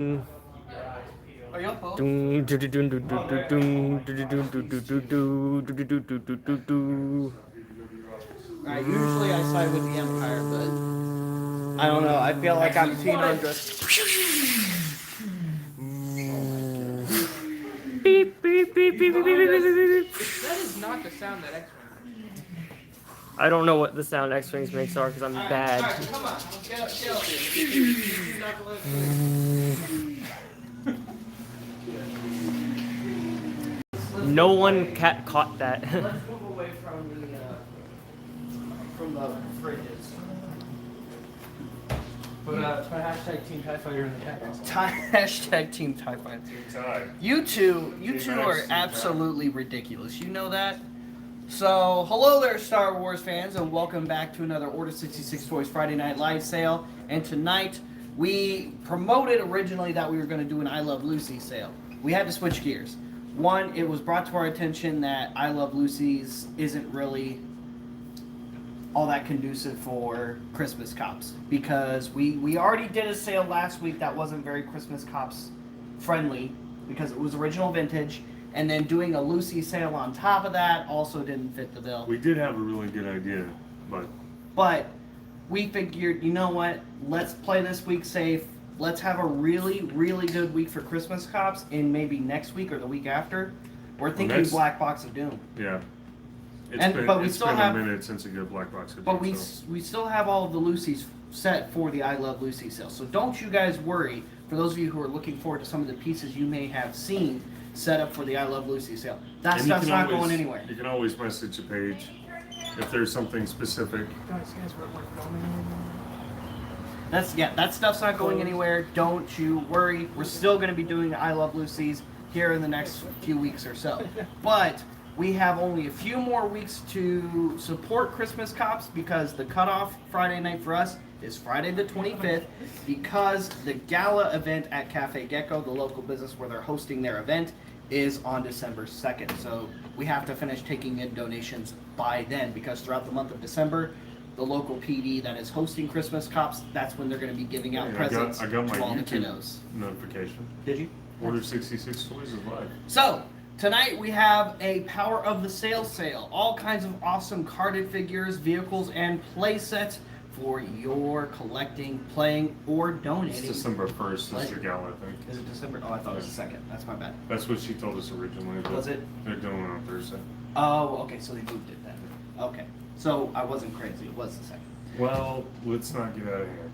Are y'all both? Usually I side with the Empire, but I don't know. I feel like I'm seen on just. Beep, beep, beep, beep, beep, beep, beep, beep, beep, beep. That is not the sound that X-Men. I don't know what the sound X-Wings makes are because I'm bad. Alright, come on. Get up No one caught that. Let's move away from the fridges. But hashtag Team TIE Fighter in the chat. Hashtag Team TIE Fighter. You two are absolutely ridiculous. You know that? So, hello there, Star Wars fans, and welcome back to another Order 66 Toys Friday Night Live sale. And tonight, we promoted originally that we were going to do an I Love Lucy sale. We had to switch gears. One, it was brought to our attention that I Love Lucy's isn't really all that conducive for Christmas Cops, because we already did a sale last week that wasn't very Christmas Cops friendly because it was original vintage, and then doing a Lucy sale on top of that also didn't fit the bill. We did have a really good idea, But we figured, you know what, let's play this week safe. Let's have a really, really good week for Christmas Cops in maybe next week or the week after. We're thinking Black Box of Doom. yeah. But we still have a minute since a good Black Box of Doom. But we still have all of the Lucy's set for the I Love Lucy sale. So don't you guys worry. For those of you who are looking forward to some of the pieces you may have seen set up for the I Love Lucy sale, that stuff's not going anywhere. You can always message the page if there's something specific. That stuff's not going anywhere. Don't you worry. We're still going to be doing I Love Lucy's here in the next few weeks or so. But we have only a few more weeks to support Christmas Cops, because the cutoff Friday night for us is Friday the 25th, because the gala event at Cafe Gecko, the local business where they're hosting their event, is on December 2nd. So we have to finish taking in donations by then, because throughout the month of December, the local PD that is hosting Christmas Cops, that's when they're going to be giving out presents I got my to all the YouTube kiddos. notification. Did you? Order 66 Toys is live. So, tonight we have a Power of the sale. All kinds of awesome carded figures, vehicles, and play sets for your collecting, playing, or donating. It's December 1st is the gala, I think. Is it December? Oh, I thought it was the 2nd. That's my bad. That's what she told us originally. But Was it? They're doing it on Thursday. Oh, okay, so they moved it then. Okay. So, I wasn't crazy. It was the 2nd. Well, let's not get out of hand.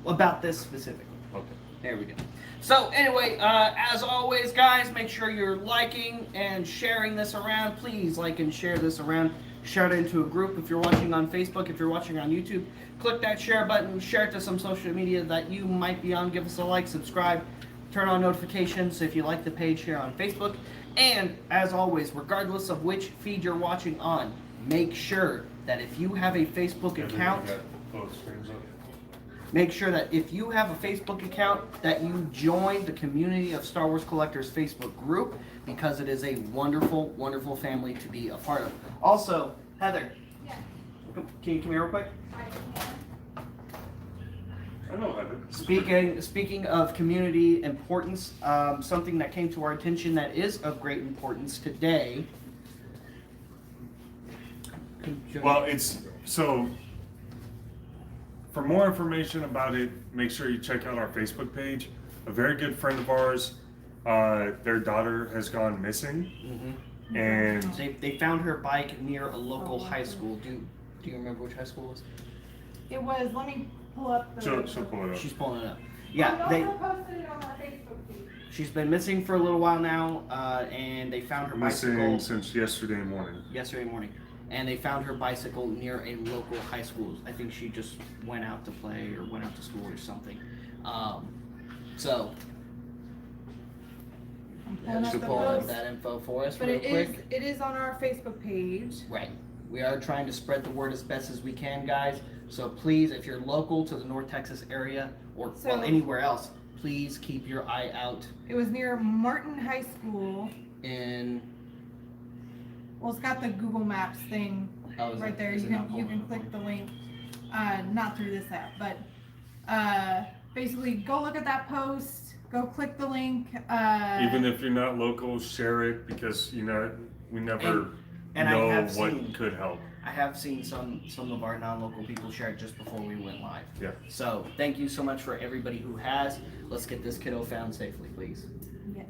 About this specifically. Okay. There we go. So anyway, as always, guys, make sure you're liking and sharing this around. Please like and share this around. Share it into a group. If you're watching on Facebook, if you're watching on YouTube, click that share button. Share it to some social media that you might be on. Give us a like, subscribe, turn on notifications if you like the page here on Facebook. And as always, regardless of which feed you're watching on, make sure that if you have a Facebook account, Both screens up. make sure that if you have a Facebook account, that you join the Community of Star Wars Collectors Facebook group, because it is a wonderful, wonderful family to be a part of. Also, Heather, can you come here real quick? I know, Heather. Speaking of community importance, something that came to our attention that is of great importance today. Well, so for more information about it, make sure you check out our Facebook page. A very good friend of ours, their daughter has gone missing, and They found her bike near a local high school. Do you remember which high school it was? It was, let me pull up the... she'll pull it up. She's pulling it up. I Yeah, also posted it on our Facebook page. she's been missing for a little while now, and they found her Missing bicycle since yesterday morning. yesterday morning. And they found her bicycle near a local high school. I think she just went out to play or went out to school or something. So I'm pulling up she'll the pull up post. that info for us But real it quick. is on our Facebook page. Right. We are trying to spread the word as best as we can, guys. So please, if you're local to the North Texas area or anywhere else, please keep your eye out It was near Martin High School. in. Well, it's got the Google Maps thing Oh, right there. is You it not can you pulling can up? click the link. Not through this app, but basically go look at that post. Go click the link. Even if you're not local, share it because we never And I know have what seen- could help. I have seen some of our non-local people share it just before we went live. Yeah. So thank you so much for everybody who has. Let's get this kiddo found safely, please. Yes.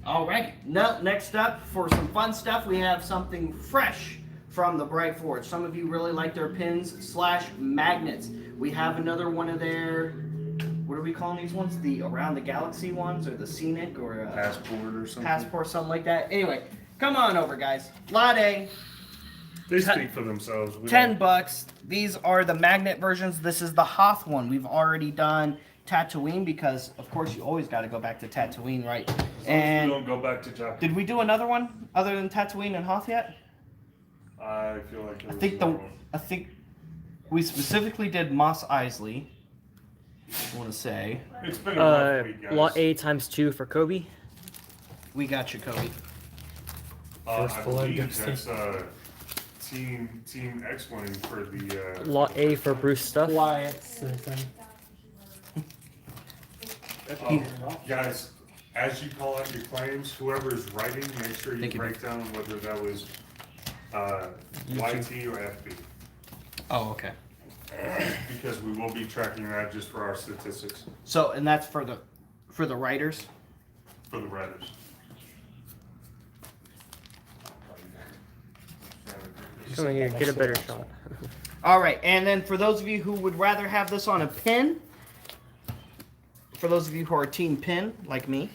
Alrighty. Now, next up, for some fun stuff, we have something fresh from the Bright Forge. Some of you really like their pins / magnets. We have another one of their, what are we calling these ones? The Around the Galaxy ones, or the Scenic, or Passport or something. Passport, something like that. Anyway, come on over, guys. Latte. They speak for themselves. We $10. These are the magnet versions. This is the Hoth one. We've already done Tatooine because, of course, you always got to go back to Tatooine, right? And we don't go back to Japan. Did we do another one other than Tatooine and Hoth yet? I feel like I think we specifically did Mos Eisley. I want to say it's been a rough week, guys. Lot A times 2 for Kobe. we got you, Kobe. I believe that's Team X-Wing for the. Lot A for Bruce Stuff. Quiet citizen. Guys, as you call out your claims, whoever's writing, make sure you Thank you. break down whether that was YT or FB, Oh, okay. because we will be tracking that just for our statistics So, and that's for the writers. for the writers. Come in here, get a better shot. All right, and then for those of you who would rather have this on a pin, for those of you who are team pin like me,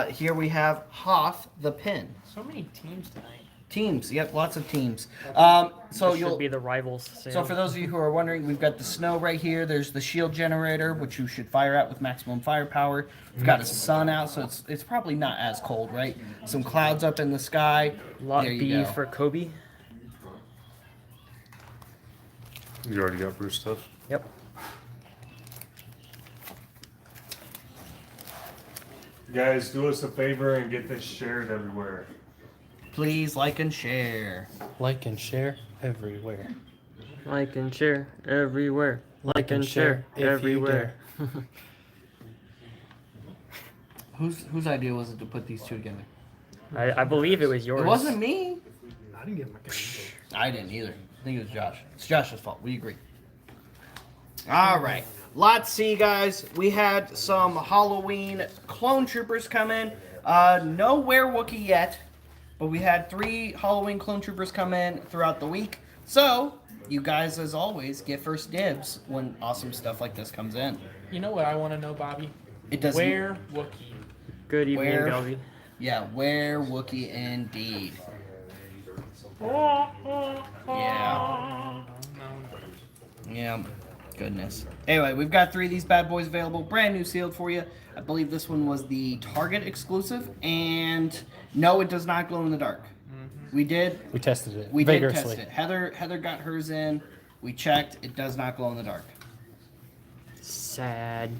here we have Hoth the pin. So many teams tonight. Teams, yep, lots of teams. So This you'll should be the rivals. So for those of you who are wondering, we've got the snow right here. There's the shield generator, which you should fire out with maximum firepower. We've got a sun out, so it's probably not as cold, right? Some clouds up in the sky. Lot There you B go. for Kobe. You already got Bruce stuff. Yep. Guys, do us a favor and get this shared everywhere. Please like and share. Like and share everywhere. Like and share everywhere. Like and share if you everywhere. Whose idea was it to put these two together? I believe it was yours. It wasn't me. I didn't get my I didn't either. I think it was Josh. It's Josh's fault. We agree. All right. Lot C, guys. We had some Halloween clone troopers come in. No Werewookie yet, but we had 3 Halloween clone troopers come in throughout the week. So, you guys, as always, get first dibs when awesome stuff like this comes in. You know what I want to know, Bobby? It doesn't. Where Wookiee? Good evening, Where- Galvy. Yeah, Werewookie indeed. Yeah. Yeah, goodness. Anyway, we've got 3 of these bad boys available, brand new sealed for you. I believe this one was the Target exclusive, and no, it does not glow in the dark. We did tested it We did vigorously. test it. Heather got hers in. We checked. It does not glow in the dark. Sad.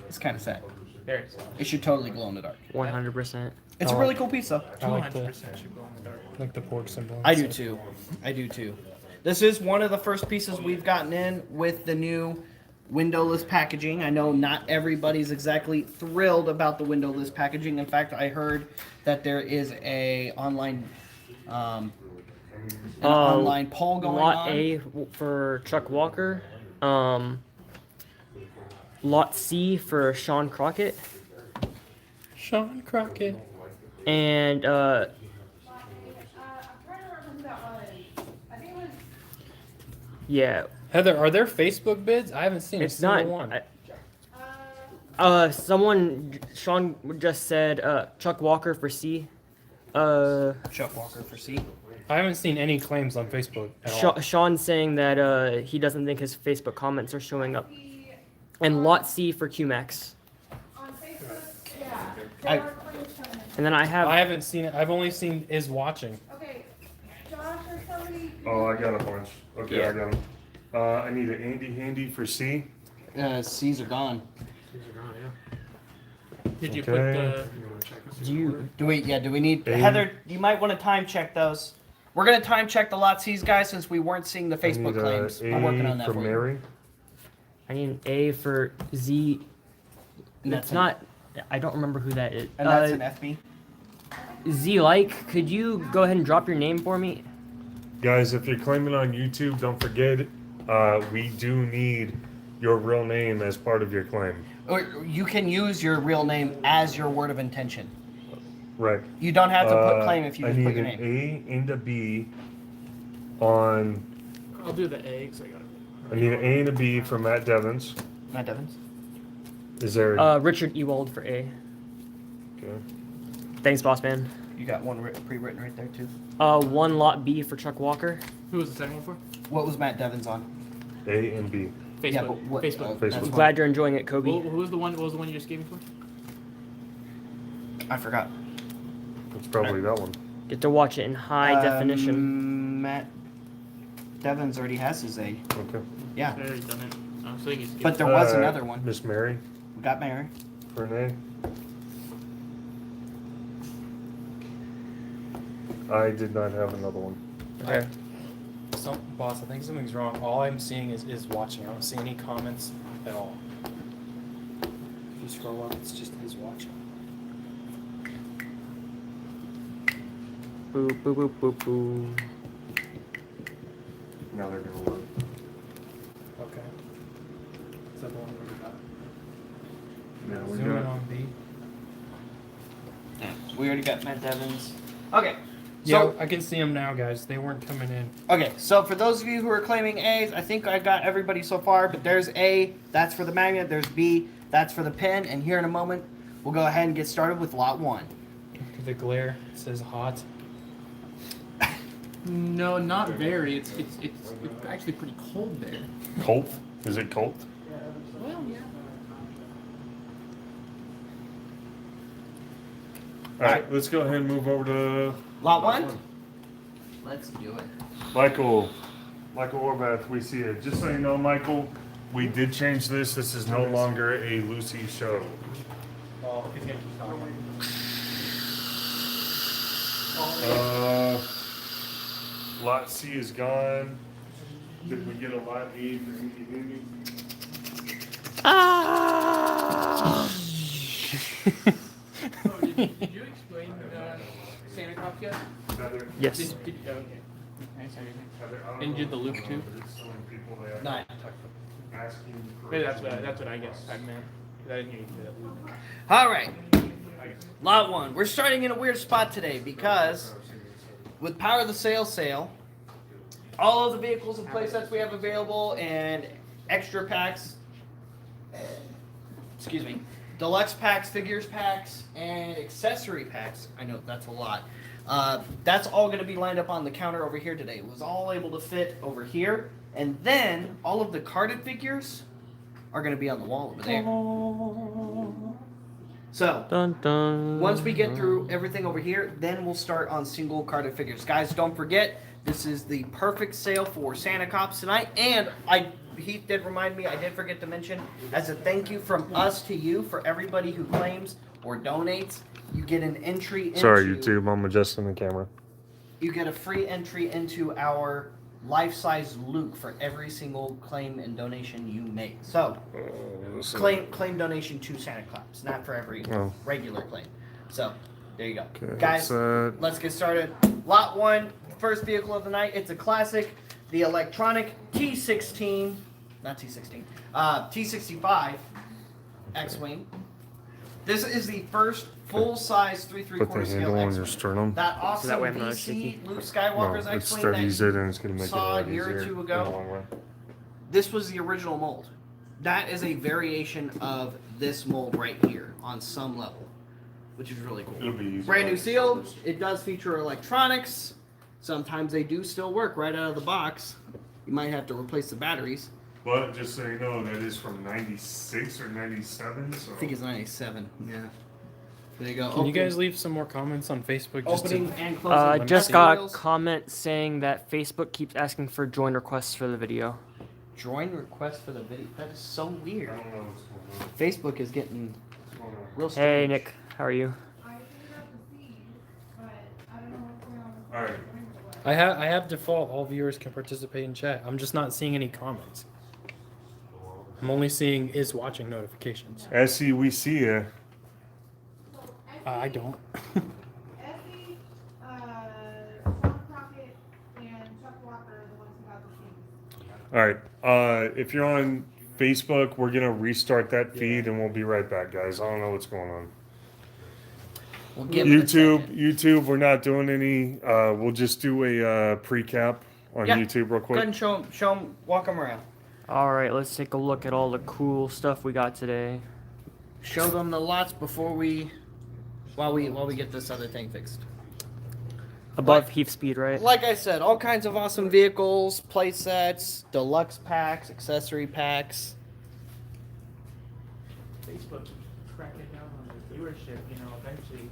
It's kind of sad. There it is. It should totally glow in the dark. 100%. It's a really cool piece, though. I like 200% should go in the dark. the pork symbol. I do too. I do too. This is one of the first pieces we've gotten in with the new windowless packaging. I know not everybody's exactly thrilled about the windowless packaging. In fact, I heard that there is a online online poll going Lot on. A for Chuck Walker. Lot C for Sean Crockett. Sean Crockett. And yeah, Heather, are there Facebook bids? I haven't seen it's a single not. one. Sean just said Chuck Walker for C. Chuck Walker for C. I haven't seen any claims on Facebook at all. Sean saying that he doesn't think his Facebook comments are showing up. And Lot C for QMax. On Facebook, yeah. I- There are claims coming in. And then I have I haven't seen it. I've only seen is watching. Okay, Josh or somebody. Oh, I got a bunch. Okay, Yeah. I got them. I need an Andy Handy for C. C's are gone. Did you Okay. put the? Do we need A. Heather? You might want to time check those. We're gonna time check the Lot C's, guys, since we weren't seeing the Facebook claims. A We're working on that for for you. Mary. I need an A for Z. And It's not I don't remember who that is. And that's an FB. Z-Like, could you go ahead and drop your name for me? Guys, if you're claiming on YouTube, don't forget, we do need your real name as part of your claim. Or you can use your real name as your word of intention. Right. You don't have to put claim if you I just need put your an name. A and a B on. I'll do the A because I got it. I need an A and a B for Matt Devins. Matt Devins. Is there? Richard Ewald for A. Okay. Thanks, boss man. You got one pre-written right there too. One lot B for Chuck Walker. Who was the second one for? What was Matt Devins on? A and B. Facebook. Yeah, but what? Facebook. That's Facebook. fine. Glad you're enjoying it, Kobe. Who was the one? What was the one you just gave me for? I forgot. It's probably that one. Get to watch it in high definition. Matt Devins already has his A. Okay. Yeah, I already done it. I was thinking he's but there was another one. Miss Mary We got Mary. for an A. I did not have another one. Okay. Boss, I think something's wrong. All I'm seeing is watching. I don't see any comments at all. If you scroll up, it's just is watching. Boop, boop, boop, boop, boop. Now they're gonna work. Okay. Is that the one we got? Now we Zoom in got. on B. Yeah, we already got Matt Devins. Okay. Yeah, So I can see them now, guys. They weren't coming in. okay, so for those of you who are claiming A's, I think I got everybody so far. But there's A, that's for the magnet. There's B, that's for the pin. And here in a moment, we'll go ahead and get started with lot 1. The glare says hot. No, not very. It's actually pretty cold there. Colt? Is it Colt? Well, yeah. All right, let's go ahead and move over to Lot 1? Let's do it. Michael Orvath. We see it. Just so you know, Michael, we did change this. This is no longer a Lucy show. Well, he's gonna keep talking. Lot C is gone. Did we get a lot A for Indy Indy? Oh, did you explain Santa Claus yet? Heather? Yes. Did, oh, okay. Nice, everything. Heather, I don't And you did know the loop if too? there's so many people that Nine. asking for- Maybe that's what I guess I meant. 'Cause I didn't hear you do that loop. All right. Lot 1. We're starting in a weird spot today because with Power of the sale, all of the vehicles and playsets we have available and extra packs, excuse me, deluxe packs, figures packs, and accessory packs. I know that's a lot. That's all going to be lined up on the counter over here today. It was all able to fit over here. And then all of the carded figures are going to be on the wall over there. So, Dun, dun, once we get through everything over here, then we'll start on single carded figures. Guys, don't forget, this is the perfect sale for Santa Cops tonight. And Heath did remind me, I did forget to mention, as a thank you from us to you, for everybody who claims or donates, you get an entry into... Sorry, YouTube. I'm adjusting the camera. You get a free entry into our life-size Luke for every single claim and donation you make. So, claim donation to Santa Claus, not for every regular claim. So, there you go. Okay, Guys, that's, let's get started. Lot 1, first vehicle of the night. It's a classic, the electronic T16, not T16, T65 X-Wing. This is the first full-size 3/3 Put the scale handle on X-Wing. your sternum. That awesome that way I'm not VC shaky. Luke No, Skywalker's it X-Wing steadies that it and it's going to make it a saw lot a year or easier two in ago. the long run. this was the original mold. That is a variation of this mold right here on some level, which is really cool. It'll be easy. Brand new seal. It does feature electronics. Sometimes they do still work right out of the box. You might have to replace the batteries. But just so you know, that is from 96 or 97. So. I think it's 97. Yeah. There you go. Can you guys leave some more comments on Facebook? Just Opening to, and closing. Just got a materials. comment saying that Facebook keeps asking for join requests for the video. Join request for the video. That is so I weird. don't know what's going on. Facebook is getting What's going on? real Hey strange. Nick, how are you? All right. I have default. All viewers can participate in chat. I'm just not seeing any comments. I'm only seeing is watching notifications. Essie, we see you. I don't. Essie, Sean Crockett, and Chuck Walker are the ones who got the keys. All right. If you're on Facebook, we're gonna restart that feed, and we'll be right back, guys. I don't know what's going on. We'll give it a second. YouTube, we're not doing any. We'll just do a pre-cap on Yeah. YouTube real Go quick. ahead and show him, walk him around. All right, let's take a look at all the cool stuff we got today. Show them the lots before while we get this other thing fixed. Above Like- Heath Speed, right? Like I said, all kinds of awesome vehicles, play sets, deluxe packs, accessory packs. Facebook keeps cracking down on the viewership. You know, eventually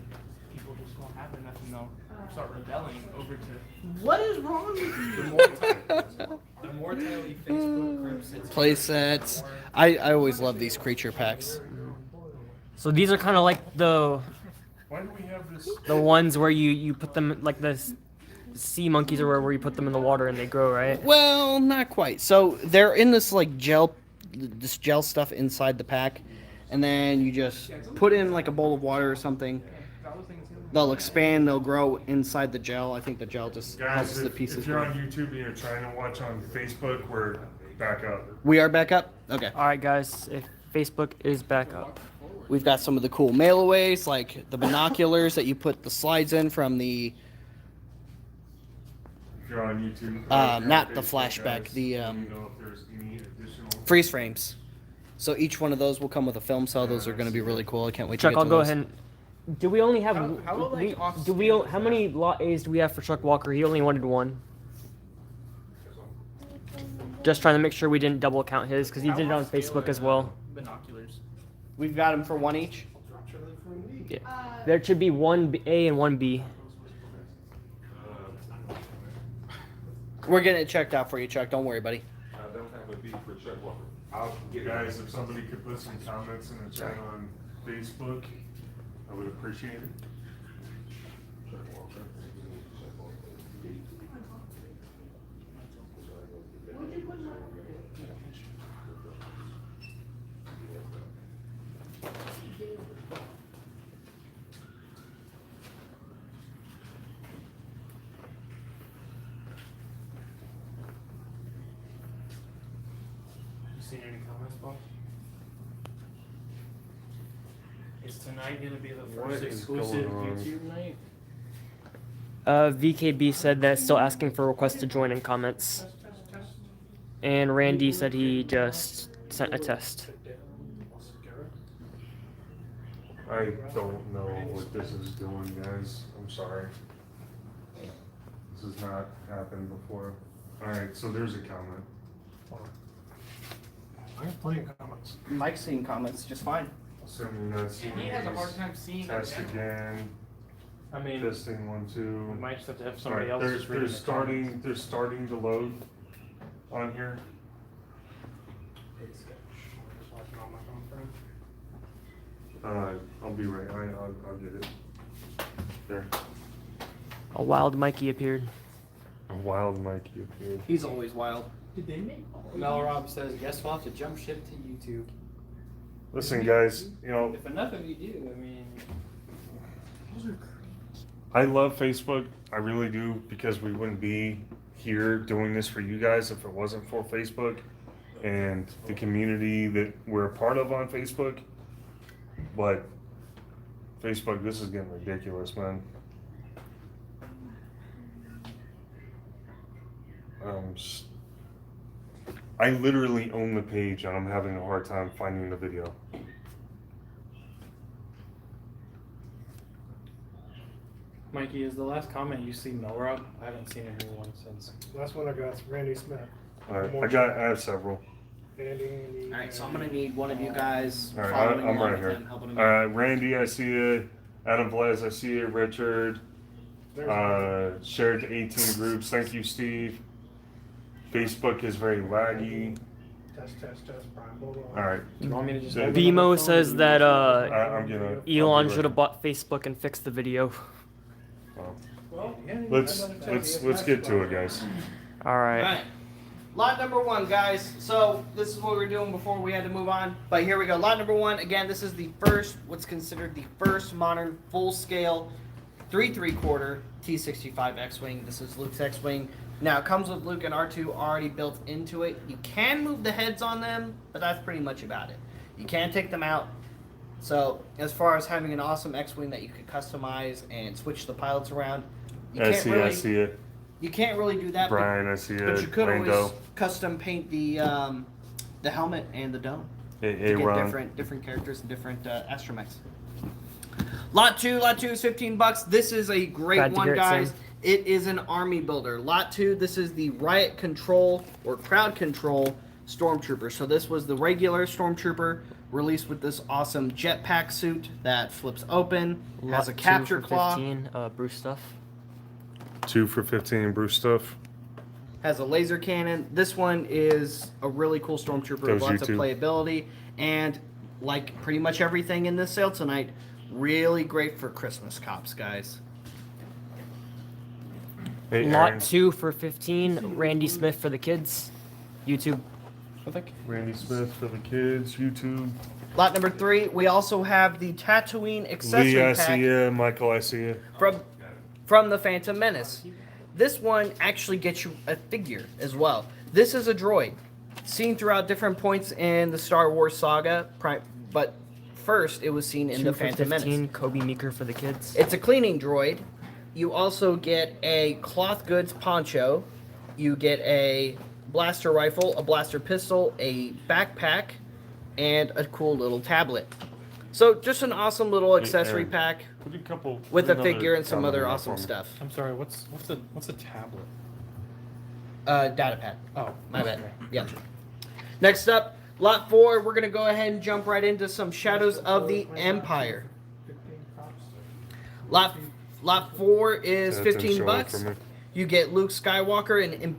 people just won't have enough, and they'll start rebelling over to What is wrong with you? The more tightly Facebook groups it's Play sets. I always love these creature packs. So these are kind of like the Why do we have this? ones where you put them like the sea monkeys or where you put them in the water and they grow, right? Well, not quite. So they're in this like this gel stuff inside the pack, and then you just put in like a bowl of water or something. They'll expand, they'll grow inside the gel. I think the gel just helps Guys, the if pieces you're grow. on YouTube and you're trying to watch on Facebook, we're back up. We are back up? Okay. All right, guys, if Facebook is back up. We've got some of the cool mail-aways, like the binoculars that you put the slides in from the, If you're on YouTube. not the Facebook, flashback, guys, the, let me know if there's any additional. freeze frames. So each one of those will come with a film cell. Those are going to be really cool. I can't wait to Chuck, get I'll to go those. ahead and... Do we only have... How many lot A's do we have for Chuck Walker? He only wanted one. Just trying to make sure we didn't double count his, because he did it on Facebook as well. binoculars. We've got them for one each. Yeah. There should be one A and one B. We're getting it checked out for you, Chuck. Don't worry, buddy. I don't have a beat for Chuck Walker. I'll, guys, if somebody could put some comments in the chat on Facebook, I would appreciate it. Chuck Walker. You seen any comments, Bob? Is tonight gonna be the What first is exclusive going on? YouTube night? VKB said that still asking for requests to join in comments. And Randy said he just sent a test. I don't know what this is doing, guys. I'm sorry. This has not happened before. Alright, so there's a comment. I have plenty of comments. Mike's seeing comments just fine. Assuming that's. He has a hard time seeing Test it. again. I mean, Testing 1, 2. we might just have to have somebody Alright, else just reading the comments. they're starting to load on here. Just watching on my phone for him. I'll be right. I'll get it. There. A wild Mikey appeared. A wild Mikey appeared. He's always wild. Did they make? Mel Rob says, guess we'll have to jump ship to YouTube. Listen, guys. You know, If enough of you do, I mean, I love Facebook. I really do, because we wouldn't be here doing this for you guys if it wasn't for Facebook and the community that we're a part of on Facebook. But Facebook, this is getting ridiculous, man. I literally own the page and I'm having a hard time finding the video. Mikey, is the last comment you see Mel Rob? I haven't seen a new one since. Last one I got is Randy Smith. Alright, I have several. Andy. All right, so I'm gonna need one of you guys All right, following I'm along right with here. him, helping him All out. right, Randy, I see you. Adam Velez, I see you. Richard, shared to 18 groups. Thank you, Steve. Facebook is very laggy. Test, Brian. Blah, blah. All right, Do you want me to just Yeah. open up my BMO phone? says that I'm gonna. I'll be Elon right should have bought Facebook and fixed the video. back. Well, yeah, Let's I'm gonna tell you, let's get to it, guys. All All right. right. Lot number 1, guys. So this is what we were doing before we had to move on. But here we go. Lot number 1. Again, this is the first, what's considered the first modern full-scale 3/3/4 T-65 X-Wing. This is Luke's X-Wing. Now, it comes with Luke and R2 already built into it. You can move the heads on them, but that's pretty much about it. You can take them out. So, as far as having an awesome X-Wing that you could customize and switch the pilots around, you I can't see it. you can't really do that. Brian, I see but it. you could Lando. always custom paint the helmet and the dome Hey, to get Ron. different characters and different astromechs. Lot 2 is $15. This is a great Glad to one, hear it, guys. Sam. It is an army builder. Lot 2, this is the Riot Control or Crowd Control Stormtrooper. So this was the regular Stormtrooper released with this awesome jetpack suit that flips open, has a Lot 2 capture for claw, 15, Bruce stuff. 2 for 15, Bruce stuff. has a laser cannon. This one is a really cool Stormtrooper with Goes lots of YouTube. playability. And like pretty much everything in this sale tonight, really great for Christmas cops, guys. Hey, Lot Aaron. 2 for 15, Randy Smith for the kids. YouTube. I think. Randy Smith for the kids, YouTube. Lot number 3, we also have the Tatooine accessory Lee, I pack see ya. Michael, I see ya. from the Phantom Menace. This one actually gets you a figure as well. This is a droid, seen throughout different points in the Star Wars saga, but first it was seen in 2 the for Phantom 15, Menace. Kobe Meeker for the kids. It's a cleaning droid. You also get a cloth goods poncho. You get a blaster rifle, a blaster pistol, a backpack, and a cool little tablet. So just an awesome little accessory Aaron. pack Put a couple. with put a another figure and some comment other on that awesome for me. stuff. I'm sorry. What's a tablet? Data pad. Oh, My bad. okay. Yeah. Next up, lot 4, we're going to go ahead and jump right into some Shadows of the Empire. 15 cops. Lot 4 is That didn't show up $15. for me. You get Luke Skywalker and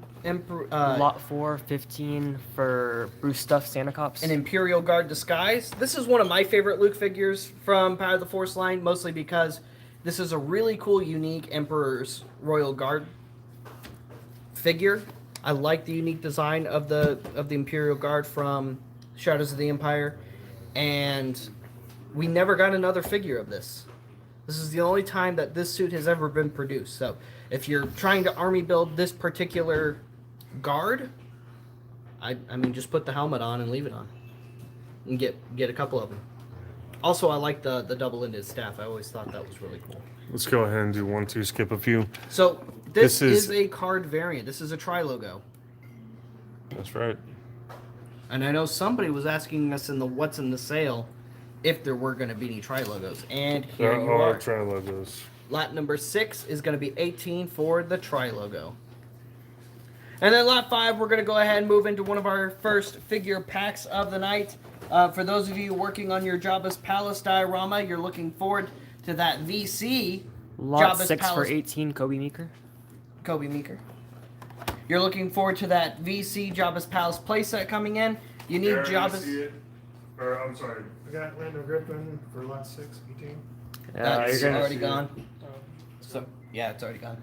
Lot 4, 15 for Bruce stuff, Santa Cops. an Imperial Guard disguise. This is one of my favorite Luke figures from Power of the Force line, mostly because this is a really cool, unique Emperor's Royal Guard figure. I like the unique design of the Imperial Guard from Shadows of the Empire, and we never got another figure of this. This is the only time that this suit has ever been produced. So if you're trying to army build this particular guard, I mean, just put the helmet on and leave it on, and get a couple of them. Also, I like the double-ended staff. I always thought that was really cool. Let's go ahead and do 1, 2, skip a few. So this This is is- a card variant. This is a tri-logo. That's right. And I know somebody was asking us in the what's in the sale if there were going to be any tri-logos. And here There you are are. tri logos. Lot number 6 is going to be 18 for the tri-logo. And then lot 5, we're going to go ahead and move into one of our first figure packs of the night. For those of you working on your Jabba's Palace diorama, you're looking forward to that VC Lot Jabba's 6 for Palace 18, Kobe Meeker. Kobe Meeker. You're looking forward to that VC Jabba's Palace playset coming in. You need Aaron, I Jabba's. see it. Or, I'm sorry. We got Lando Griffin for lot 6, 18. That's you're gonna already see it. gone. Oh, So yeah, it's already gone.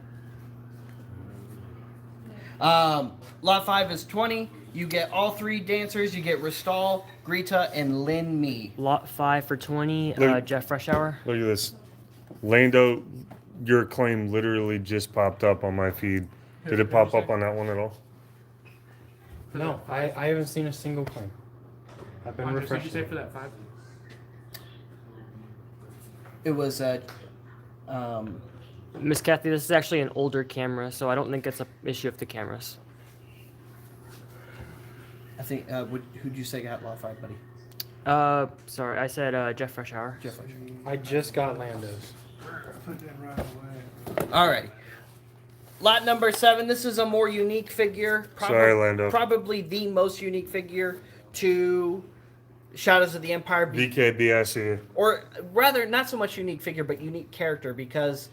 Lot 5 is 20. You get all 3 dancers. You get Ristal, Greta, and Lin Mi. Lot 5 for 20, Look- Jeff Rushhour. Look at this. Lando, your claim literally just popped up on my feed. Did it pop up on that one at all? No, I haven't seen a single claim. I've been Andre, what did you refreshing. say for that 5? It was Miss Kathy, this is actually an older camera, so I don't think it's an issue of the cameras. I think who'd you say got lot 5, buddy? Sorry, I said Jeff Rushhour. Jeff Fletcher. I just got Lando's. Put that right away. Alrighty. Lot number 7. This is a more unique figure. Sorry, Lando. Probably the most unique figure to Shadows of the Empire. BKB, I see it. Or rather, not so much unique figure, but unique character, because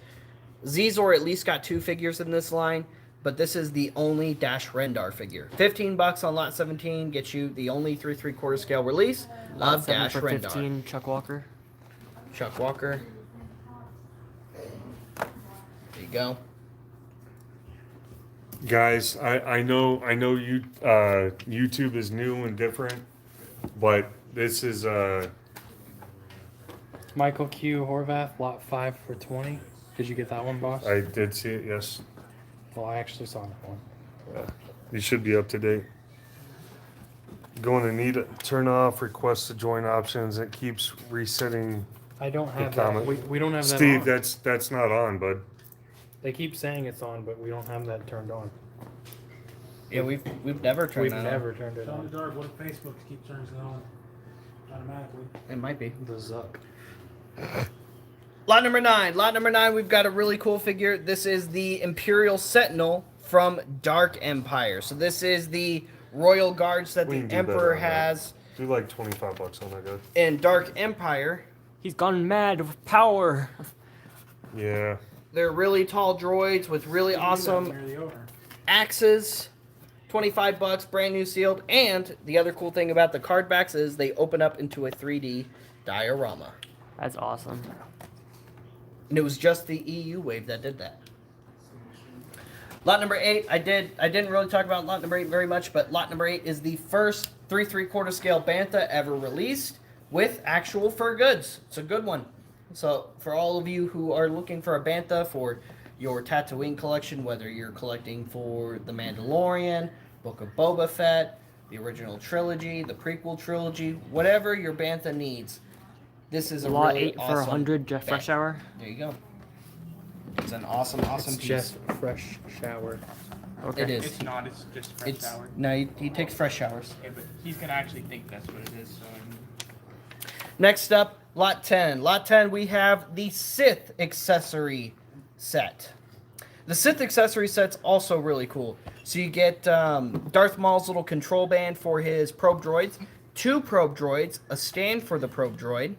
Zizor at least got 2 figures in this line, but this is the only Dash Rendar figure. $15 on lot 17 gets you the only 3/3 scale release Lot of 7 Dash for Rendar. 15, Chuck Walker. Chuck Walker. There you go. Guys, I know you YouTube is new and different, but this is Michael Q. Horvath, lot 5 for 20. Did you get that one, boss? I did see it, yes. Well, I actually saw that one. You should be up to date. Going to need it. Turn off request to join options. It keeps resetting. I don't have Good that. comment. We don't have that Steve, on. that's not on, bud. They keep saying it's on, but we don't have that turned on. Yeah, we've never turned We've that never turned it Tell the on. dark, what if Facebook keeps turning it on automatically? on. It might be. The Zuck. Lot number 9. Lot number 9, we've got a really cool figure. This is the Imperial Sentinel from Dark Empire. So this is the Royal Guards that We the can do better Emperor on that. has Do like $25 on that guy. in Dark Empire. He's gone mad with power. Yeah. They're really tall droids with really awesome Near the owner. axes. $25, brand new sealed. And the other cool thing about the card backs is they open up into a 3D diorama. That's awesome. And it was just the EU wave that did that. Lot number 8, I didn't really talk about lot number 8 very much, but lot number 8 is the first 3 3/4 scale Bantha ever released with actual fur goods. It's a good one. So for all of you who are looking for a Bantha for your Tatooine collection, whether you're collecting for The Mandalorian, Book of Boba Fett, the original trilogy, the prequel trilogy, whatever your Bantha needs, this is a Lot really 8 for awesome 100 Jeff Bantha. Fresh Hour. There you go. It's an awesome It's piece. just fresh shower. Okay. It is. It's not. It's just fresh It's shower. no, he takes fresh showers. Okay, but he's gonna actually think that's what it is. So I mean, Next up, lot 10. Lot 10, we have the Sith accessory set. The Sith accessory set's also really cool. So you get Darth Maul's little control band for his probe droids, 2 probe droids, a stand for the probe droid,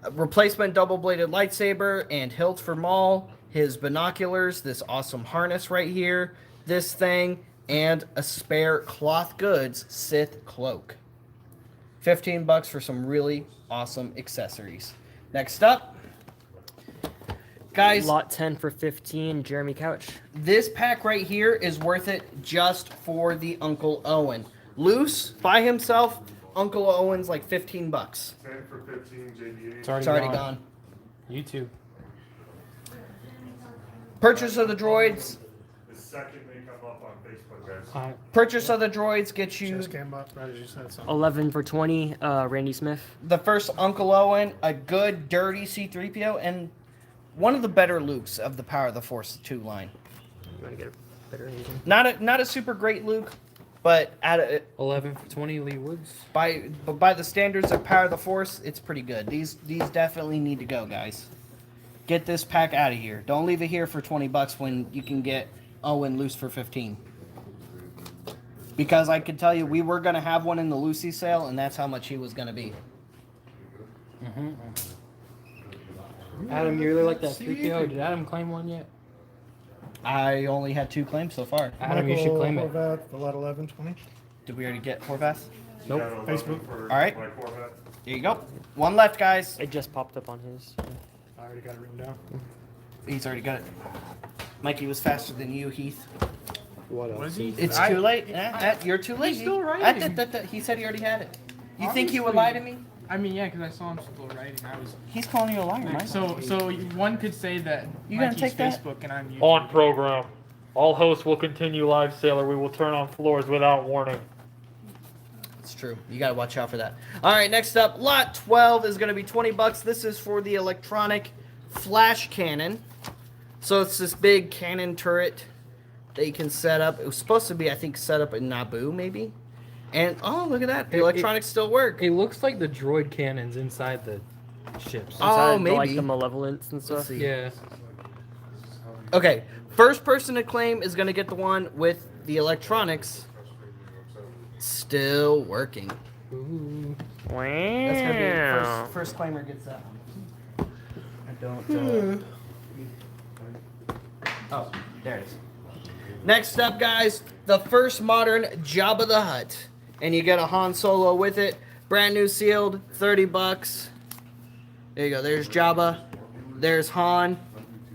a replacement double-bladed lightsaber and hilt for Maul, his binoculars, this awesome harness right here, this thing, and a spare cloth goods Sith cloak. $15 for some really awesome accessories. Next up, guys, Lot 10 for 15, Jeremy Couch. this pack right here is worth it just for the Uncle Owen. Loose by himself, Uncle Owen's like $15. 10 for 15, JD8. It's already, It's already gone. YouTube. Purchase of the droids. The second they come up on Facebook, guys. Purchase of the droids gets you Just came up right as you said something. 11 for 20, Randy Smith. the first Uncle Owen, a good dirty C-3PO, and one of the better Lukes of the Power of the Force 2 line. You want to get a better Asian? Not a super great Luke, but at a, 11 for 20, Lee Woods. by the standards of Power of the Force, it's pretty good. These definitely need to go, guys. Get this pack out of here. Don't leave it here for $20 when you can get Owen loose for 15. Because I could tell you, we were gonna have one in the Lucy sale, and that's how much he was gonna be. Adam, you really like that 3PO. Did Adam claim one yet? I only had 2 claims so far. Adam, you should claim it. Horvath, the lot 1120. Did we already get Horvath? Nope. You got 11 Facebook. for All right. my Corvette. There you go. One left, guys. It just popped up on his. I already got it written down. He's already got it. Mikey was faster than you, Heath. What else? was he? It's I- too late. You're too late. He's still Heath. writing. He said he already had it. You think he would lie to me? I mean, yeah, because I saw him still writing. I was. He's calling you a liar, Mike. So one could say that You gonna Mikey's take that? Facebook and I'm YouTube. On program. All hosts will continue live, Sailor. We will turn on floors without warning. It's true. You gotta watch out for that. All right, next up, lot 12 is gonna be $20. This is for the electronic flash cannon. So it's this big cannon turret that you can set up. It was supposed to be, I think, set up in Naboo, maybe. And oh, look at that, the electronics still work. It looks like the droid cannons inside the ships. Oh, Inside, Like maybe. the Malevolence and stuff. see. Yeah. Okay, first person to claim is gonna get the one with the electronics still working. Ooh. Wow. That's gonna be first claimer gets that one. I don't. Oh, there it is. Next up, guys, the first modern Jabba the Hutt, and you get a Han Solo with it, brand new sealed, $30. There you go. There's Jabba. There's Han.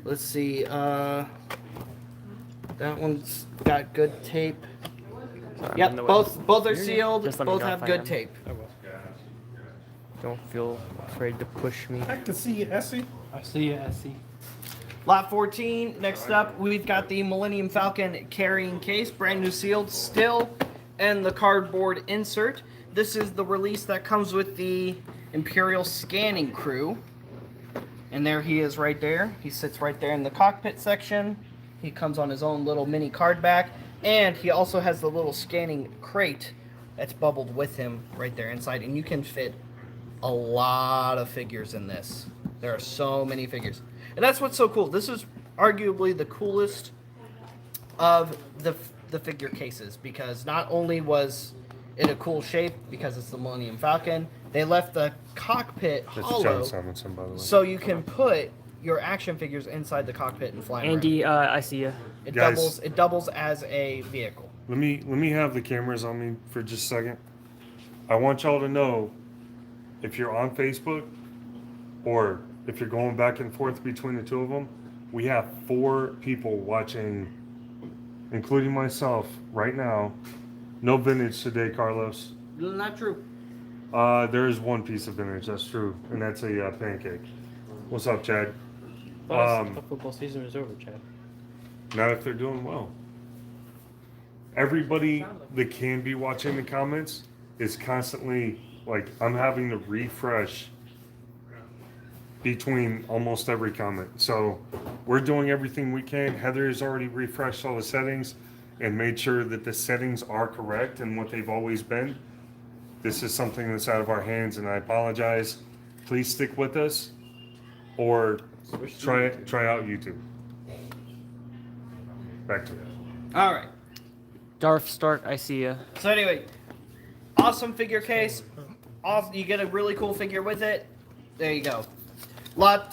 Let's see. That one's got good tape. Sorry, I'm in Yep, the way. both are You're good. sealed. Just let me Both know have if I good am. tape. I will. Don't feel afraid to push me. I can see you, Essie. I see you, Essie. Lot 14. Next up, we've got the Millennium Falcon carrying case, brand new sealed, still, and the cardboard insert. This is the release that comes with the Imperial scanning crew. And there he is right there. He sits right there in the cockpit section. He comes on his own little mini card back. And he also has the little scanning crate that's bubbled with him right there inside. And you can fit a lot of figures in this. There are so many figures. And that's what's so cool. This is arguably the coolest of the figure cases, because not only was it a cool shape because it's the Millennium Falcon, they left the cockpit That's hollow John Simonson, by the way. so you can put your action figures inside the cockpit and fly around. Andy, I see you. It Guys. doubles as a vehicle. Let me have the cameras on me for just a second. I want y'all to know, if you're on Facebook or if you're going back and forth between the two of them, we have 4 people watching, including myself right now. No vintage today, Carlos. Not true. There is one piece of vintage, that's true, and that's a pancake. What's up, Chad? The football season is over, Chad. Not if they're doing well. Everybody that can be watching the comments is constantly, like, I'm having to refresh between almost every comment. So we're doing everything we can. Heather has already refreshed all the settings and made sure that the settings are correct and what they've always been. This is something that's out of our hands, and I apologize. Please stick with us, or try out YouTube. Back to it. All right. Darth Stark, I see you. So anyway, awesome figure case. You get a really cool figure with it. There you go. Lot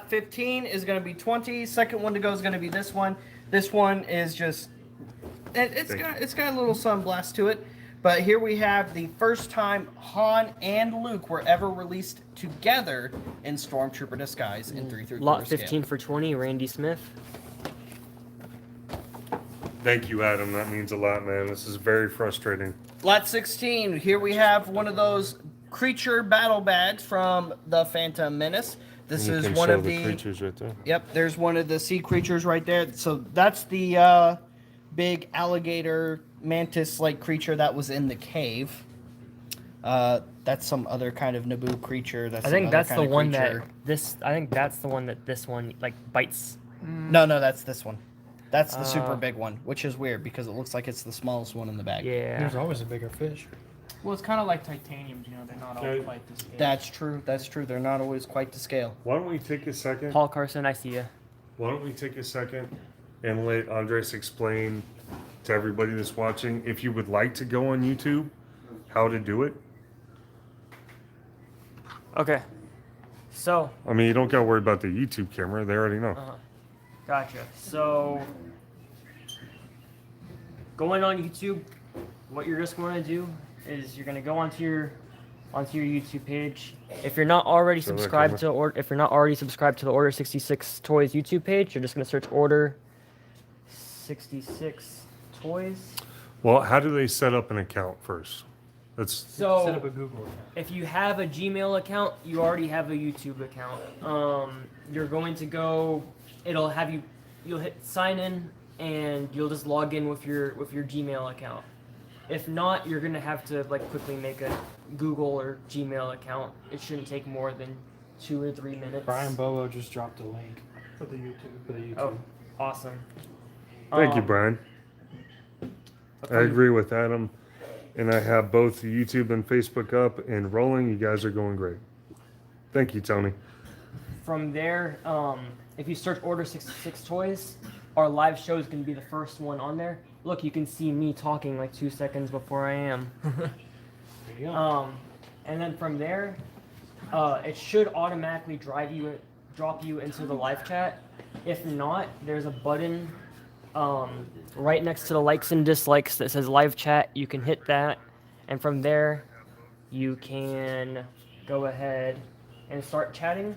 15 is going to be 20. Second one to go is going to be this one. This one is just it's got a little sunblast to it. But here we have the first time Han and Luke were ever released together in Stormtrooper disguise in 3/4 Lot scale. 15 for 20, Randy Smith. Thank you, Adam. That means a lot, man. This is very frustrating. Lot 16, here we have one of those creature battle bags from the Phantom Menace. This And you is can one show of the creatures right there. Yep, there's one of the sea creatures right there. So that's the big alligator mantis-like creature that was in the cave. That's some other kind of Naboo creature. That's I think another that's kind the of one creature. that this. I think that's the one that this one like bites. No, that's this one. That's the super Uh, big one, which is weird because it looks like it's the smallest one in the bag. Yeah. There's always a bigger fish. Well, it's kind of like titaniums, they're not all Yeah. quite the same. That's true. That's true. They're not always quite to scale. Why don't we take a second? Paul Carson, I see you. Why don't we take a second and let Andres explain to everybody that's watching, if you would like to go on YouTube, how to do it? Okay. So, I mean, you don't got to worry about the YouTube camera. They already know. gotcha. So, going on YouTube, what you're just going to do is you're going to go onto your YouTube page. If you're not already Show that subscribed to the Order 66 Toys YouTube page, you're just going to search Order 66 Toys. Well, how do they set up an account first? That's So, Set up a Google account. if you have a Gmail account, you already have a YouTube account. You're going to go. You'll hit sign in, and you'll just log in with your Gmail account. If not, you're gonna have to quickly make a Google or Gmail account. It shouldn't take more than 2 or 3 minutes. Brian Bobo just dropped a link for the YouTube. Oh, awesome. Thank you, Brian. I agree with Adam, and I have both YouTube and Facebook up and rolling. You guys are going great. Thank you, Tony. From there, if you search Order 66 Toys, our live show is going to be the first one on there. Look, you can see me talking 2 seconds before I am. There you go. And then from there, it should automatically drop you into the live chat. If not, there's a button right next to the likes and dislikes that says live chat. You can hit that, and from there, you can go ahead and start chatting,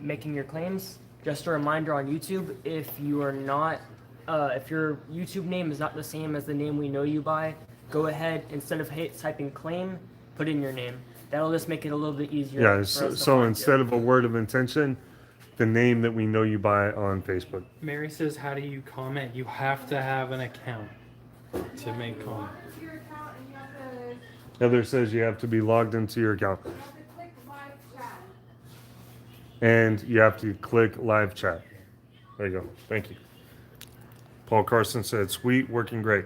making your claims. Just a reminder on YouTube, if you are not if your YouTube name is not the same as the name we know you by, go ahead, instead of typing claim, put in your name. That'll just make it a little bit easier. Yeah, for us to so find instead you. of a word of intention, the name that we know you by on Facebook. Mary says, how do you comment? You have to have an account to make comment. Into your account and you have to Heather says you have to be logged into your account click live chat. and you have to click live chat. There you go. Thank you. Paul Carson said, sweet, working great.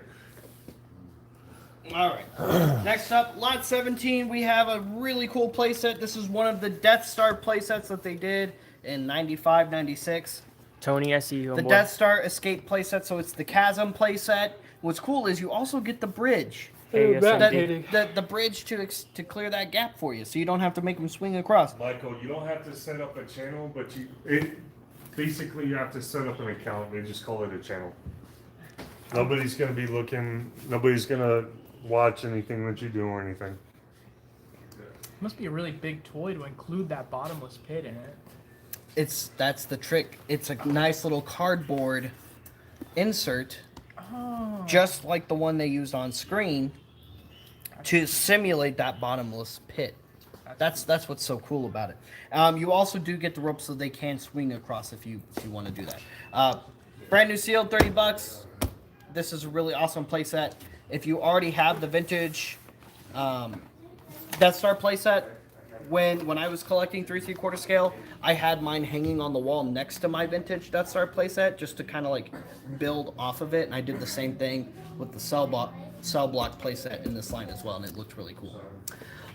All right. Next up, lot 17. We have a really cool playset. This is one of the Death Star playsets that they did in 95, 96. Tony, I see you. The Death Star Escape playset. So it's the Chasm playset. What's cool is you also get the bridge. Hey, yes, That- indeed. the bridge to clear that gap for you, so you don't have to make them swing across. Michael, you don't have to set up a channel, but basically you have to set up an account. They just call it a channel. Nobody's gonna be looking. Nobody's gonna watch anything that you do or anything. Must be a really big toy to include that bottomless pit in it. That's the trick. It's a nice little cardboard insert, Oh. just like the one they used on screen, to simulate that bottomless pit. That's what's so cool about it. You also do get the rope so they can swing across if you want to do that. Brand new sealed, $30. This is a really awesome playset. If you already have the vintage Death Star playset, when I was collecting 3 3/4 scale, I had mine hanging on the wall next to my vintage Death Star playset just to kind of like build off of it. And I did the same thing with the cell block playset in this line as well, and it looked really cool.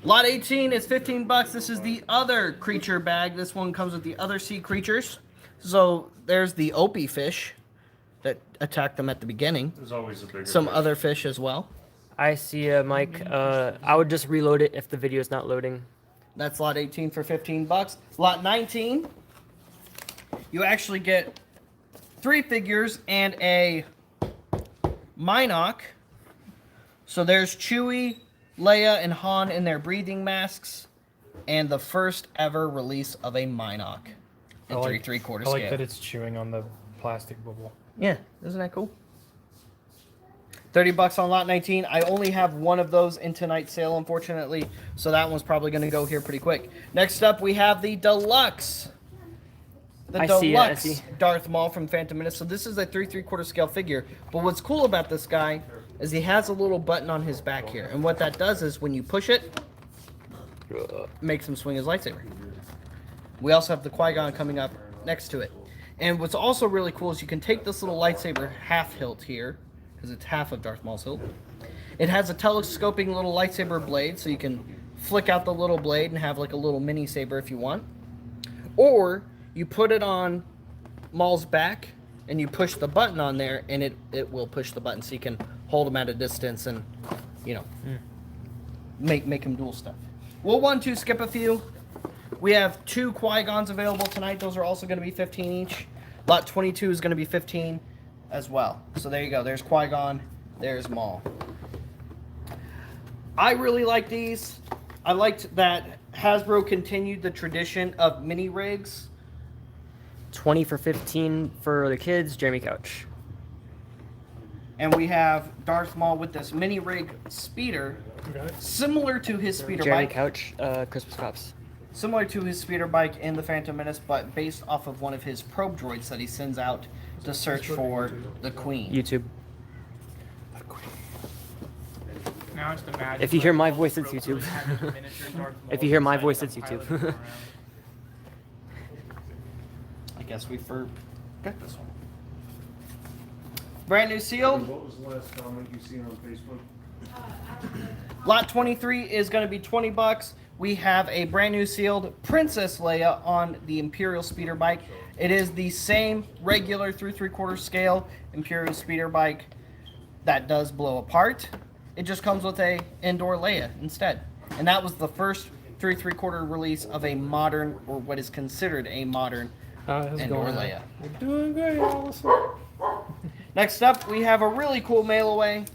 Lot 18 is $15. This is the other creature bag. This one comes with the other sea creatures. So there's the Opie fish that attacked them at the beginning. There's always a bigger. Some fish. other fish as well. I see, Mike. I would just reload it if the video is not loading. That's lot 18 for $15. Lot 19, you actually get 3 figures and a Minoc. So there's Chewie, Leia, and Han in their breathing masks, and the first ever release of a Minoc in 3 3/4 I scale. like that it's chewing on the plastic bubble. Yeah, isn't that cool? $30 on lot 19. I only have one of those in tonight's sale, unfortunately, so that one's probably going to go here pretty quick. Next up, we have the Deluxe. The I see it, I Deluxe see. Darth Maul from Phantom Menace. So this is a 3 3/4 scale figure, but what's cool about this guy is he has a little button on his back here, and what that does is when you push it, makes him swing his lightsaber. We also have the Qui-Gon coming up next to it. And what's also really cool is you can take this little lightsaber half hilt here, because it's half of Darth Maul's hilt. It has a telescoping little lightsaber blade, so you can flick out the little blade and have like a little mini saber if you want. Or you put it on Maul's back and you push the button on there, and it will push the button so you can hold him at a distance and, you know, make him dual stuff. We'll skip a few. We have 2 Qui-Gons available tonight. Those are also going to be 15 each. Lot 22 is going to be 15 as well. So there you go. There's Qui-Gon. There's Maul. I really like these. I liked that Hasbro continued the tradition of mini rigs. 20 for 15 for the kids, Jeremy Couch. And we have Darth Maul with this mini rig speeder, similar to his speeder Jeremy bike. Couch, Christmas Cops. Similar to his speeder bike in the Phantom Menace, but based off of one of his probe droids that he sends out to search for the Queen. YouTube. Now just imagine. If you hear my like, voice, it's Roku YouTube. having miniature Darth If Maul you hear my inside voice, the it's pilot YouTube. around. I guess we forgot this one. Brand new sealed. What was the last comment you seen on Facebook? Lot 23 is going to be $20. We have a brand new sealed Princess Leia on the Imperial speeder bike. It is the same regular 3 3/4 scale Imperial speeder bike that does blow apart. It just comes with a indoor Leia instead. And that was the first 3 3/4 release of a modern, or what is considered a modern, How's it indoor going? Leia. You're doing great, Allison. Next up, we have a really cool mail away.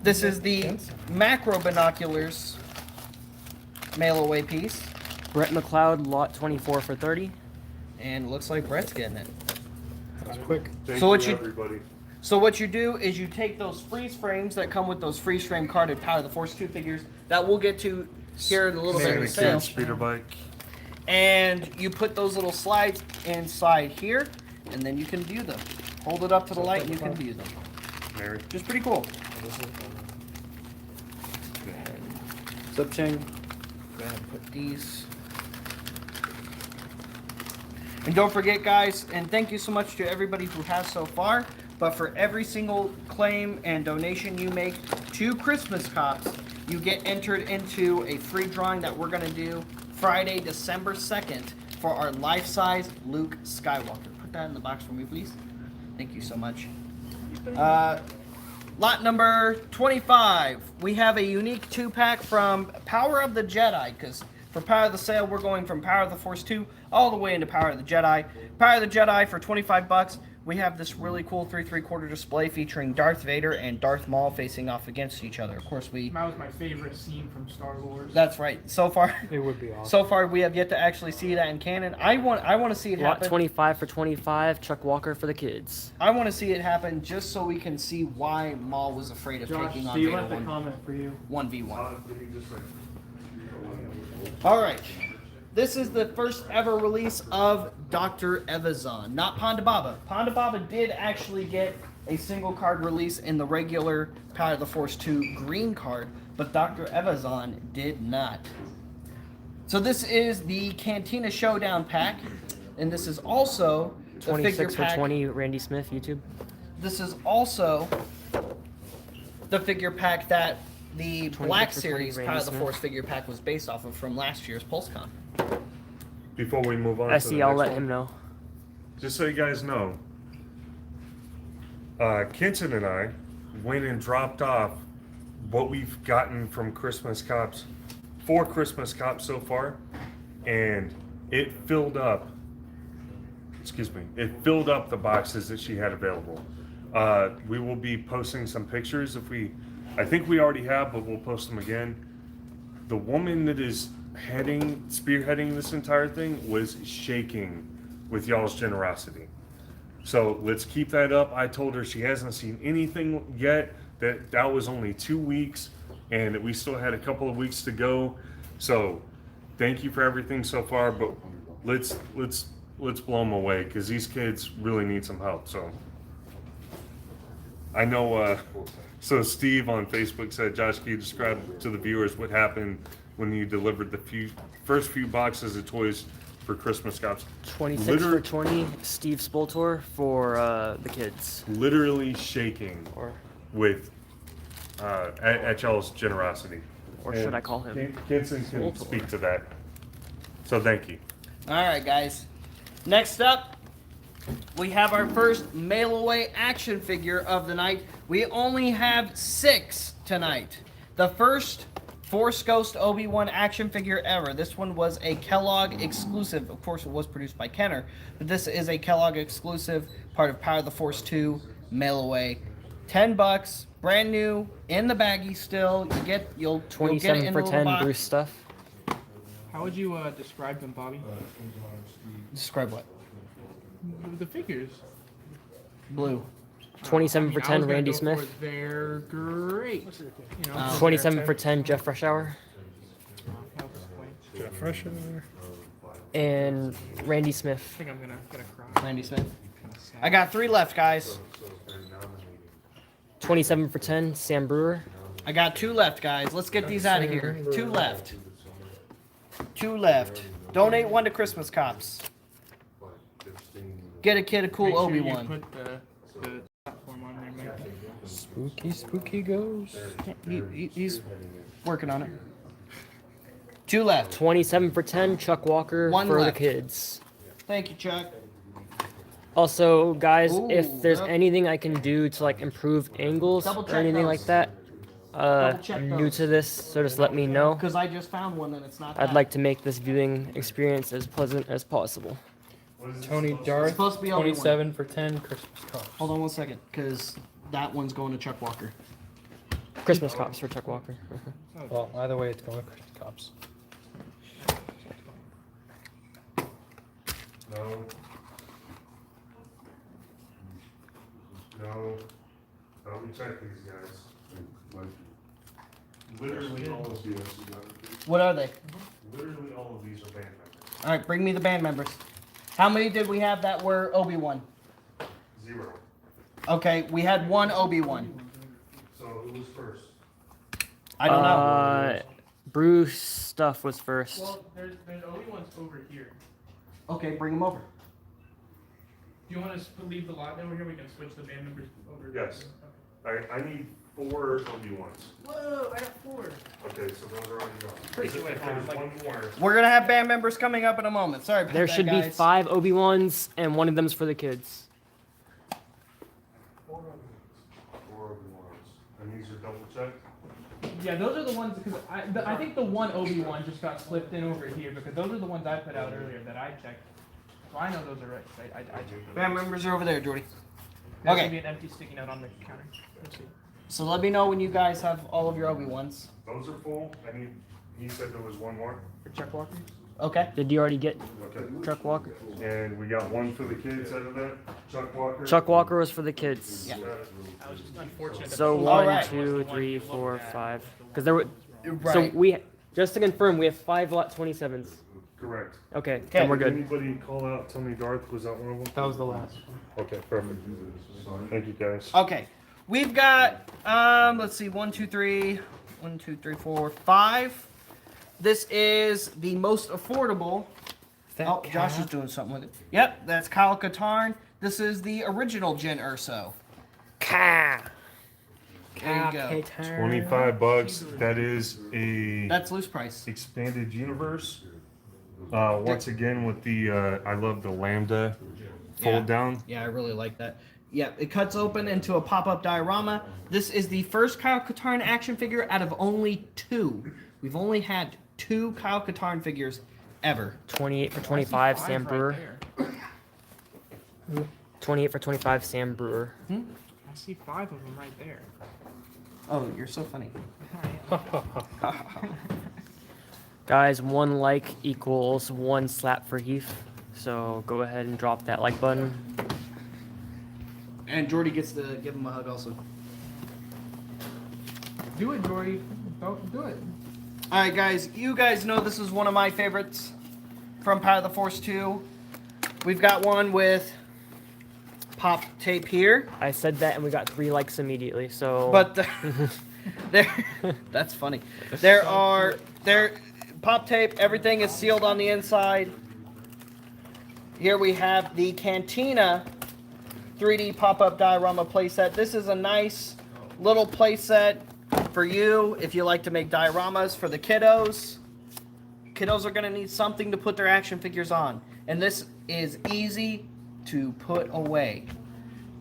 This is the macro binoculars mail away piece. Brett McLeod, lot 24 for 30. And it looks like Brett's getting it. That's quick. Thank So what you, you- everybody. So what you do is you take those freeze frames that come with those freeze frame carded Power of the Force 2 figures that we'll get to here in a little bit Santa of the Kid sale. speeder bike. And you put those little slides inside here, and then you can view them. Hold it up to the light and you can view them. Mary. Just pretty cool. What's up, Chang? Go ahead and put these. And don't forget, guys, and thank you so much to everybody who has so far, but for every single claim and donation you make to Christmas Cops, you get entered into a free drawing that we're going to do Friday, December 2nd for our life-size Luke Skywalker. Put that in the box for me, please. Thank you so much. Lot number 25. We have a unique 2-pack from Power of the Jedi, because for Power of the Sale, we're going from Power of the Force 2 all the way into Power of the Jedi. Power of the Jedi for 25 bucks. We have this really cool 3/3-quarter display featuring Darth Vader and Darth Maul facing off against each other. Of course, That was my favorite scene from Star Wars. that's right. So far, It would be awesome. so far we have yet to actually see that in canon. I want to see it Lot happen. 25 for 25. Chuck Walker for the kids. I want to see it happen just so we can see why Maul was afraid of Josh, taking on Steve Vader left a comment for you. 1v1. All right. This is the first ever release of Dr. Evazan, not Ponda Baba. Ponda Baba did actually get a single card release in the regular Power of the Force 2 green card, but Dr. Evazan did not. So this is the Cantina Showdown pack, and this is also the figure 26 for pack. 20. Randy Smith, YouTube. This is also the figure pack that the 26 Black for 20 Series Randy Power of the Smith. Force figure pack was based off of from last year's PulseCon. Before we move on to the SE, I'll next let one, him know. just so you guys know, Kenton and I went and dropped off what we've gotten from Christmas Cops, 4 Christmas Cops so far, and it filled up. Excuse me, it filled up the boxes that she had available. We will be posting some pictures I think we already have, but we'll post them again. The woman that is spearheading this entire thing was shaking with y'all's generosity. So let's keep that up. I told her she hasn't seen anything yet, that was only 2 weeks and that we still had a couple of weeks to go. So thank you for everything so far, but let's blow them away because these kids really need some help. So I know, so Steve on Facebook said, Josh, can you describe to the viewers what happened when you delivered the first few boxes of toys for Christmas Cops? 26 for 20. Steve Spoltor for the kids. Literally shaking Or with at y'all's generosity. Or should I call him? Kenson can Spoltor. speak to that. So thank you. All right, guys. Next up, we have our first mail away action figure of the night. We only have 6 tonight. The first Force Ghost Obi-Wan action figure ever. This one was a Kellogg exclusive. Of course, it was produced by Kenner, but this is a Kellogg exclusive, part of Power of the Force 2 mail away. $10, brand new, in the baggie still. You'll get it 27 in for the little 10. box. Bruce stuff. How would you describe them, Bobby? Describe what? The figures. Blue. 27 for 10. Randy Smith. They're great. You know, 27 for 10. Jeff Freshour. I Fresh in there. And Randy Smith. think I'm gonna cry. Randy Smith. I got 3 left, guys. 27 for 10. Sam Brewer. I got 2 left, guys. Let's get these out of here. 2 left. 2 left. Donate 1 to Christmas Cops. Get a kid a cool Make sure you Obi-Wan. put the platform on there, Mike. Spooky, spooky ghost. He's working on it. 2 left. 27 for 10. Chuck Walker 1 for left. the kids. Thank you, Chuck. Also, guys, Ooh, if there's yep. anything I can do to like improve angles Double or check anything those. like that, Double check I'm those. new to this, so just let me know. Because I just found one and it's not I'd that. like to make this viewing experience as pleasant as possible. Tony It's Darth. supposed to be Obi-Wan. 27 for 10. Christmas Cops. Hold on 1 second, because that one's going to Chuck Walker. Christmas Cops for Chuck Walker. Well, either way, it's going to Christmas Cops. No. check these guys. Literally all of these. What are they? Literally all of these are band members. All right, bring me the band members. How many did we have that were Obi-Wan? 0. Okay, we had one Obi-Wan. So who was first? I don't know. Bruce stuff was first. Well, there's Obi-Wan's over here. Okay, bring him over. Do you want us to leave the lot over here? We can switch the band members over. Yes. Okay. I need 4 Obi-Wans. Whoa, I got 4. Okay, so those are already gone. Pretty sure I If have, there's like- one more. We're gonna have band members coming up in a moment. Sorry about There that, should be guys. 5 Obi-Wans, and one of them's for the kids. 4 Obi-Wans. And these are double checked? Yeah, those are the ones because I think the one Obi-Wan just got slipped in over here because those are the ones I put out earlier that I checked. So I know those are right. I checked. Band members are over there, Jordy. There's Okay. gonna be an empty sticking out on the counter. Let's see. So let me know when you guys have all of your Obi-Wans. Those are full. He said there was one more. For Chuck Walker. Okay. Did you already get Okay. Chuck Walker? And we got one for the kids out of that. Chuck Walker. Chuck Walker was for the kids. Yeah. I was just unfortunate. that So the All 1, right. 2, 3, 4, 5. Because there were. Right. So we just to confirm, we have 5 lot 27s. Correct. Okay, then we're Did good. anybody call out? Tell me, Darth, was that one of them? That was the last one. Okay, perfect. Thank you, guys. Okay. We've got let's see, 1, 2, 3, 1, 2, 3, 4, 5. This is the most affordable. Oh, Josh is doing something with it. Yep, that's Kyle Katarn. This is the original Jyn Erso. There you go. $25. That is a That's loose price. expanded universe. Once again with the I love the Lambda fold Yeah. down. Yeah, I really like that. Yeah, it cuts open into a pop-up diorama. This is the first Kyle Katarn action figure out of only 2. We've only had 2 Kyle Katarn figures ever. 28 for 25, I see Sam 5 Brewer. right there. 28 for 25, Sam Brewer. I see 5 of them right there. Oh, you're so funny. Guys, 1 like equals 1 slap for Heath. So go ahead and drop that like button. And Jordy gets to give him a hug also. Do it, Jory. Don't do it. All right, guys. You guys know this is one of my favorites from Power of the Force 2. We've got one with pop tape here, I said that and we got 3 likes immediately. So but there. That's funny. There pop tape. Everything is sealed on the inside. Here we have the Cantina 3D pop-up diorama playset. This is a nice little playset for you if you like to make dioramas for the kiddos. Kiddos are going to need something to put their action figures on. And this is easy to put away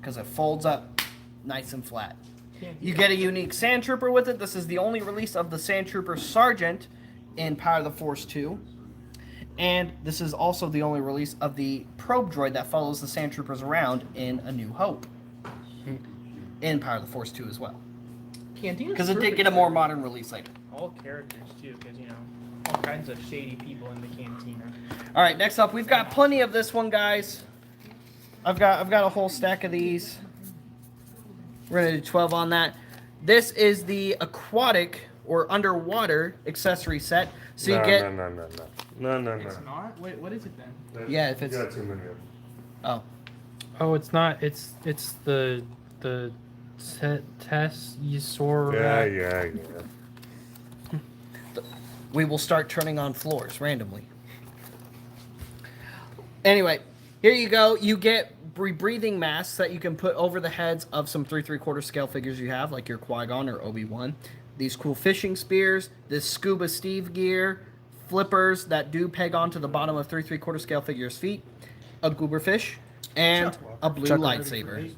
because it folds up nice and flat. You get a unique Sand Trooper with it. This is the only release of the Sand Trooper Sergeant in Power of the Force 2. And this is also the only release of the probe droid that follows the Sand Troopers around in A New Hope. In Power of the Force 2 as well. Because it did get a more modern release later. All characters too, because all kinds of shady people in the cantina. All right, next up, we've got plenty of this one, guys. I've got a whole stack of these. We're gonna do 12 on that. This is the aquatic or underwater accessory set. So you get. No. It's not. Wait, what is it then? Yeah, if it's- You got too many of them. Oh, Oh, it's not. It's the test you saw. Yeah. we will start turning on floors randomly. Anyway, here you go. You get rebreathing masks that you can put over the heads of some 3 3/4 scale figures you have, like your Qui-Gon or Obi-Wan. These cool fishing spears, this Scuba Steve gear, flippers that do peg onto the bottom of 3 3/4 scale figures' feet, a gooberfish, and a blue lightsaber.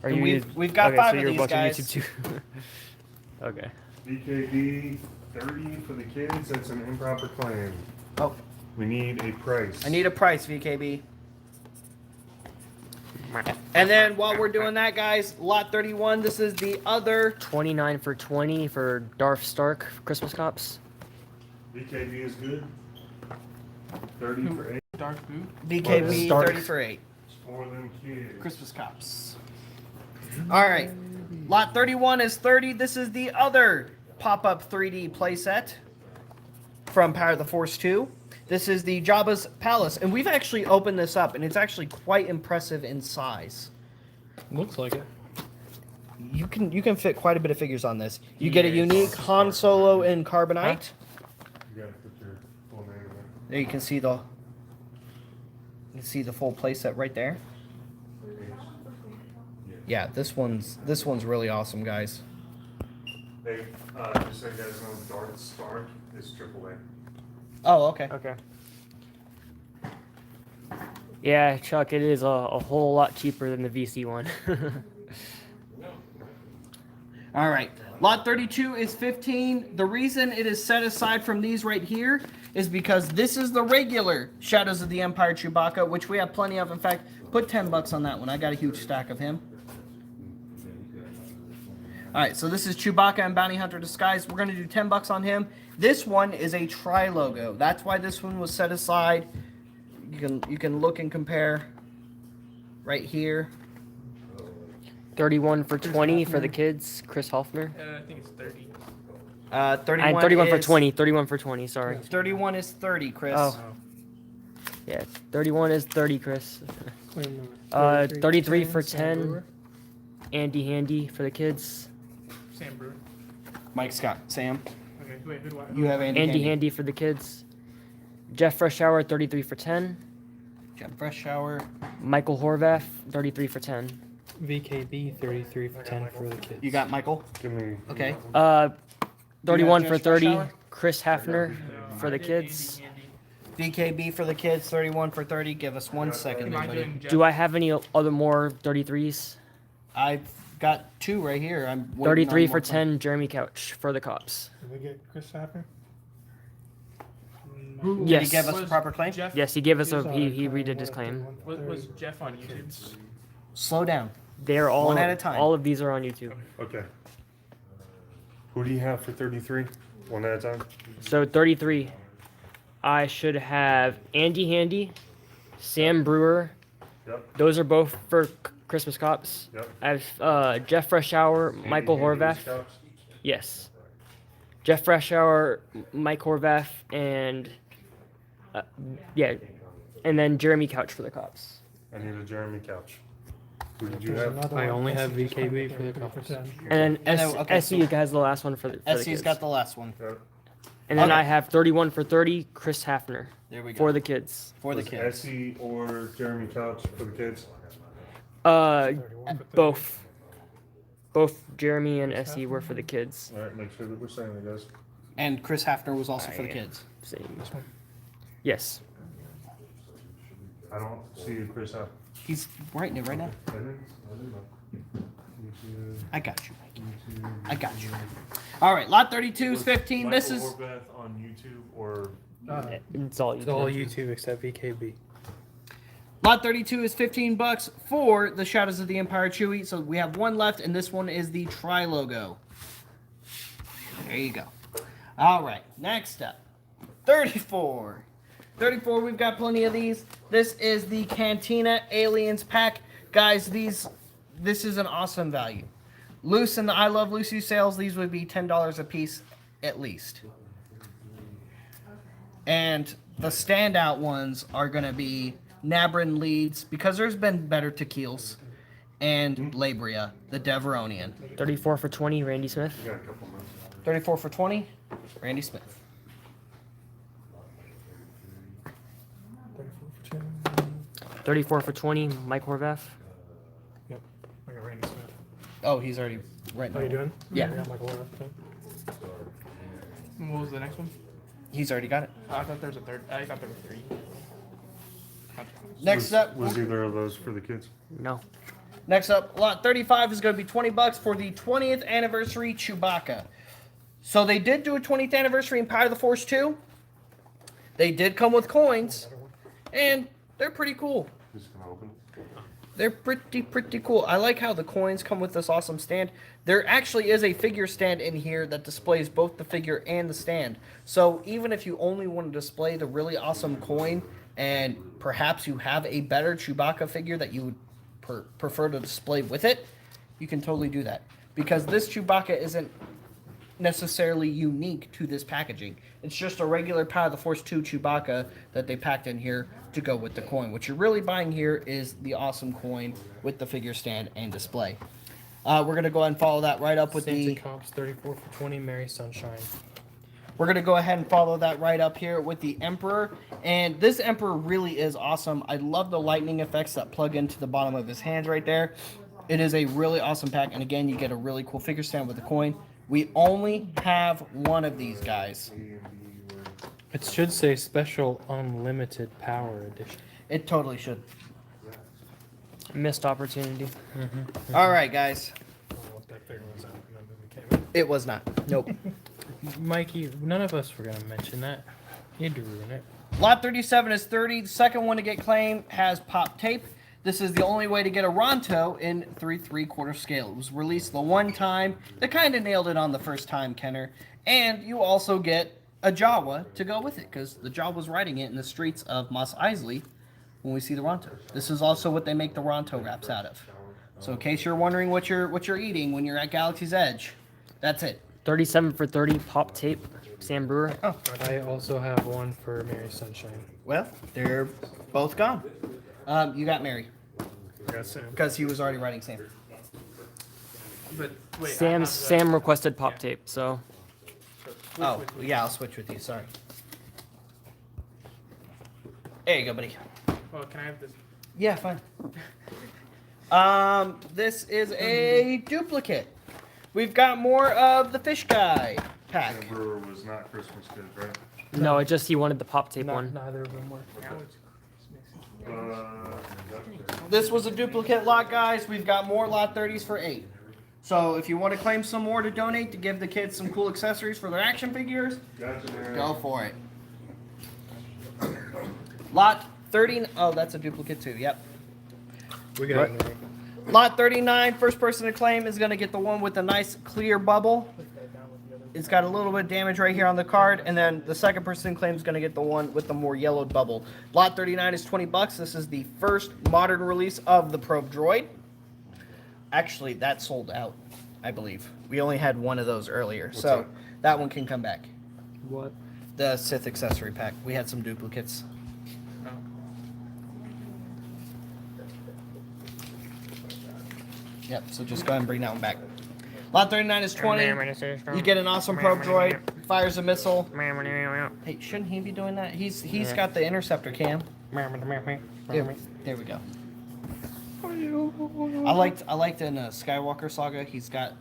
Are And you? we've got okay, 5 so of you're these, watching guys. YouTube too. Okay. BKB 30 for the kids. That's an improper claim. Oh, We need a price. I need a price, VKB. And then while we're doing that, guys, lot 31, this is the other 29 for 20 for Darth Stark Christmas Cops. BKB is good. 30 for 8 Dark boot. BKB Stark. 30 for 8. for them kids. Christmas Cops. All right. Lot 31 is 30. This is the other pop-up 3D playset from Power of the Force 2. This is the Jabba's Palace, and we've actually opened this up, and it's actually quite impressive in size. Looks like it. You can fit quite a bit of figures on this. You get a unique Han Solo in carbonite. You gotta put your full name in There you can see the full playset right there. Yeah, this one's really awesome, guys. there. Just so you guys know, Darth Stark is AAA. Oh, okay. Okay. Yeah, Chuck, it is a whole lot cheaper than the VC one. All right. Lot 32 is 15. The reason it is set aside from these right here is because this is the regular Shadows of the Empire Chewbacca, which we have plenty of. In fact, put $10 on that one. I got a huge stack of him. All right, so this is Chewbacca and Bounty Hunter Disguise. We're going to do $10 on him. This one is a tri-logo. That's why this one was set aside. You can look and compare right here. 31 for 20 for the kids. Chris Hoffner. I think it's 30. 31 And 31 for is- 20. 31 for 20. Sorry. 31 is 30, Chris. Oh. Yeah, 31 is 30, Chris. Wait a minute. 33 for Sam 10. Brewer? Andy Handy for the kids. Sam Brewer. Mike Scott, Sam. Okay, wait, who do I? You have Andy Andy Handy. Handy for the kids. Jeff Freshour, 33 for 10. Jeff Freshour. Michael Horvath, 33 for 10. VKB 33 for 10 for the kids. You got Michael? Give me. Okay. 31 for Jeff 30. Freshour? Chris Hafner No, for I the did kids. Andy VKB for the kids, 31 for 30. Give us 1 second Am there, I buddy. doing Jeff? Do I have any other more 33s? I've got 2 right here. I'm waiting 33 on for more 10, Jeremy Couch for the cops. Did we get Chris Hafner? Who- Did Yes. he give us a Was proper claim? Jeff, Yes, he gave us a Sorry, he Connie, redid his claim. was Jeff on YouTube? Slow down. They're all One at a time. All of these are on YouTube. Okay. Who do you have for 33? One at a time? So 33, I should have Andy Handy, Sam Brewer. Yep. Those are both for Christmas cops. Yep. I have Jeff Freshour, Michael Andy Handy Horvath. Scouts? Yes. Jeff Freshour, Mike Horvath, and yeah, and then Jeremy Couch for the cops. I need a Jeremy Couch. Who did you There's have? another I one, only have SC VKB for for the 10. couples. And And then then- okay, SC has the last one for the SC's kids. got the last one. Yep. And then Okay. I have 31 for 30, Chris Hafner There we go. for the kids. For the Was kids. Essie or Jeremy Couch for the kids? 31 for 30. Both Jeremy and SC were for the kids. All right, make sure that we're saying it, guys. And Chris Hafner was also for the I- kids. Same. This one. Yes. I don't see you, Chris. Out. He's writing it right now. I didn't know. YouTube, I got you, Mike. YouTube. I got you. All right, lot 32 is Was 15. This Michael is Horvath on YouTube or It's all It's all YouTube. YouTube except VKB. lot 32 is $15 for the Shadows of the Empire Chewie. So we have one left, and this one is the Tri logo. There you go. All right, next up, 34. 34, we've got plenty of these. This is the Cantina Aliens pack. Guys, this is an awesome value. Loose in the I Love Lucy sales, these would be $10 a piece at least. And the standout ones are going to be Nabrin Leeds, because there's been better tequilas, and Labria, the Deveronian. 34 for 20, Randy Smith. you got a couple months? 34 for 20, Randy Smith. 34 for 20, Mike Horvath. I got Randy Smith. Oh, he's already right How you now. doing? Yeah. I got Michael Horvath, too. What was the next one? He's already got it. Oh, I thought there was a third. I thought there were 3. Next up, Was either of those for the kids? No. next up, lot 35 is going to be $20 for the 20th anniversary Chewbacca. So they did do a 20th anniversary in Power of the Force 2. They did come with coins, and they're pretty cool. Just gonna open. They're pretty cool. I like how the coins come with this awesome stand. There actually is a figure stand in here that displays both the figure and the stand. So even if you only want to display the really awesome coin, and perhaps you have a better Chewbacca figure that you would prefer to display with it, you can totally do that. because this Chewbacca isn't necessarily unique to this packaging. It's just a regular Power of the Force 2 Chewbacca that they packed in here to go with the coin. What you're really buying here is the awesome coin with the figure stand and display. We're going to go ahead and follow that right up with Santa the... Cops 34 for 20, Mary Sunshine. We're going to go ahead and follow that right up here with the Emperor. And this Emperor really is awesome. I love the lightning effects that plug into the bottom of his hands right there. It is a really awesome pack. And again, you get a really cool figure stand with the coin. We only have one of these guys. It should say Special Unlimited Power Edition. It totally should. Missed opportunity. All right, guys. I don't know what that figure was out when that movie came out. It was not. Nope. Mikey, none of us were going to mention that. You had to ruin it. Lot 37 is 30. The second one to get claimed has pop tape. This is the only way to get a Ronto in 3/3 scale. It was released the one time. They kind of nailed it on the first time, Kenner. And you also get a Jawa to go with it, because the Jawa's riding it in the streets of Mos Eisley when we see the Ronto. This is also what they make the Ronto wraps out of. So in case you're wondering what you're eating when you're at Galaxy's Edge, that's it. 37 for 30 pop tape. Sam Brewer. Oh, I also have one for Mary Sunshine. well, they're both gone. You got Mary, Got Sam. because he was already riding Sam. But wait, Sam requested pop tape, so Oh, yeah, I'll switch with you. Sorry. There you go, buddy. Well, can I have this? Yeah, fine. This is a duplicate. We've got more of the fish guy pack. Sam Brewer was not Christmas good, right? no, it just he wanted the pop tape one. Neither of them were. This was a duplicate lot, guys. We've got more lot 30s for 8. So if you want to claim some more to donate to give the kids some cool accessories for their action figures, Gotcha, man. go for it. Lot 30. Oh, that's a duplicate too. Yep. We got it. Lot 39, first person to claim is going to get the one with the nice clear bubble. It's got a little bit of damage right here on the card, and then the second person claims is going to get the one with the more yellowed bubble. Lot 39 is $20. This is the first modern release of the Probe Droid. Actually, that sold out, I believe. We only had one of those earlier, so that? that one can come back. What? The Sith accessory pack. We had some duplicates. Yep, so just go ahead and bring that one back. Lot 39 is 20. You get an awesome probe droid, fires a missile. Hey, shouldn't he be doing that? He's got the interceptor cam. There we go. I liked in Skywalker Saga, he's got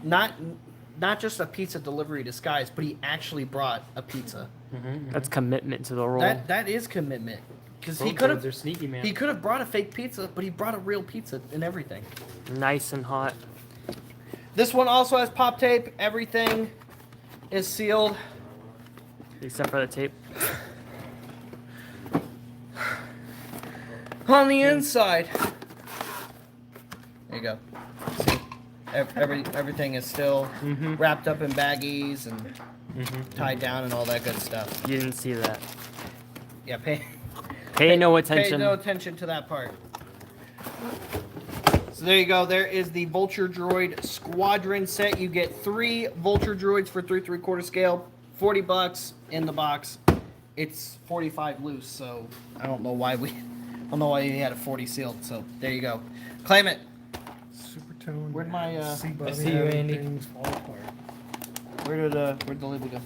not just a pizza delivery disguise, but he actually brought a pizza. That's commitment to the role. That is commitment. Because he Probe could droids have are sneaky, man. He could have brought a fake pizza, but he brought a real pizza and everything. Nice and hot. This one also has pop tape. Everything is sealed. Except for the tape. On the inside. There you go. See? Everything is still wrapped up in baggies and Mm-hmm. tied down and all that good stuff. You didn't see that. Yeah, pay no attention. no attention to that part. So there you go. There is the Vulture Droid Squadron set. You get 3 Vulture Droids for 3/3 scale. $40 in the box. It's 45 loose, so I don't know why we had a 40 sealed. So there you go. Claim it. Supertone. Where'd my I see you, Andy. where'd the label go?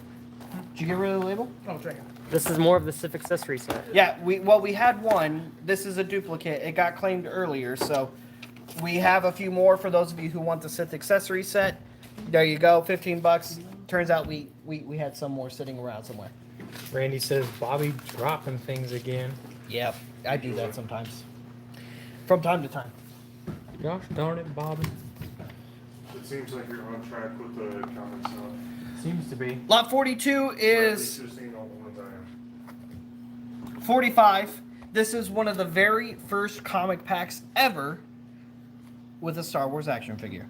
Did you get rid of the label? Oh, check it. This is more of the Civ accessory set. Yeah, we had one. This is a duplicate. It got claimed earlier, so we have a few more for those of you who want the Sith accessory set. There you go, $15. Turns out we had some more sitting around somewhere. Randy says Bobby dropping things again. Yeah, I do that sometimes. From time to time. Gosh darn it, Bobby. It seems like you're on track with the comments now. Seems to be. Lot 42 Or at is least you're seeing all the ones I am. 45. This is one of the very first comic packs ever with a Star Wars action figure.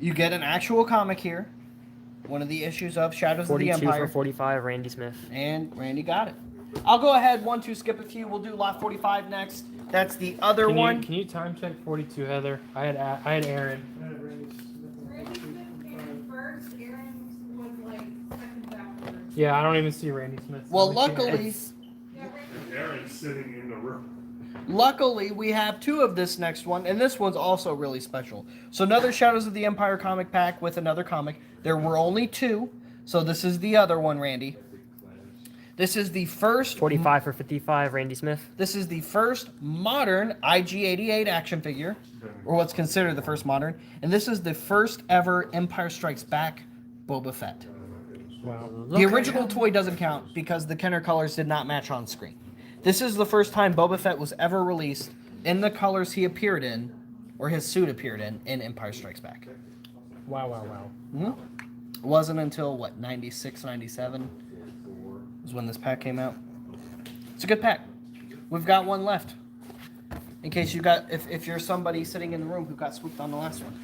You get an actual comic here. One of the issues of Shadows of the 42 Empire. for 45, Randy Smith. And Randy got it. I'll go ahead, 1, 2, skip a few. We'll do lot 45 next. That's the other one. Can you time check 42, Heather? I had Aaron. Yeah, I don't even see Randy Smith. Well, I only see luckily, X. Aaron's sitting in the room. luckily we have two of this next one, and this one's also really special. So another Shadows of the Empire comic pack with another comic. There were only two, so this is the other one, Randy. This is the first 45 for 55, Randy Smith. This is the first modern IG-88 action figure, or what's considered the first modern, and this is the first ever Empire Strikes Back Boba Fett. Wow. The original toy doesn't count because the Kenner colors did not match on screen. This is the first time Boba Fett was ever released in the colors he appeared in, or his suit appeared in Empire Strikes Back. Wow, wow, wow. It wasn't until, what, 96, 97 is when this pack came out. It's a good pack. We've got one left. In case you got, if you're somebody sitting in the room who got swooped on the last one.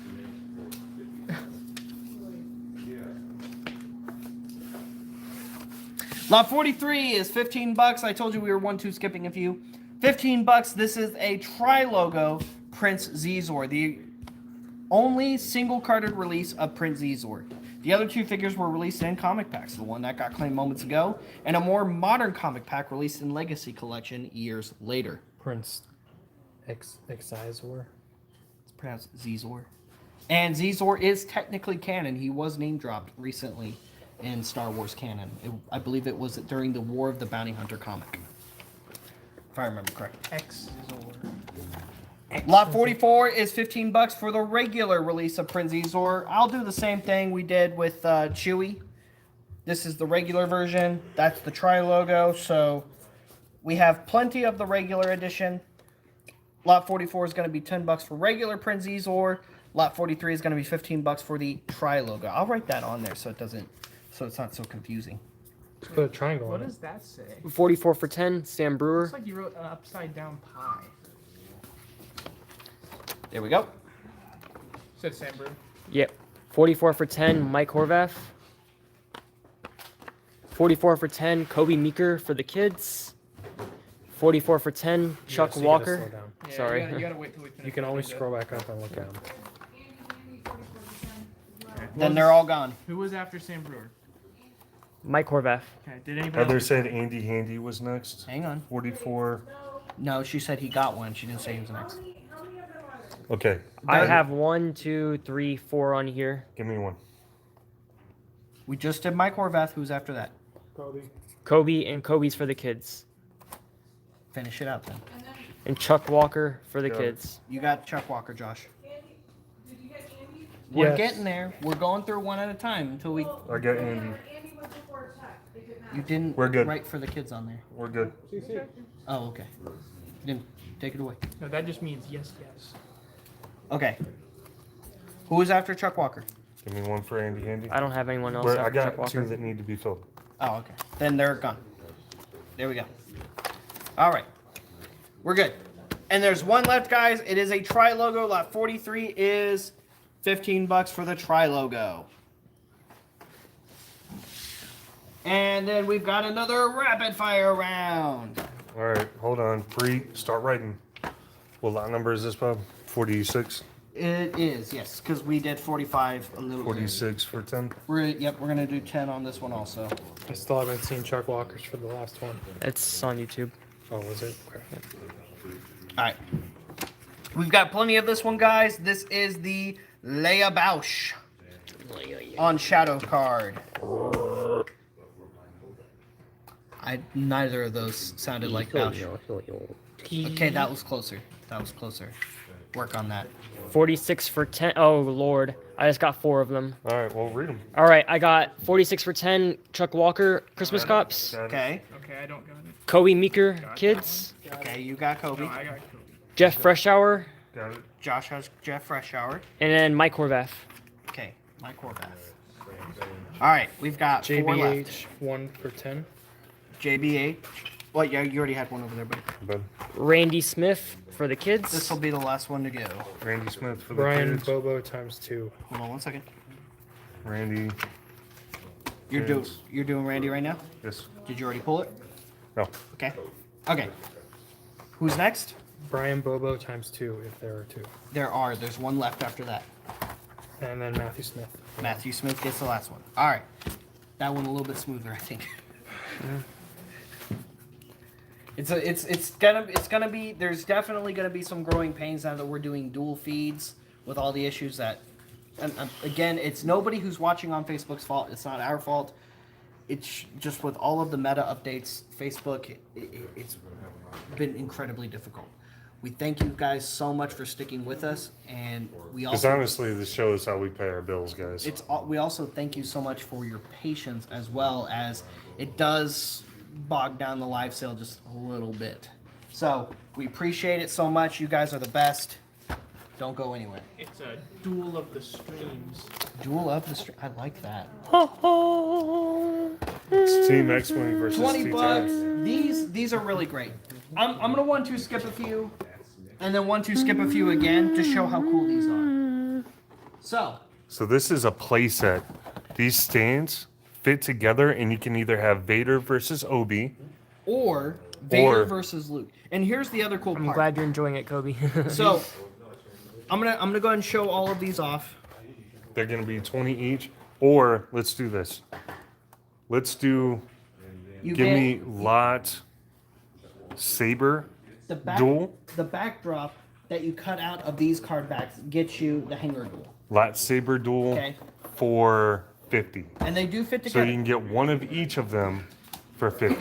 Lot 43 is $15. I told you we were 1-2 skipping a few. $15. This is a tri-logo Prince Zizor, the only single-carded release of Prince Zizor. The other two figures were released in comic packs, the one that got claimed moments ago, and a more modern comic pack released in Legacy Collection years later. Prince Exizor. It's pronounced Zizor. And Zizor is technically canon. He was name-dropped recently in Star Wars canon. I believe it was during the War of the Bounty Hunter comic, if I remember correctly. Lot 44 is $15 for the regular release of Prince Zizor. I'll do the same thing we did with Chewie. This is the regular version. That's the tri-logo. So we have plenty of the regular edition. Lot 44 is going to be $10 for regular Prince Zizor. Lot 43 is going to be $15 for the tri-logo. I'll write that on there so it's not so confusing. Just put a triangle What on it. does that say? 44 for 10, Sam Brewer. Looks like you wrote an upside down pie. There we go. Said Sam Brew. Yep. 44 for 10, Mike Horvath. 44 for 10, Kobe Meeker for the kids. 44 for 10, Chuck Yeah, so you gotta slow Walker. down. Yeah, Sorry. You gotta wait till we finish. You can always the- scroll back up and look at them. Then they're all gone. Who was after Sam Brewer? Mike Horvath. Okay. Did anybody Heather else? said Andy Handy was next. Hang on. 44. No, she said he got one. She didn't say he was next. Okay. I have 1, 2, 3, 4 on here. Give me one. We just did Mike Horvath. Who's after that? Kobe and Kobe's for the kids. Finish it out then. And Chuck Walker for the Yeah. kids. You got Chuck Walker, Josh. Did you get Andy? We're Yes. getting there. We're going through one at a time until we. I got Andy. Andy was before Chuck. It didn't matter. You didn't We're good. write for the kids on there. We're good. Oh, okay. You didn't take it away. No, that just means yes, yes. Okay. Who is after Chuck Walker? Give me one for Andy Handy. I don't have anyone else Where I after got Chuck Walker. two that need to be filled. Oh, okay. Then they're gone. There we go. All right. We're good. And there's one left, guys. It is a tri-logo. Lot 43 is $15 for the tri-logo. And then we've got another rapid fire round. All right, hold on. Start writing. What lot number is this, Bob? 46? It is, yes, because we did 45 a little bit. 46 for 10? We're gonna do 10 on this one also. I still haven't seen Chuck Walker's for the last one. It's on YouTube. Oh, was it? Okay. All right. We've got plenty of this one, guys. This is the Leia Bausch on Shadow card. Neither of those sounded like Bausch. Okay, that was closer. That was closer. Work on that. 46 for 10. Oh, Lord. I just got 4 of them. All right, well, read them. All right, I got 46 for 10, Chuck Walker, Christmas Cops. Okay. Okay, I don't got it. Kobe Meeker, kids. Okay, you got Kobe. No, I got Kobe. Jeff Freshour, Got it. Josh has Jeff Freshour. and then Mike Horvath. Okay, Mike Horvath. All right, we've got 4 left. JBH, 1 for 10. JBH. Well, yeah, you already had one over there, but Bud. Randy Smith for the kids. this will be the last one to go. Randy Smith for the Brian kids. Bobo times 2. Hold on one second. Randy. You're Kids. doing Randy right now? Yes. Did you already pull it? No. Okay. Okay. Who's next? Brian Bobo times 2, if there are 2. There's one left after that. And then Matthew Smith. Matthew Smith gets the last one. All right. that one a little bit smoother, I think. It's gonna be. There's definitely gonna be some growing pains now that we're doing dual feeds with all the issues that. And again, it's nobody who's watching on Facebook's fault. It's not our fault. It's just with all of the meta updates, Facebook, it's been incredibly difficult. We thank you guys so much for sticking with us, and we Because also honestly, this shows how we pay our bills, guys. we also thank you so much for your patience, as well as it does bog down the live sale just a little bit. So we appreciate it so much. You guys are the best. Don't go anywhere. It's a duel of the streams. Duel of the stream. I like that. It's Team X-Wing versus 20 Team bucks. Ten. These are really great. I'm gonna 1-2 skip a few, and then 1-2 skip a few again to show how cool these are. So this is a playset. These stands fit together, and you can either have Vader versus Obi. Or Vader Or- versus Luke. And here's the other cool I'm part. glad you're enjoying it, Kobe. So I'm gonna go ahead and show all of these off. They're gonna be 20 each. Or let's do this. Let's do. You Give get me Lot Saber the duel. The backdrop that you cut out of these card backs gets you the hanger duel. Lot Saber duel Okay. for 50. And they do fit So together. you can get one of each of them for 50.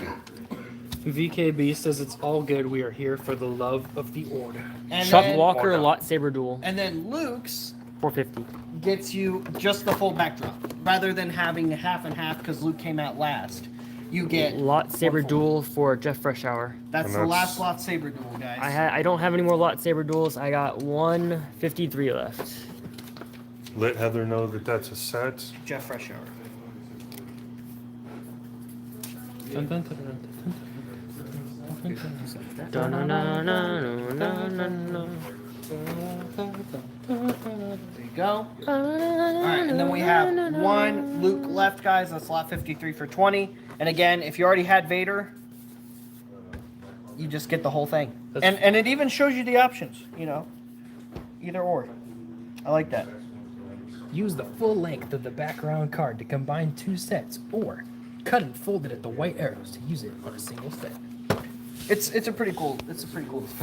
VKB says it's all good. We are here for the love of the order. and Chuck then, Walker lightsaber duel, And then Luke's 450. gets you just the full backdrop rather than having half and half because Luke came out last. You get Lightsaber one full. duel for Jeff Freshour. That's And the that's- last lightsaber duel, guys. I don't have any more lightsaber duels. I got 153 left. Let Heather know that that's a set. Jeff Freshour. Dun, dun, dun, dun, dun, There you go. Alright, and then we have one Luke left, guys. That's lot 53 for 20. And again, if you already had Vader, you just get the whole thing. And it even shows you the options, you know. Either or. I like that. Use the full length of the background card to combine two sets, or cut and fold it at the white arrows to use it on a single set. It's a pretty cool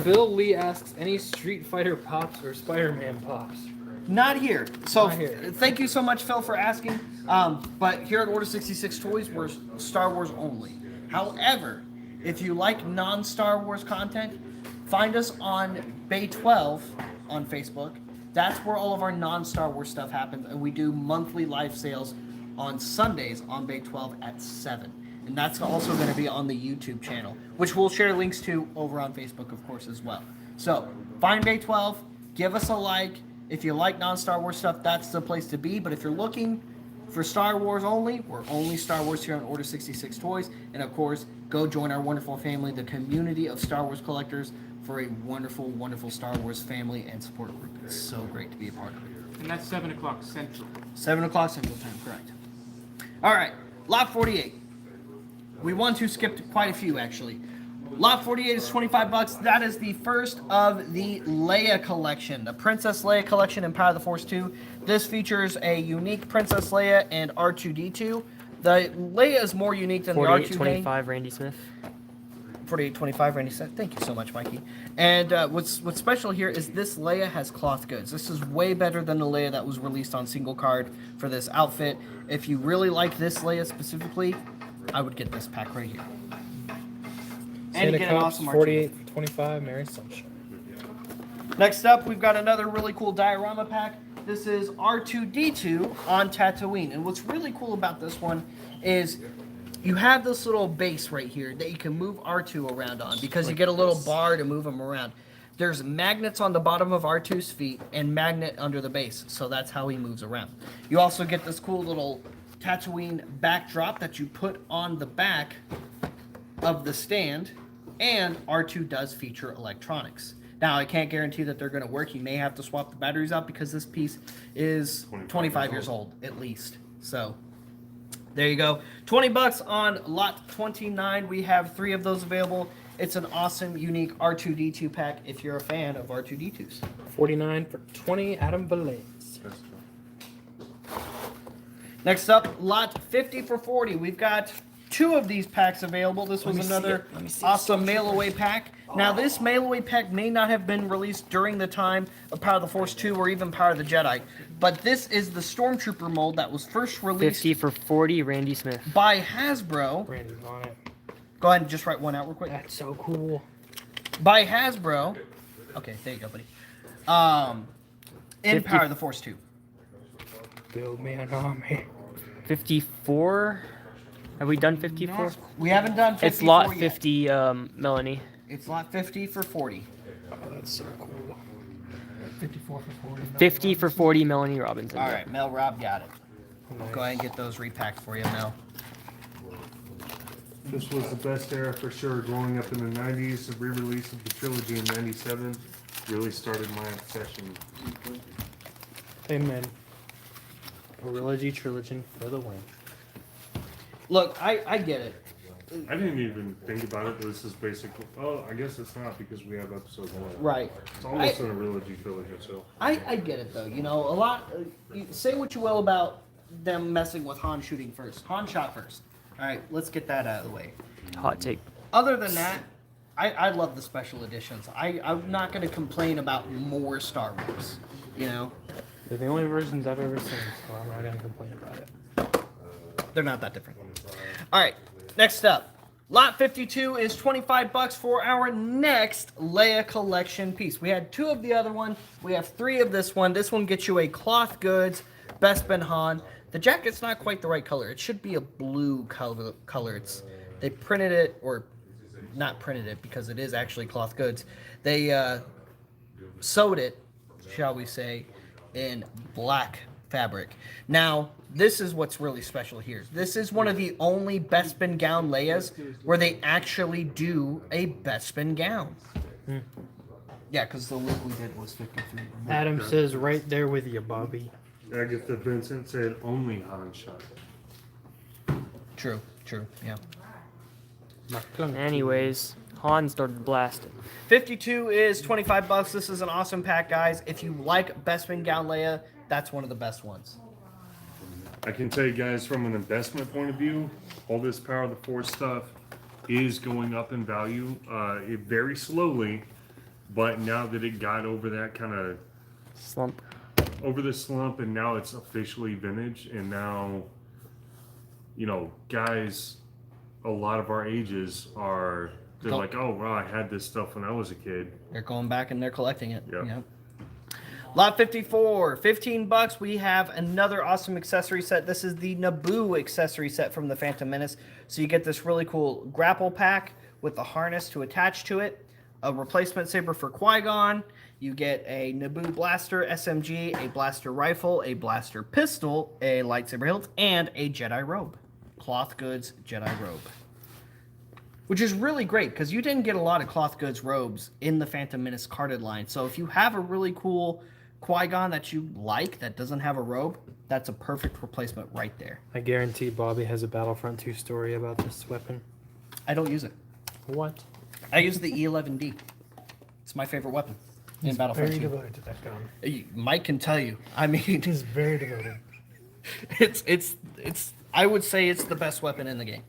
Phil Lee asks, any Street Fighter pops or Spider-Man pops? Not here. So Not here. thank you so much, Phil, for asking. But here at Order 66 Toys, we're Star Wars only. However, if you like non-Star Wars content, find us on Bay 12 on Facebook. That's where all of our non-Star Wars stuff happens, and we do monthly live sales on Sundays on Bay 12 at 7. And that's also going to be on the YouTube channel, which we'll share links to over on Facebook, of course, as well. So find Bay 12, give us a like. If you like non-Star Wars stuff, that's the place to be. But if you're looking for Star Wars only, we're only Star Wars here on Order 66 Toys. And of course, go join our wonderful family, the community of Star Wars collectors, for a wonderful, wonderful Star Wars family and support group. It's so great to be a part of it. And that's 7 o'clock Central. 7 o'clock Central Time, correct. All right, Lot 48. We skipped quite a few, actually. Lot 48 is 25 bucks. That is the first of the Leia collection, the Princess Leia collection in Power of the Force 2. This features a unique Princess Leia and R2-D2. The Leia is more unique than the R2. 4825 Randy Smith. 4825 Randy said. Thank you so much, Mikey. And what's special here is this Leia has cloth goods. This is way better than the Leia that was released on single card for this outfit. If you really like this Leia specifically, I would get this pack right here. And you Santa get an Cops, awesome 48 for 25, Mary Sunshine. Next up, we've got another really cool diorama pack. This is R2-D2 on Tatooine. And what's really cool about this one is you have this little base right here that you can move R2 around on because you get a little bar to move him around. There's magnets on the bottom of R2's feet and magnet under the base, so that's how he moves around. You also get this cool little Tatooine backdrop that you put on the back of the stand, and R2 does feature electronics. Now, I can't guarantee that they're going to work. You may have to swap the batteries out because this piece is 25 years old, at least. So, there you go. 20 bucks on lot 29. We have 3 of those available. It's an awesome, unique R2-D2 pack if you're a fan of R2-D2s. 49 for 20, Adam Velez. Next up, lot 50 for 40. We've got 2 of these packs available. This was another awesome mail away pack. Now, this mail away pack may not have been released during the time of Power of the Force 2 or even Power of the Jedi, but this is the Stormtrooper mold that was first released 50 for 40, Randy Smith. by Hasbro. Randy's on it. Go ahead and just write one out real quick. That's so cool. By Hasbro. Okay, there you go, buddy. In 50 Power of the Force 2. Build me an army. 54. Have we done 54? We haven't done 54 It's lot yet. 50, Melanie. It's lot 50 for 40. Oh, that's so cool. 54 for 40. 50 for 40, Melanie Robinson. All right, Mel Rob got it. Nice. Go ahead and get those repacked for you, Mel. This was the best era for sure. Growing up in the 90s, the re-release of the trilogy in 97 really started my obsession. Amen. Trilogy for the win. Look, I get it. I didn't even think about it. This is basically. Oh, I guess it's not because we have episode 1. Right. It's almost in a trilogy so. I get it, though. You know, a lot. You say what you will about them messing with Han shooting first. Han shot first. All right, let's get that out of the way. Hot take. Other than that, I love the special editions. I'm not going to complain about more Star Wars. You know, They're the only versions I've ever seen, so I'm not gonna complain about it. they're not that different. All right, next up. Lot 52 is $25 for our next Leia collection piece. We had 2 of the other one. We have 3 of this one. This one gets you a cloth goods Bespin Han. The jacket's not quite the right color. It should be a blue color. They printed it, or not printed it because it is actually cloth goods. They sewed it, shall we say, in black fabric. Now, this is what's really special here. This is one of the only Bespin gown Leias where they actually do a Bespin gown. Yeah, because the look we did was 53. Adam says right there with you, Bobby. Agatha Vincent said only Han shot. True, yeah. Anyways, Han started blasting. 52 is $25. This is an awesome pack, guys. If you like Bespin gown Leia, that's one of the best ones. I can tell you guys from an investment point of view, all this Power of the Force stuff is going up in value. It very slowly, but now that it got over that kind of Slump. over the slump, and now it's officially vintage, and now, you know, guys, a lot of our ages are, they're like, oh, wow, I had this stuff when I was a kid. They're going back and they're collecting it. Yep. Yep. Lot 54, $15. We have another awesome accessory set. This is the Naboo accessory set from the Phantom Menace. So you get this really cool grapple pack with the harness to attach to it, a replacement saber for Qui-Gon. You get a Naboo blaster SMG, a blaster rifle, a blaster pistol, a lightsaber hilt, and a Jedi robe. Cloth goods Jedi robe. Which is really great because you didn't get a lot of cloth goods robes in the Phantom Menace carded line. So if you have a really cool Qui-Gon that you like that doesn't have a robe, that's a perfect replacement right there. I guarantee Bobby has a Battlefront 2 story about this weapon. I don't use it. What? I use the E11D. It's my favorite weapon in Battlefront Very 2. devoted to that gun. Mike can tell you. I mean, He's very devoted. it's. I would say it's the best weapon in the game.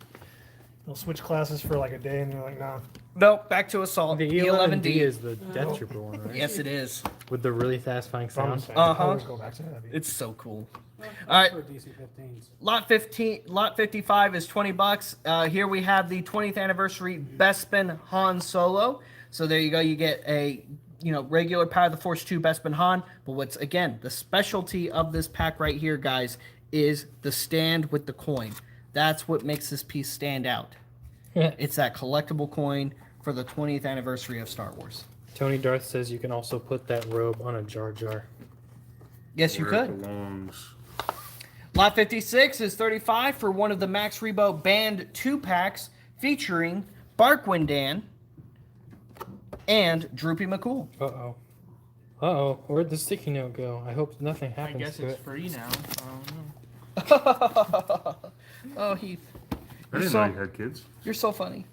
They'll switch classes for like a day, and you're like, nah. Nope, back to assault. The E11D is the Death Trooper one, right? Yes, it is. With the really satisfying So I'm sound. saying, Uh-huh. always go back to that. It's so cool. All right, For DC-15s. lot 55 is $20. Here we have the 20th anniversary Bespin Han Solo. So there you go. You get a regular Power of the Force 2 Bespin Han. But what's again the specialty of this pack right here, guys, is the stand with the coin. That's what makes this piece stand out. It's that collectible coin for the 20th anniversary of Star Wars. Tony Darth says you can also put that robe on a Jar Jar. Yes, you Where it could. belongs. Lot 56 is $35 for one of the Max Rebo Band 2 packs featuring Barkwin Dan and Droopy McCool. Uh-oh. Uh-oh. Where'd the sticky note go? I hope nothing I happens guess to it's it. free now. I don't know. Oh, Heath. I didn't know you had kids. You're so funny.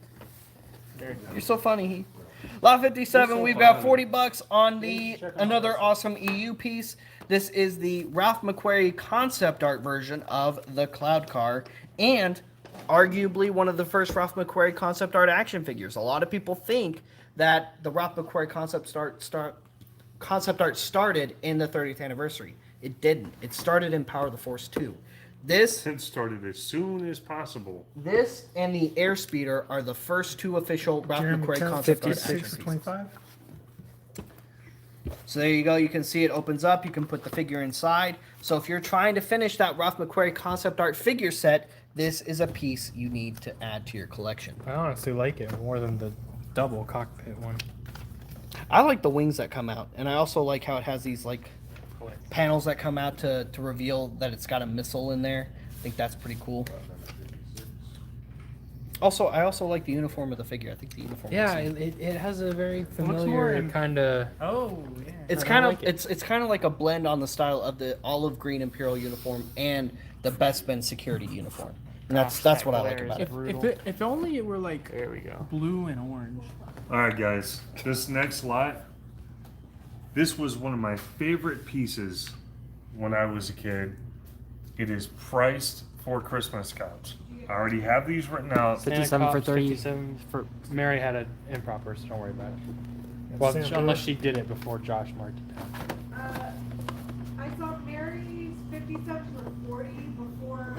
You're so funny, Heath. Lot 57, so we've got fun. $40 on the another awesome EU piece. This is the Ralph McQuarrie concept art version of the Cloud Car, and arguably one of the first Ralph McQuarrie concept art action figures. A lot of people think that the Ralph McQuarrie concept art started in the 30th anniversary. It didn't. It started in Power of the Force 2. This It started as soon as possible. and the Airspeeder are the first two official Ralph McQuarrie concept art action pieces. 25. So there you go. You can see it opens up. You can put the figure inside. So if you're trying to finish that Ralph McQuarrie concept art figure set, this is a piece you need to add to your collection. I honestly like it more than the double cockpit one. I like the wings that come out, and I also like how it has these like panels that come out to reveal that it's got a missile in there. I think that's pretty cool. Also, I also like the uniform of the figure. I think the uniform. Yeah, looks neat. it has a very more familiar in- kind of. Oh, yeah. It's I kind of like it. it's kind of like a blend on the style of the olive green Imperial uniform and the Bespin security uniform. And that's Gosh, what that I like glare about is it. If only it were like There we go. blue and orange. All right, guys. This next lot, this was one of my favorite pieces when I was a kid. It is priced for Christmas Scouts. I already have these written out. 57 for 30. 57 for Mary had an improper, so don't worry about it. Well, Sam, unless she did it before Josh marked it down. I saw Mary's 57 for 40 before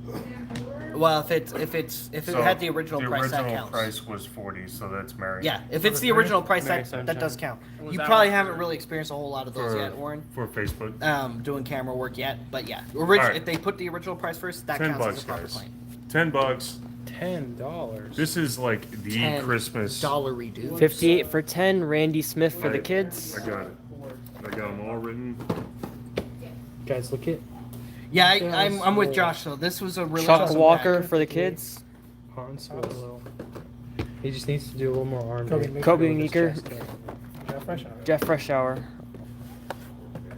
Sam Brewer. Well, if it So, had the original price, that original counts. price was 40, so that's Mary. Yeah, if it's the original price, Mary that does count. Was You that probably one haven't for- really experienced a whole lot of those yet, Warren. For Facebook. Doing camera work yet, but yeah, right. if they put the original price first, that 10 counts as bucks, a proper guys. claim. $10. $10. This is like the $10 Christmas. Dollary, dude. 58 for 10. Randy Smith for the I- kids. I got it. I got them all written. Guys, look at Yeah, I'm with Josh though. This was a really Chuck awesome Walker pack. for the kids. Han Solo. He just needs to do a little more arm. Kobe, day. make Kobe sure with his Meeker. chest there. Yeah, fresh out. Jeff Freshour.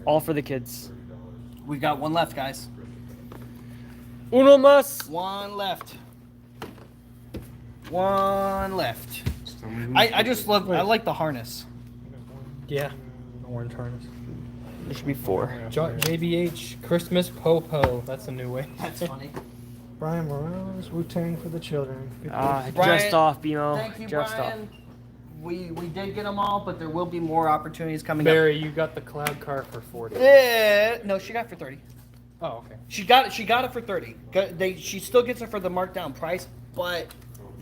All for the kids. We got one left, guys. Uno mas. One left. One left. Tell me who- I just love. I like the harness. Yeah. Orange harness. There should be 4. JBH Christmas Popo. That's a new way. That's funny. Brian Morales, Wu-Tang for the children. Ah, Brian, just off, BMO. Thank you, Just Brian. We did get them all, but there will be more opportunities coming Barry, you got the cloud car for 40. up. No, she got it for 30. Oh, okay. She got it for 30. She still gets it for the markdown price, but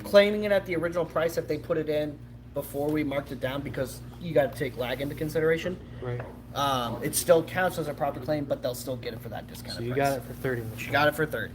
claiming it at the original price if they put it in before we marked it down, because you got to take lag into consideration. Right. It still counts as a proper claim, but they'll still get it for that discount. So you got it for 30. She got it for 30.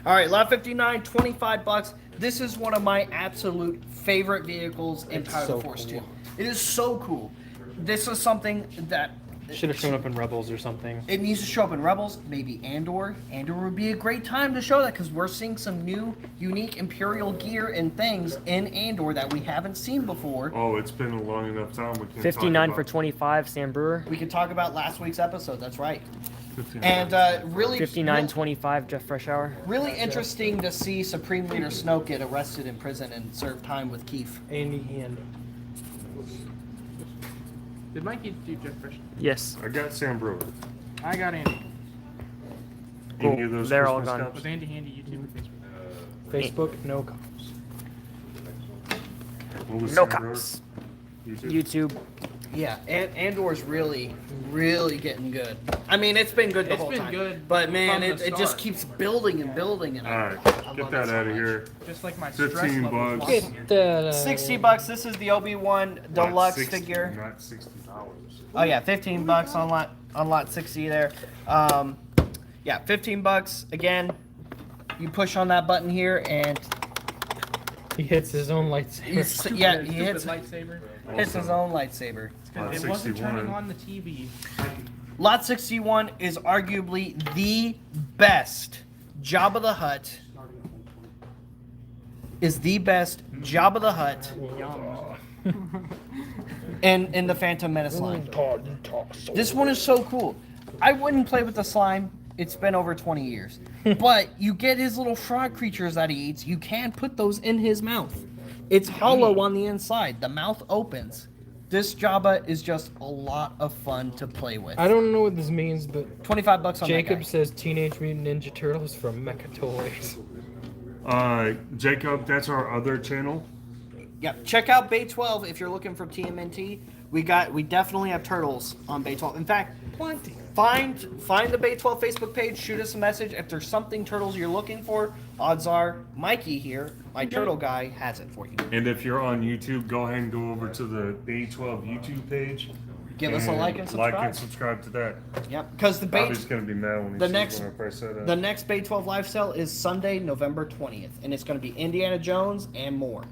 All right, lot 59, $25. This is one of my absolute favorite vehicles in It's Power of so the Force cool. 2. It is so cool. This is something that Should have shown up in Rebels or something. it needs to show up in Rebels, maybe Andor. Andor would be a great time to show that, because we're seeing some new, unique Imperial gear and things in Andor that we haven't seen before. Oh, it's been a long enough time. We can 59 talk for about 25. Sam Brewer. We could talk about last week's episode. That's right. 59. And really, 59-25. Jeff Freshour. really interesting to see Supreme Leader Snoke get arrested in prison and serve time with Keith. Andy Hand. Did Mikey do Jeff Fresh? Yes. I got Sam Brewer. I got Andy. Cool. Any of those They're all Christmas gone. cups? Was Andy Handy YouTube or Facebook? Facebook, no cops. What was No Sam Brewer? cops. YouTube. YouTube. Yeah, Andor's really, really getting good. I mean, it's been good the It's whole been time. good But man, from the it just start. keeps building and building. And All right, I get love that it so out of much. here. Just like my 15 stress level. bucks. was Get here. that. $60. This is the Obi-Wan Lot deluxe 60, figure. Not $60. Oh yeah, $15 on lot 60 there. Yeah, $15 again. You push on that button here and He hits his own lightsaber. yeah, Stupid he hits lightsaber. his own lightsaber. Lot It wasn't 61. turning on the TV. Lot 61 is arguably the best Jabba the Hutt. Is the best Jabba the Hutt in the Phantom Menace line. This one is so cool. I wouldn't play with the slime. It's been over 20 years. But you get his little frog creatures that he eats. You can put those in his mouth. It's hollow on the inside. The mouth opens. This Jabba is just a lot of fun to play with. I don't know what this means, but $25 on Jacob that guy. says Teenage Mutant Ninja Turtles from Mecha Toys. Jacob, that's our other channel. Yep. Check out Bay 12 if you're looking for TMNT. We definitely have turtles on Bay 12. In fact, Plenty. find the Bay 12 Facebook page. Shoot us a message if there's something turtles you're looking for. Odds are Mikey here, my turtle guy, has it for you. And if you're on YouTube, go ahead and go over to the Bay 12 YouTube page. Give us a like and subscribe. Like and subscribe to that. Yep. Because the Bay Bobby's gonna be mad when he the sees next- when I first said that. the next Bay 12 live sale is Sunday, November 20th, and it's going to be Indiana Jones and more.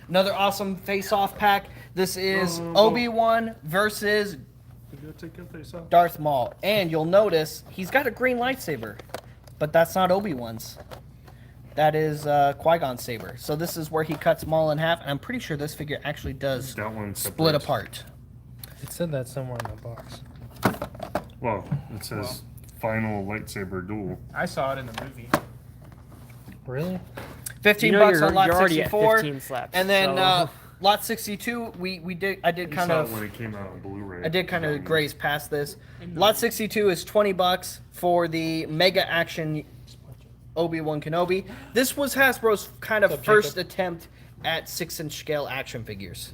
Another awesome face-off pack. This is Obi-Wan versus You gotta take your face off. Darth Maul. And you'll notice he's got a green lightsaber, but that's not Obi-Wan's. That is Qui-Gon's saber. So this is where he cuts Maul in half, and I'm pretty sure this figure actually does That one split separates. apart. It said that somewhere in the box. Well, it says final lightsaber duel. I saw it in the movie. Really? 15 You know bucks on lot you're already at 64, 15 slaps. and then so- lot 62. I did You kind saw of it when it came out on Blu-ray. I did kind of graze past this. Lot 62 is $20 for the Mega Action Obi-Wan Kenobi. This was Hasbro's kind of What's up, first Jacob? attempt at 6-inch scale action figures.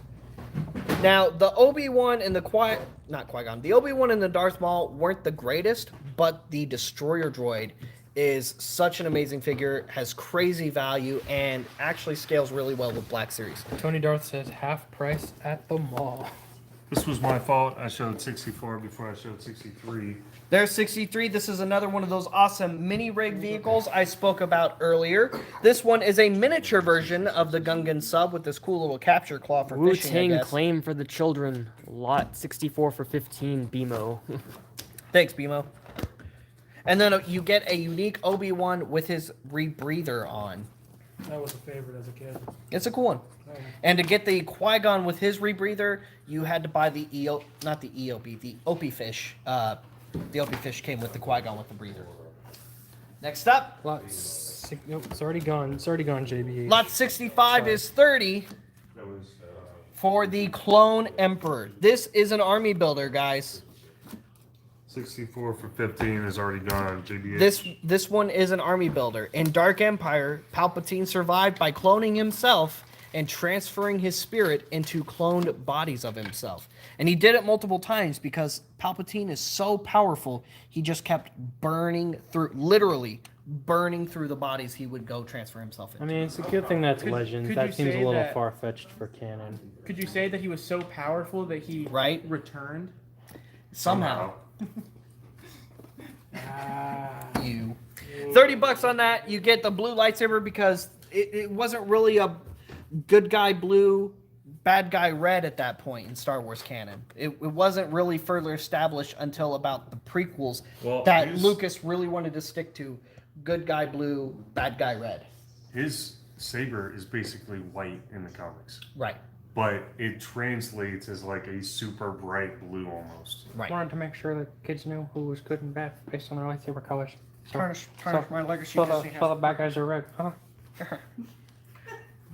Now, the Obi-Wan and the the Obi-Wan and the Darth Maul weren't the greatest, but the Destroyer Droid is such an amazing figure, has crazy value, and actually scales really well with Black Series. Tony Darth says half price at the mall. This was my fault. I showed 64 before I showed 63. There's 63. This is another one of those awesome mini rig vehicles I spoke about earlier. This one is a miniature version of the Gungan sub with this cool little capture claw for fishing, I Wu-Tang guess. Claim for the Children, lot 64 for 15, BMO. Thanks, BMO. And then you get a unique Obi-Wan with his rebreather on. That was a favorite as a kid. It's a cool one. And to get the Qui-Gon with his rebreather, you had to buy the the Opie fish. The Opie fish came with the Qui-Gon with the breather. Next up, Nope, it's already gone. It's already gone, JBH. lot 65 is 30 That was for the Clone Emperor. This is an army builder, guys. 64 for 15 is already gone. JBH. This one is an army builder. In Dark Empire, Palpatine survived by cloning himself and transferring his spirit into cloned bodies of himself. And he did it multiple times because Palpatine is so powerful, he just kept literally burning through the bodies he would go transfer himself into. I mean, it's a good thing that's Could- Legends. could That you seems a say little that- far-fetched for canon. Could you say that he was so powerful that he Right. returned? Somehow. Ah, You. $30 on that. You get the blue lightsaber because it wasn't really a good guy blue, bad guy red at that point in Star Wars canon. It wasn't really further established until about the prequels Well, that his- Lucas really wanted to stick to good guy blue, bad guy red. His saber is basically white in the comics, Right. but it translates as like a super bright blue almost. Right. Wanted to make sure that kids knew who was good and bad based on their lightsaber colors. Tarnish my legacy. So the bad guys are red, huh?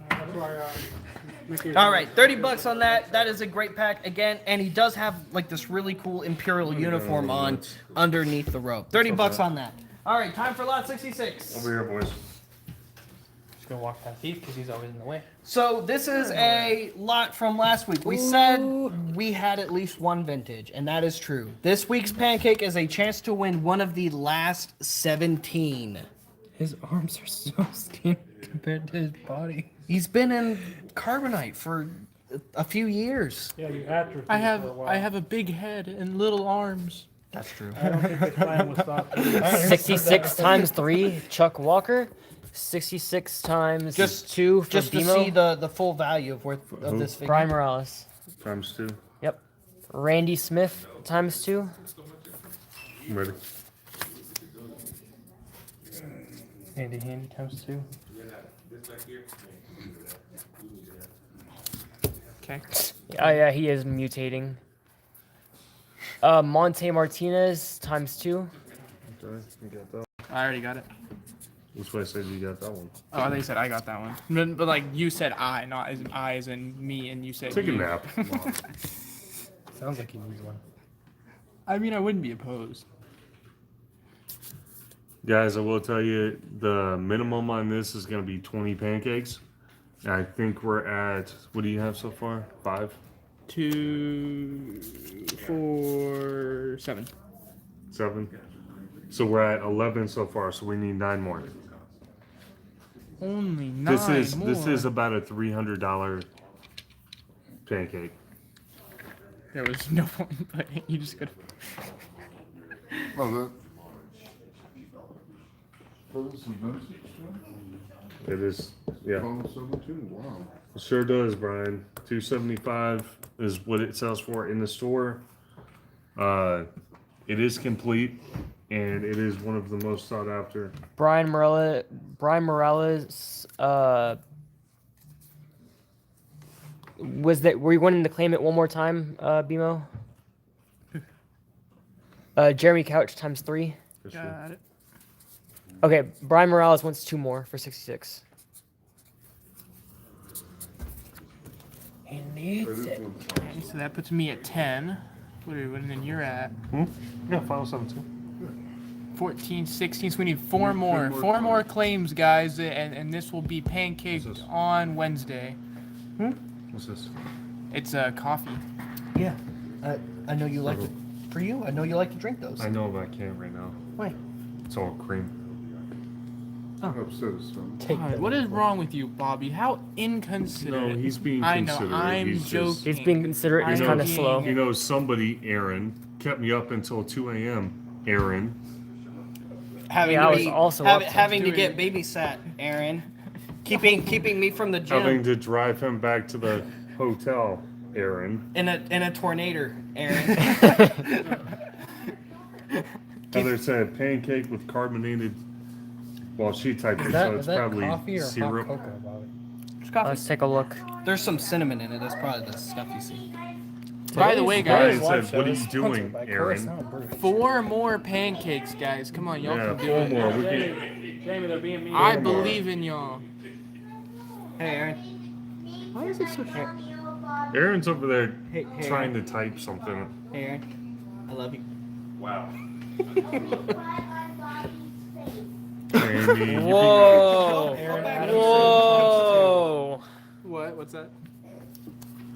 that's why, Mickey- All right, $30 on that. That is a great pack again, and he does have like this really cool Imperial uniform on underneath the robe. $30 on that. All right, time for lot 66. Over here, boys. Just gonna walk past Heath because he's always in the way. So this is a lot from last week. We said we had at least one vintage, and that is true. This week's pancake is a chance to win one of the last 17. His arms are so skinny compared to his body. He's been in Carbonite for a few years. Yeah, you atrophied I have for a while. I have a big head and little arms. That's true. I don't think the plan was stopped. 66 times 3, Chuck Walker. 66 times Just 2 for Just to BMO. see the full value of this figure. Brian Morales. Times 2. Yep. Randy Smith times 2. I'm ready. Handy times 2. Okay. Oh yeah, he is mutating. Monte Martinez times 2. Okay, you got that. I already got it. That's why I said you got that one. Oh, I think you said I got that one. But like you said I, not as in I as in me, and you said Take a you. nap. Sounds like you need one. I mean, I wouldn't be opposed. Guys, I will tell you the minimum on this is going to be 20 pancakes. And I think we're at, what do you have so far? 5? 2, 4, 7. 7? So we're at 11 so far, so we need 9 more. Only 9 This more. is about a $300 pancake. There was no point, but you just could. Oh, this is vintage It is, yeah. stuff? 17, wow. It sure does, Brian. $275 is what it sells for in the store. It is complete, and it is one of the most sought after. Brian Morales. Were you wanting to claim it one more time, BMO? Jeremy Couch times 3. Got it. Okay, Brian Morales wants 2 more for 66. He needs it. Okay, so that puts me at 10. And then you're at Yeah, final 17. 14, 16. So we need 4 more. 4 more claims, guys, and this will be pancaked on Wednesday. What's this? It's coffee. Yeah. I know you like to. For you, I know you like to drink those. I know, but I can't right now. Why? It's all cream. Upstairs, son. Take God, that. what is wrong with you, Bobby? How inconsiderate. No, he's being I know, considerate. I'm He's just- joking. He's being considerate. He's I'm kind of being- slow. You know, somebody, Aaron, kept me up until 2 a.m. Aaron. Having Yeah, I to was be, also hav- up to having to doing- get babysat, Aaron. keeping me from the Having gym to drive him back to the hotel, Aaron. in a tornado, Aaron. Heather said pancake with carbonated. Well, she typed it, Is so that, it's is that probably coffee or syrup. hot cocoa, Bobby? It's coffee. Let's take a look. There's some cinnamon in it. That's probably the stuff you see. By the way, Brian guys, said, "What are you doing, Aaron?" 4 more pancakes, guys. Come on, y'all Yeah, can do 4 it. more. We can, Jamie, they're being mean. I believe in y'all. Hey, Aaron. Why is it so Aaron's over there Hey, trying to type something. Hey, Aaron. I love you. Wow. Randy, Whoa! Aaron Adams. Whoa! What? What's that?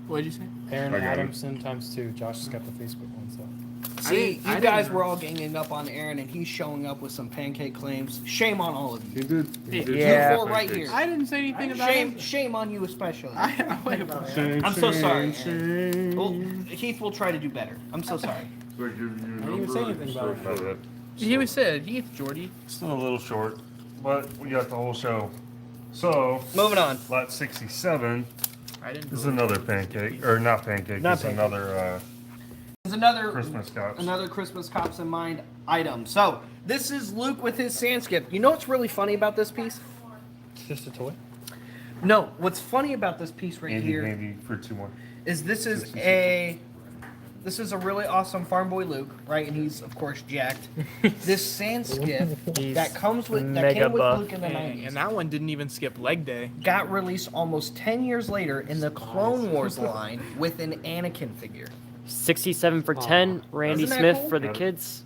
What did you say? Aaron I got it. Adamson times 2. Josh has got the Facebook one, so. See, I you guys didn't were know. all ganging up on Aaron, and he's showing up with some pancake claims. Shame on all of He you. did. He did Yeah. You four right here. I didn't say anything about Shame, it. shame on you especially. Wait a minute. Shame, I'm so shame, sorry, shame. Well, Heath will try to do better. I'm so sorry. So I give you your I didn't even number say and anything start about About it. He was said, Heath, Jordy. Still a little short, but we got the whole show. So, Moving on. lot 67 I didn't. is believe another pancake, or not pancake, Not it's pancake. another There's another Christmas cups. another Christmas Cops in Mind item. So this is Luke with his sand skip. You know what's really funny about this piece? It's just a toy? No, what's funny about this piece right Andy, here maybe for 2 more. is this is a really awesome farm boy Luke, right? And he's of course jacked. This sand skip He's that comes with that mega came with buff. Luke in the Dang, 90s and that one didn't even skip leg day. got released almost 10 years later in the Clone Wars line with an Anakin figure. 67 for 10. Randy Isn't that Smith cool? for the kids.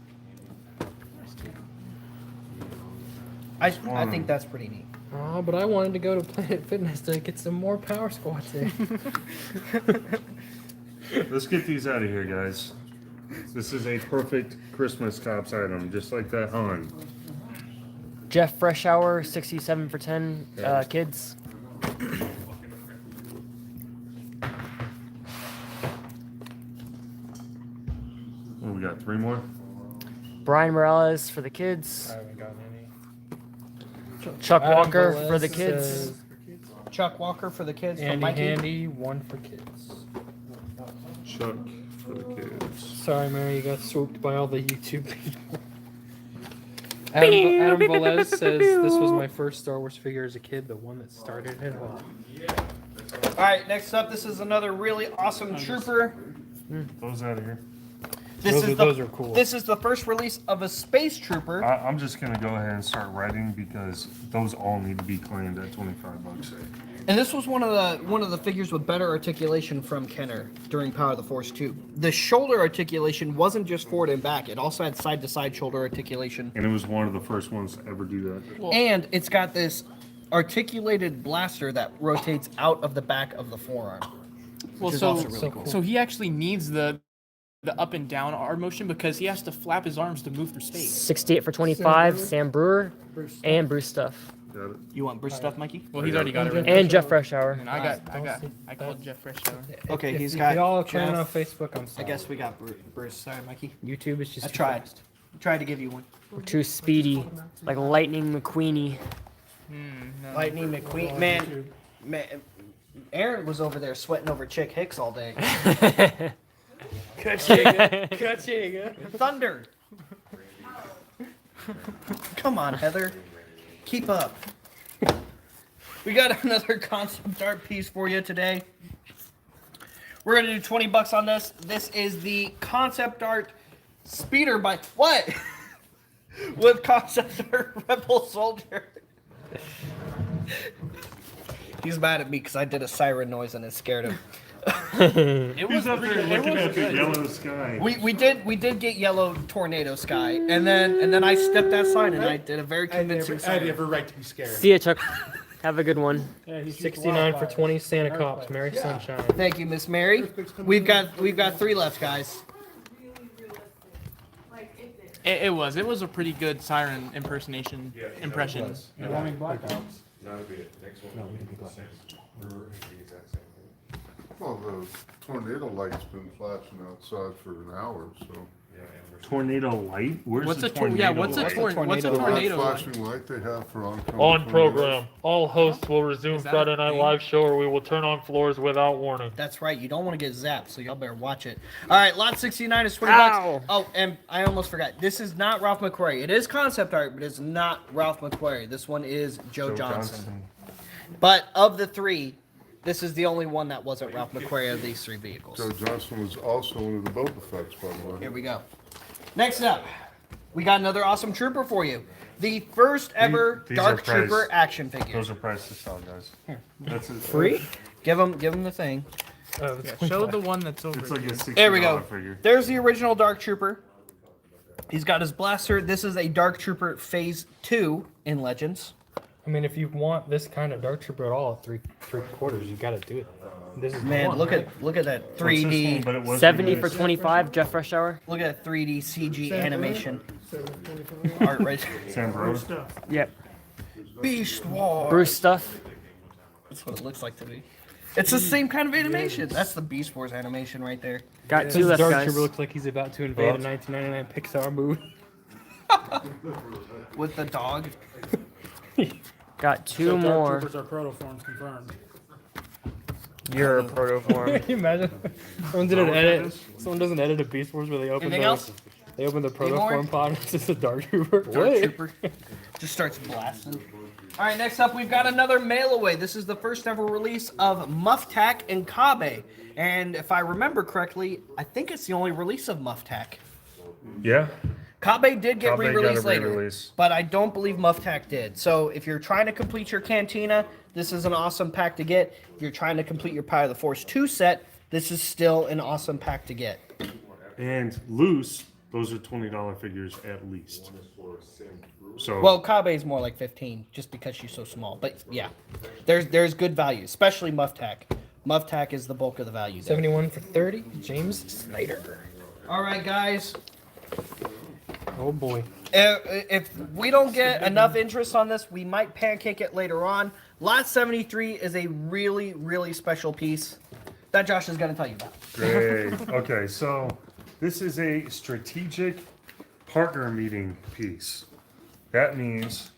I think that's pretty neat. Oh, but I wanted to go to Planet Fitness to get some more power squats in. Let's get these out of here, guys. This is a perfect Christmas Cops item, just like that Han. Jeff Freshour, 67 for 10. Kids. Oh, we got 3 more? Brian Morales for the kids. I haven't gotten any. Chuck Adam Walker Velez for the kids. says, Chuck Walker for the kids. From Andy Mikey. Handy, 1 for kids. Chuck for the kids. Sorry, Mary, you got swooped by all the YouTube people. Adam Velez says this was my first Star Wars figure as a kid, the one that started it all. All right, next up, this is another really awesome trooper. Those out of here. Those are cool. This is the first release of a Space Trooper. I'm just gonna go ahead and start writing because those all need to be claimed at $25. And this was one of the figures with better articulation from Kenner during Power of the Force 2. The shoulder articulation wasn't just forward and back; it also had side-to-side shoulder articulation. And it was one of the first ones to ever do that. And it's got this articulated blaster that rotates out of the back of the forearm. Well, Which is so also really cool. so he actually needs the up and down arm motion because he has to flap his arms to move through space. 68 for 25, Sam Brewer, and Bruce Stuff. Got it. You want Bruce stuff, Mikey? Well, he's already got it. And Jeff Freshour. And I called Jeff Freshour. Okay, he's If got. y'all turn Jeff. on Facebook, I'm I sorry. guess we got Bruce. Sorry, Mikey. YouTube is just I too tried. fast. Tried to give you one. We're too speedy, like Lightning McQueenie. No. Lightning McQueen. Man, Aaron was over there sweating over Chick Hicks all day. Thunder. Come on, Heather. Keep up. We got another concept art piece for you today. We're gonna do $20 on this. This is the concept art speeder bike. What? With concept art Rebel Soldier. He's mad at me because I did a siren noise and it scared him. He's up there looking at the yellow sky. We did get yellow tornado sky, and then I stepped outside and I did a very convincing I had siren. every right to be scared. See ya, Chuck. Have a good one. Yeah, he's 69 for 20 Santa Cops. Merry Sunshine. Thank you, Miss Mary. We've got 3 left, guys. Like, it did. It was a pretty good siren impersonation impression. Warming blackouts. Well, the tornado light's been flashing outside for an hour, so. Tornado light? Where's What's the a tor- tornado yeah? What's a light? tor- What's a Tornado light. tornado? light? Flashing light they have for oncoming On tornadoes. program, all hosts will resume Is that Friday a Night thing? Live show, or we will turn on floors without warning. That's right. You don't want to get zapped, so y'all better watch it. All right, lot 69 is $20. Ow. Oh, and I almost forgot. This is not Ralph McQuarrie. It is concept art, but it's not Ralph McQuarrie. This one is Joe Johnson. But of the 3, this is the only one that wasn't Ralph McQuarrie of these 3 vehicles. Joe Johnson was also one of the Boba Fett's, by the way. Here we go. Next up, we got another awesome trooper for you. The first ever These Dark are priced. Trooper action figure. Those are priced to sell, guys. That's it. Free? Give him the thing. Oh, Yeah, show the one that's over. It's like a here. $60 There we go. figure. There's the original Dark Trooper. He's got his blaster. This is a Dark Trooper Phase 2 in Legends. I mean, if you want this kind of Dark Trooper at all, three quarters, you got to do it. This is the Man, one, look right? at that What's this one? 3D. But it was 70 for released. 25, Jeff Freshour. Look at that 3D CG animation art right there. Sam Rose. Yep. Beast War. Bruce Stuff. That's what it looks like to me. It's the same kind of animation. That's the Beast Wars animation right there. Got 2 This left, Dark guys. Trooper looks like he's about to invade a 1999 Pixar movie. With the dog. Got 2 So Dark more. Troopers are protoforms confirmed. You're a protoform. Can you imagine? Someone did an edit. Someone does an edit of Beast Wars where they open Anything the else? they open the Any more? protoform pod and it's just a Dark Trooper. Dark What? Trooper. Just starts blasting. All right, next up we've got another mail away. This is the first ever release of Muftak and Kabe. And if I remember correctly, I think it's the only release of Muftak. Yeah. Kabe did get Kabe got re-released a later, re-release. but I don't believe Muftak did. So if you're trying to complete your Cantina, this is an awesome pack to get. If you're trying to complete your Power of the Force 2 set, this is still an awesome pack to get. And loose, those are $20 figures at least. So Well, Kabe's more like 15, just because she's so small. But yeah, there's good value, especially Muftak. Muftak is the bulk of the value there. 71 for 30, James Snyder. All right, guys. Oh boy. If we don't get enough interest on this, we might pancake it later on. Lot 73 is a really, really special piece that Josh is going to tell you about. great. Okay, so this is a strategic partner meeting piece. That means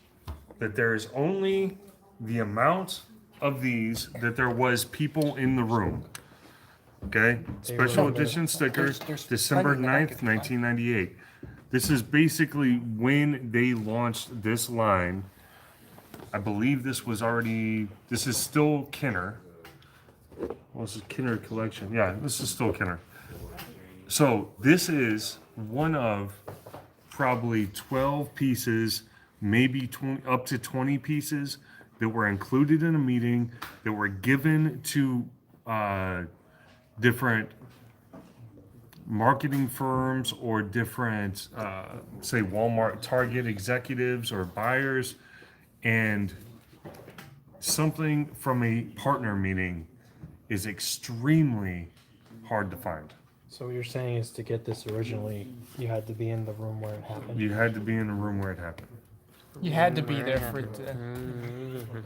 that there is only the amount of these that there was people in the room. Okay? Special edition stickers, There's December plenty in the back 9th, if you want. 1998. This is basically when they launched this line. I believe this is still Kenner. Well, this is Kenner Collection. Yeah, this is still Kenner. So this is one of probably 12 pieces, maybe 20, up to 20 pieces that were included in a meeting that were given to different marketing firms or different, say, Walmart, Target executives or buyers, and something from a partner meeting is extremely hard to find. So what you're saying is to get this originally, you had to be in the room where it happened. You had to be in the room where it happened. You had to be there for it to.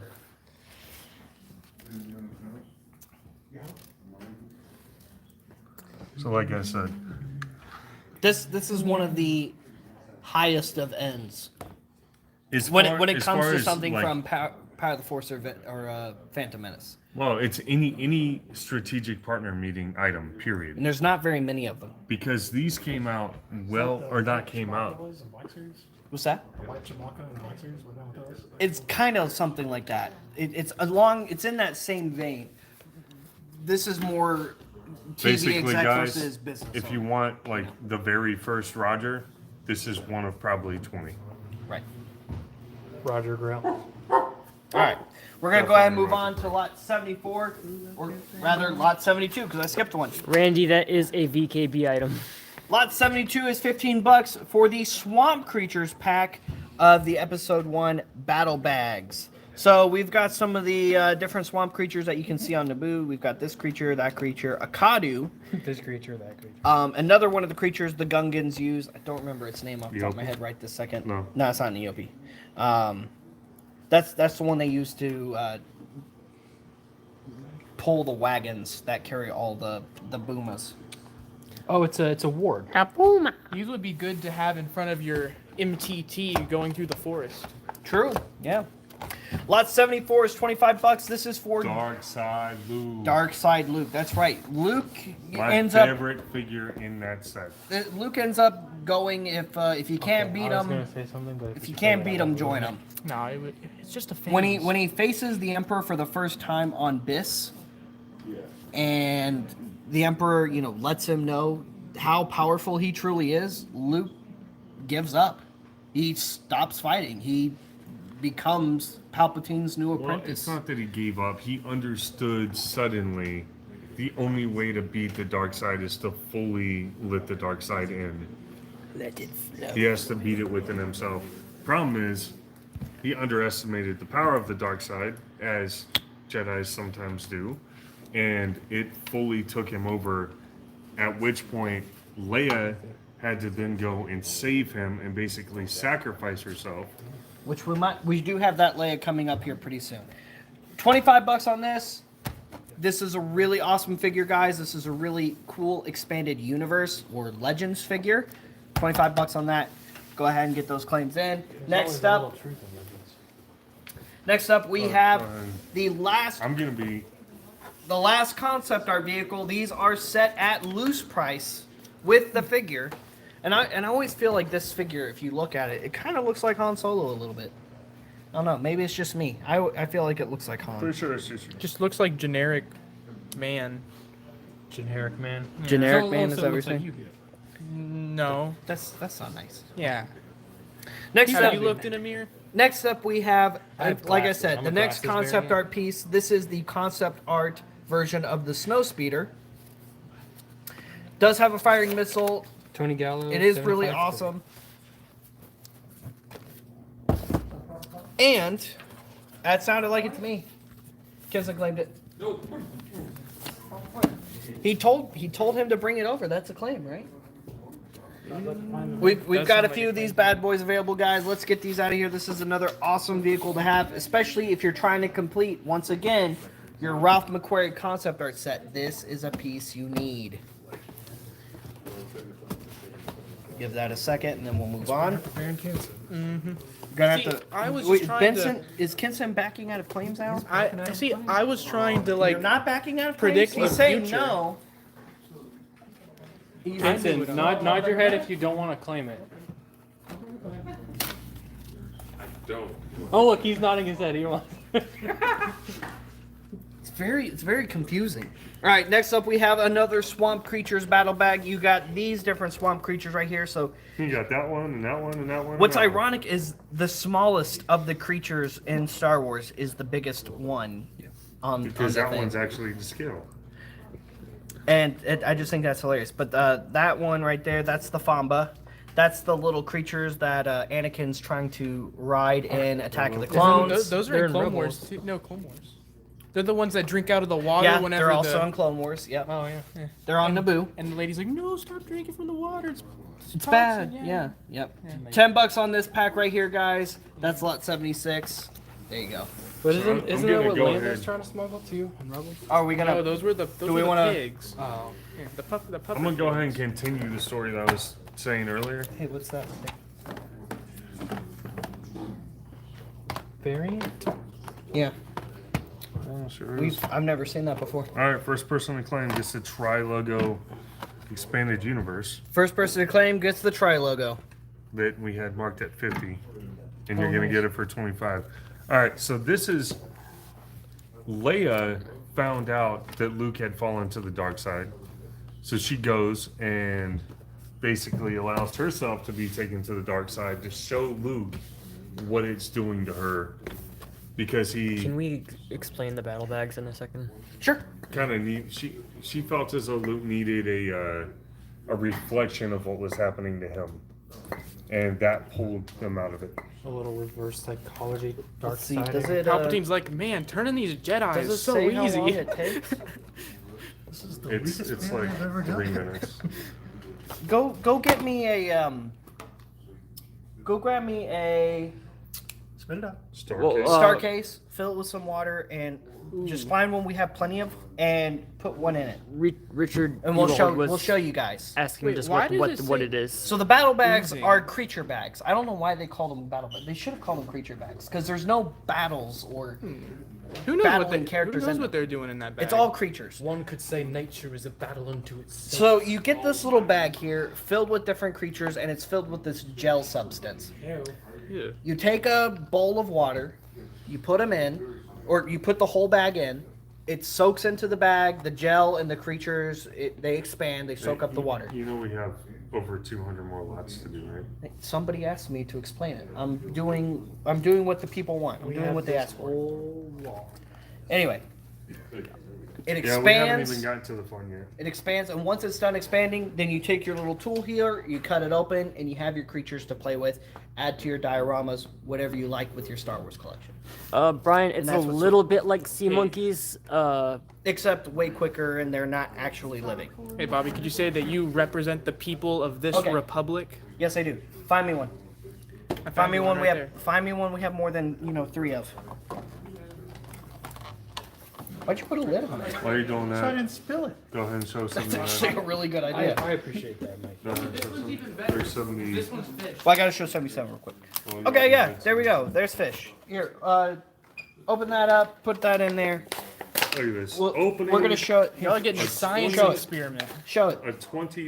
So like I said, This is one of the highest of ends as when far- it as comes far to as, something like, from Power of the Force or Phantom Menace. well, it's any strategic partner meeting item, period. And there's not very many of them. Because these came out well, or not came out. What's that? White Chewbacca and Black Series, what that was? It's kind of something like that. It's in that same vein. This is more TV Basically, exec guys, versus business. if owner. you want like the very first Roger, this is one of probably 20. Right. Roger Grail. All right. We're gonna go ahead and move on to lot 74, or rather lot 72, because I skipped one. Randy, that is a VKB item. Lot 72 is $15 for the Swamp Creatures pack of the Episode 1 Battle Bags. So we've got some of the different swamp creatures that you can see on Naboo. We've got this creature, that creature, a Kadu. This creature, that creature. Another one of the creatures the Gungans use. I don't remember its name off the top of my Eope? head right this second. No. It's not an Eope. That's the one they use to pull the wagons that carry all the boomas. Oh, it's a ward. These would be good to have in front of your MTT going through the forest. True. Yeah. Lot 74 is $25. This is for Dark Side Luke. Dark Side Luke. That's right. Luke My ends up. favorite figure in that set. Luke ends up going if you can't beat I was him. gonna say something, but If you can't beat him, join him. No, it's just a phase. When he faces the Emperor for the first time on Biss, and the Emperor lets him know how powerful he truly is, Luke gives up. He stops fighting. He becomes Palpatine's new Well, apprentice. it's not that he gave up. He understood suddenly the only way to beat the dark side is to fully let the dark side in. Let it flow. He has to beat it within himself. Problem is, he underestimated the power of the dark side, as Jedis sometimes do, and it fully took him over, at which point Leia had to then go and save him and basically sacrifice herself. Which we do have that Leia coming up here pretty soon. $25 on this. This is a really awesome figure, guys. This is a really cool expanded universe or Legends figure. $25 on that. Go ahead and get those claims in. Next up, we have the last I'm gonna be concept art vehicle. These are set at loose price with the figure. And I always feel like this figure, if you look at it, it kind of looks like Han Solo a little bit. I don't know. Maybe it's just me. I feel like it looks like Han. pretty sure it's just just looks like generic man. Generic man. Generic man, is that what you're saying? No. That's not nice. Yeah. Next Have up, you looked in a mirror? next up we have, I have like I glasses. said, I'm the a next glasses concept variant. art piece. This is the concept art version of the Snowspeeder. Does have a firing missile. Tony Gallo. It is really 75. awesome. And that sounded like it to me. Kenson claimed it. He told him to bring it over. That's a claim, right? We've Does got a sound few like of a these bad boys available, guys. Let's get these out of here. This is another awesome vehicle to have, especially if you're trying to complete, once again, your Ralph McQuarrie concept art set. This is a piece you need. Give that a second, and then we'll move on. Gonna have See, to. I was Wait, just trying Benson, is Kinson backing out of claims now? I was trying to You're not backing out of predict claims? He's the saying future. no. He's Vincent, nod your head if you don't want to claim it. don't. Oh, look, he's nodding his head. He wants. it's very confusing. All right, next up we have another Swamp Creatures battle bag. You got these different Swamp Creatures right here. So You got that one and that one and that one. what's and that one. ironic is the smallest of the creatures in Star Wars is the biggest one on Because the that thing. one's actually to scale. And I just think that's hilarious. But that one right there, that's the Famba. That's the little creatures that Anakin's trying to ride in Attack of the Clones. Those are They're in in Clone Rebels. Wars. Too. No, Clone Wars. They're the ones that drink out of the water Yeah, whenever they're also the... on Clone Wars. Yep. Oh yeah. They're on Naboo. And the lady's like, no, stop drinking from the water. It's It's toxin, bad. Yeah. Yep. $10 on this pack right here, guys. That's lot 76. There you go. But So isn't I'm that gonna what go Lando's ahead. trying to smuggle too in Rebels? Are we gonna? No, those were the Do we wanna- pigs. Oh. Yeah, the puppet. I'm gonna go ahead and continue the story that I was saying earlier. Hey, what's that? Variant? Yeah. Oh, sure is. I've never seen that before. All right, first person to claim gets the Tri-Logo expanded universe First person to claim gets the Tri logo. that we had marked at 50, and you're gonna get it for 25. All right, so this is Leia found out that Luke had fallen to the dark side, so she goes and basically allows herself to be taken to the dark side to show Luke what it's doing to her, because he Can we explain the battle bags in a second? Sure. kind of need she felt as though Luke needed a reflection of what was happening to him, and that pulled him out of it. A little reverse psychology, dark Let's see. side. Does it? Palpatine's like, man, turning these Jedi Does it is so say how long easy. it takes? It's like 3 minutes. Go get me a Go grab me a Star Well, case. star case, fill it with some water, and just find one we have plenty of, and put one in it, Richard and we'll Eagle was show you guys. asking Wait, just why what does it what say- it is. So the battle bags Oozing. are creature bags. I don't know why they call them battle bags. They should have called them creature bags because there's no battles or Who knows battling what characters Who knows in what them. they're doing in that bag? It's all creatures. One could say nature is a battle unto itself. So you get this little bag here filled with different creatures, and it's filled with this gel substance. Ew. Yeah. You take a bowl of water, you put them in, or you put the whole bag in. It soaks into the bag, the gel and the creatures. They expand. They soak up the water. You know we have over 200 more lots to do, right? Somebody asked me to explain it. I'm doing what the people want. I'm We doing have what they this asked for. whole law. Anyway, it Yeah, we haven't expands. even gotten to the fun yet. It expands, and once it's done expanding, then you take your little tool here, you cut it open, and you have your creatures to play with. Add to your dioramas, whatever you like with your Star Wars collection. Brian, it's a that's what's- little bit like sea monkeys. Except way quicker, and they're not actually living. Hey, Bobby, could you say that you represent the people of this Okay. republic? Yes, I do. Find me one. I Find me one. right We have. there. Find me one. We have more than 3 of. Why'd you put a lid on it? While you're doing So I that, didn't spill it. go ahead and show some. That's actually a really good idea. I appreciate that, Mike. Go ahead and show some. There's 70. This one's fish. Well, I gotta show 77 real quick. Okay, yeah, there we go. There's fish. Here, open that up. Put that in there. Look at this. We're Opening gonna show it. Y'all are getting a science show it. experiment. Show it. a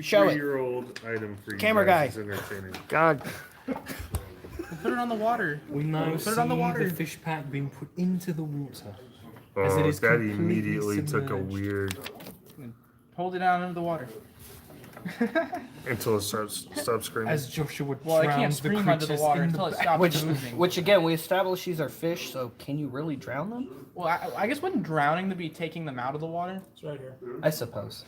Show it. 23-year-old item for you Camera guys. guy. It's entertaining. God, Put it on the water. We now Put see it on the water. the fish pack being put into the water. As it Oh, is that completely immediately took a submerged. weird Hold it down under the water. until it stops screaming. As Joshua Well, it drowns can't the scream under the creatures water in until it the stops Which, moving. which again, we established these are fish. So can you really drown them? Well, I guess wouldn't drowning to be taking them out of the water? It's right here. I suppose.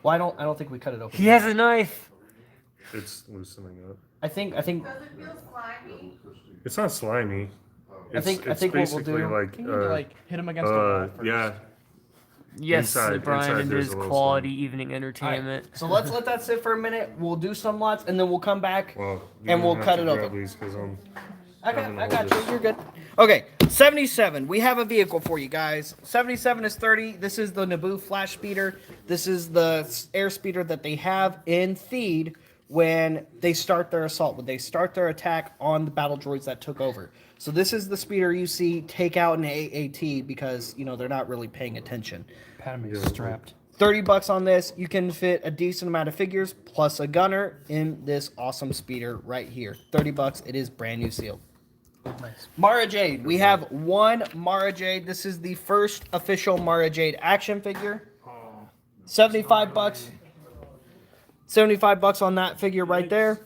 Well, I don't think we cut it open. he has a knife. It's loosening up. I think. Does it feel slimy? It's not slimy. It's, think it's what we'll basically do- like, You need to like hit them against the wall first. yeah. Yes, Inside- Brian, inside it there's is a little quality evening entertainment. So let's let that sit for a minute. We'll do some lots, and then we'll come back. Well, And we'll cut it open. because I'm. I got Having all you. this. You're good. Okay, 77. We have a vehicle for you guys. 77 is 30. This is the Naboo flash speeder. This is the air speeder that they have in Theed when they start their assault, when they start their attack on the battle droids that took over. So this is the speeder you see take out an AAT because, they're not really paying attention. Padme is strapped. $30 on this. You can fit a decent amount of figures plus a gunner in this awesome speeder right here. $30. It is brand new sealed. Nice. Mara Jade. We have one Mara Jade. This is the first official Mara Jade action figure. $75. $75 on that figure right there.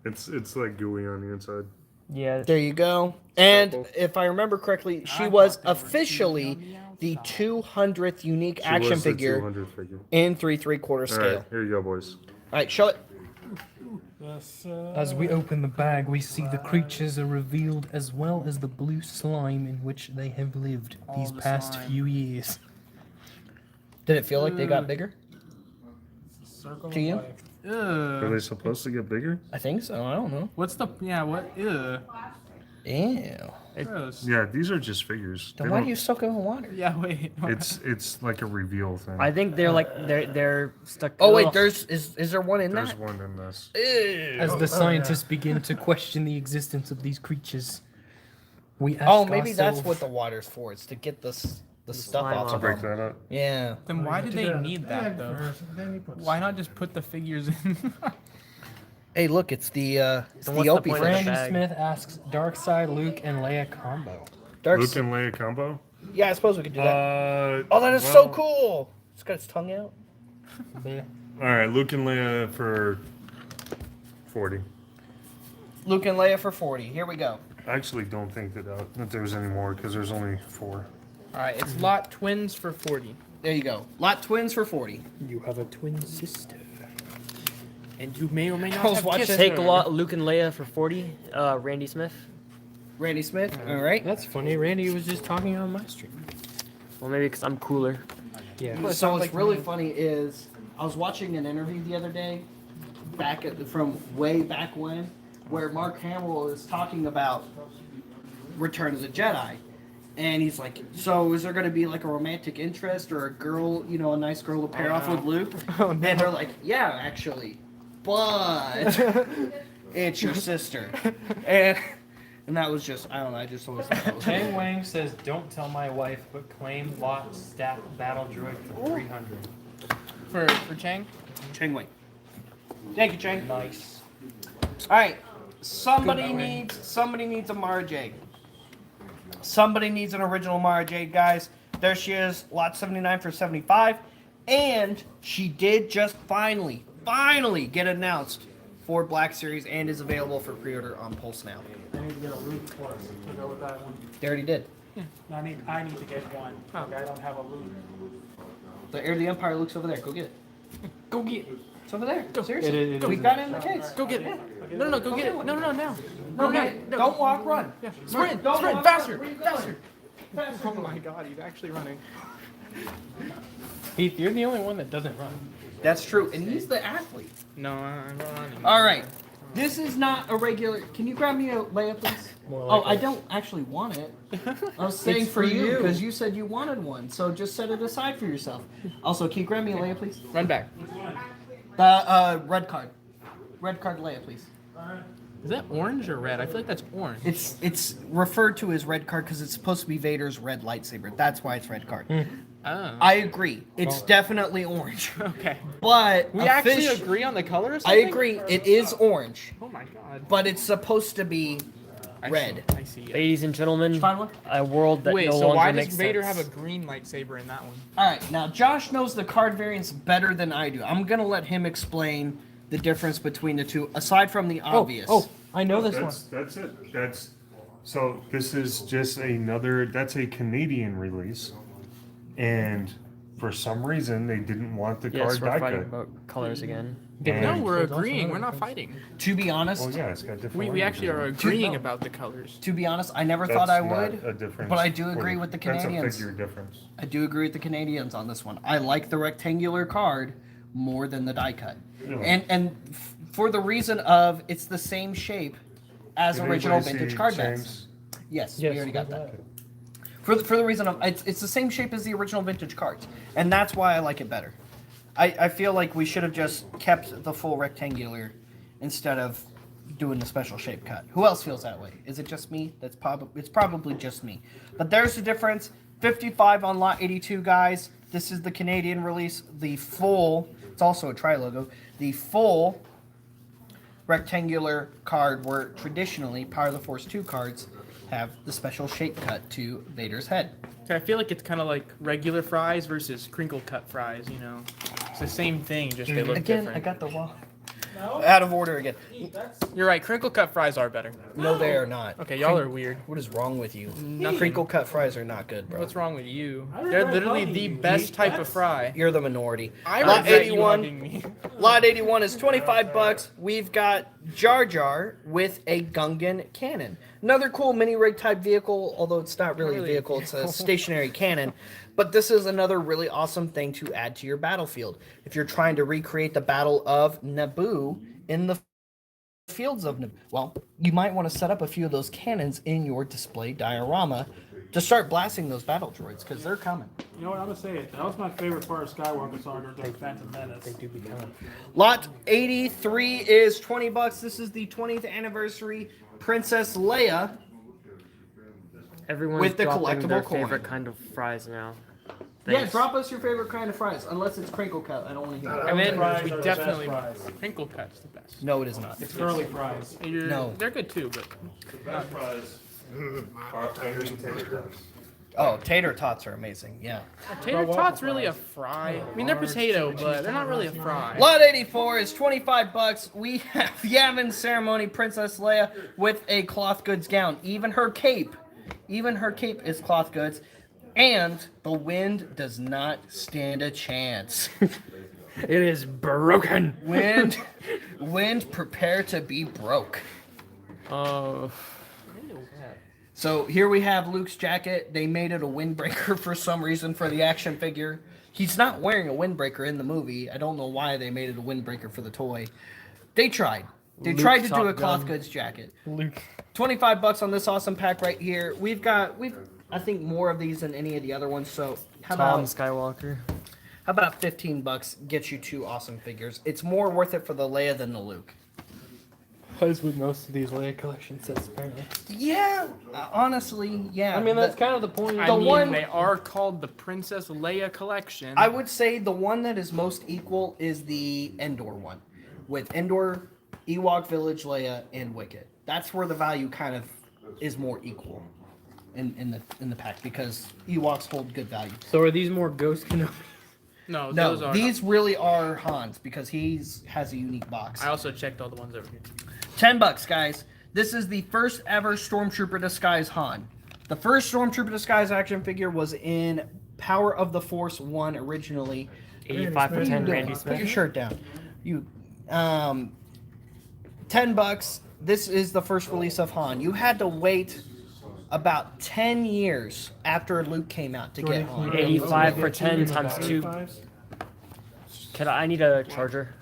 It's like gooey on the inside. Yeah. There you go. And if I remember correctly, she was officially the 200th unique She action was the figure 200 figure. in 3 3/4 All scale. right, here you go, boys. All right, show it. As we open the bag, we see the creatures are revealed as well as the blue slime in which they have lived these past few years. Did it feel like they got bigger? Circle To you? of life. Are they supposed to get bigger? I think so. I don't know. What's the what? Ew. Ew. Gross. Yeah, these are just figures. Then They why do don't- you soak them in water? Yeah, wait. It's like a reveal thing. I think they're like they're stuck. Oh wait, Ugh. is there one in There's that? one in this. Ew. As the scientists begin to question the existence of these creatures, we ask Oh, maybe that's ourselves, what the water's for. It's to get the stuff slime off off. of Break them. that up. Yeah. Then why did they need that though? Why not just put the figures in? Hey, look, it's the Then what's the Opie point of fish. the Brandon bag? Smith asks Darkseid, Luke, and Leia combo. Dark. Luke and Leia combo? Yeah, I suppose we could do that. Oh, that is well, so cool. It's got its tongue out. Bleh. All right, Luke and Leia for 40. Luke and Leia for 40. Here we go. I actually don't think that there's any more because there's only 4. All right, it's lot twins for 40. There you go. Lot twins for 40. You have a twin sister. And you may or may not I was have watching- kissed Take her. a lot. Luke and Leia for 40. Randy Smith. Randy Smith. All right. That's funny. Randy was just talking on my stream. Well, maybe because I'm cooler. Yeah. So sounds what's like really me. funny is I was watching an interview the other day, from way back when, where Mark Hamill is talking about Return of the Jedi, and he's like, "So is there going to be like a romantic interest or a girl, a nice girl to pair off with Luke?" And they're like, "Yeah, actually, but it's your sister," and that was just I don't know. I just always thought that was Chang Wang says, "Don't tell my wife, but claim lot stack battle droid for 300." For Chang. Chang Wei. Thank you, Chang. Nice. All right, somebody needs a Mara Jade. Somebody needs an original Mara Jade, guys. There she is, lot 79 for 75, and she did just finally get announced for Black Series and is available for pre-order on Pulse now. I need to get a loot for us to go with that one. They already did. I need to get one. Okay, I don't have a loot. The Heir of the Empire looks over there. Go get it. Go get it. It's over there. Seriously, It is. we got it in the case. Go get it. No, go get it. No, now. No, No, no, don't walk, run. Yeah. Sprint, Don't sprint, walk, faster, run. Where you going? faster. Faster. Oh my God, he's actually running. Heath, you're the only one that doesn't run. That's true, and he's the athlete. No, I'm not running. All right. This is not a regular. Can you grab me a Leia, please? More Oh, like I a- don't actually want it. I was saying It's for for you you. because you said you wanted one. So just set it aside for yourself. Also, can you grab me a Leia, please? Run back. The red card. Red card Leia, please. Is that orange or red? I feel like that's orange. It's referred to as red card because it's supposed to be Vader's red lightsaber. That's why it's red card. Oh. I agree. It's definitely orange. Okay. But We actually agree on the color or I something? agree. It is orange, Oh my God. but it's supposed to be I red. See, I see it. Ladies and gentlemen, Find one? a world that Wait, no so longer why does makes Vader sense. have a green lightsaber in that one? All right, now Josh knows the card variants better than I do. I'm gonna let him explain the difference between the two, aside from the obvious. Oh, I know this one. That's it. So this is just that's a Canadian release. And for some reason they didn't want the Yes, card we're die fighting cut. about colors again. And- No, we're There's also agreeing. another We're not difference. fighting. To be honest, Oh yeah, it's got different. We actually are language. agreeing about the colors. to be honest, I never That's thought I not would, a difference but I do for- agree with the That's Canadians. a figure difference. I do agree with the Canadians on this one. I like the rectangular card more than the die cut, Yeah. for the reason of it's the same shape as Did original anybody vintage see card James? backs. Yes, Yes, we already got we that. got For the reason of it's the same shape as the original vintage cards, and that's why I like it better. I feel like we should have just kept the full rectangular instead of doing the special shape cut. Who else feels that way? Is it just me? It's probably just me. But there's the difference. 55 on lot 82, guys. This is the Canadian release. The full. It's also a tri logo. The full rectangular card were traditionally Power of the Force 2 cards have the special shape cut to Vader's head. I feel like it's kind of like regular fries versus crinkle cut fries. You know, it's the same thing, just they look Again, different. I got the wrong. Out of order again. You're right. Crinkle cut fries are better. No, they are not. Okay, y'all are weird. What is wrong with you? Nothing. Crinkle cut fries are not good, bro. What's wrong with you? They're literally the best type of fry. You're the minority. I Lot regret you 81. hugging me. Lot 81 is $25. We've got Jar Jar with a Gungan cannon. Another cool mini rig type vehicle, although it's not really a vehicle, it's a stationary cannon. But this is another really awesome thing to add to your battlefield. If you're trying to recreate the Battle of Naboo in the fields of Naboo, well, you might want to set up a few of those cannons in your display diorama to start blasting those battle droids, because they're coming. You know what, I'm gonna say it. That was my favorite part of Skywalker Saga during Phantom Menace. They do be coming. Lot 83 is $20. This is the 20th anniversary Princess Leia. Everyone's With the dropping collectible their coin. favorite kind of fries now. Yeah, Thanks. drop us your favorite kind of fries, unless it's crinkle cut. I don't want to hear it. I mean, Fries we are the definitely best fries. crinkle cut's the best. No, it is not. It's curly fries. No. They're good too, but Best fries are tater tots. Oh, tater tots are amazing. Yeah. tater tots really a fry? I mean, they're potato, but they're not really a fry. Lot 84 is $25. We have Yavin Ceremony Princess Leia with a cloth goods gown. Even her cape is cloth goods. And the wind does not stand a chance. It is broken. Wind, prepare to be broke. Oh. So here we have Luke's jacket. They made it a windbreaker for some reason for the action figure. He's not wearing a windbreaker in the movie. I don't know why they made it a windbreaker for the toy. They tried. They tried to do a cloth goods jacket. Luke. $25 on this awesome pack right here. We've I think more of these than any of the other ones. So how Tom about Skywalker. $15 gets you two awesome figures? It's more worth it for the Leia than the Luke. As with most of these Leia collection sets, apparently. Yeah, honestly, yeah. I mean, that's kind of the point. I mean, they are called the Princess Leia collection. I would say the one that is most equal is the Endor one, with Endor, Ewok Village Leia, and Wicket. That's where the value kind of is more equal in the pack, because Ewoks hold good value. So are these more Ghost Kenobi? No, No, those are these really are Han's, because has a unique box. I also checked all the ones over here. $10, guys. This is the first ever Stormtrooper Disguise Han. The first Stormtrooper Disguise action figure was in Power of the Force 1 originally. 85 for 10, Randy Put Smith. your shirt down. $10. This is the first release of Han. You had to wait about 10 years after Luke came out to get Han. 85 for 10 times 2. I need a charger.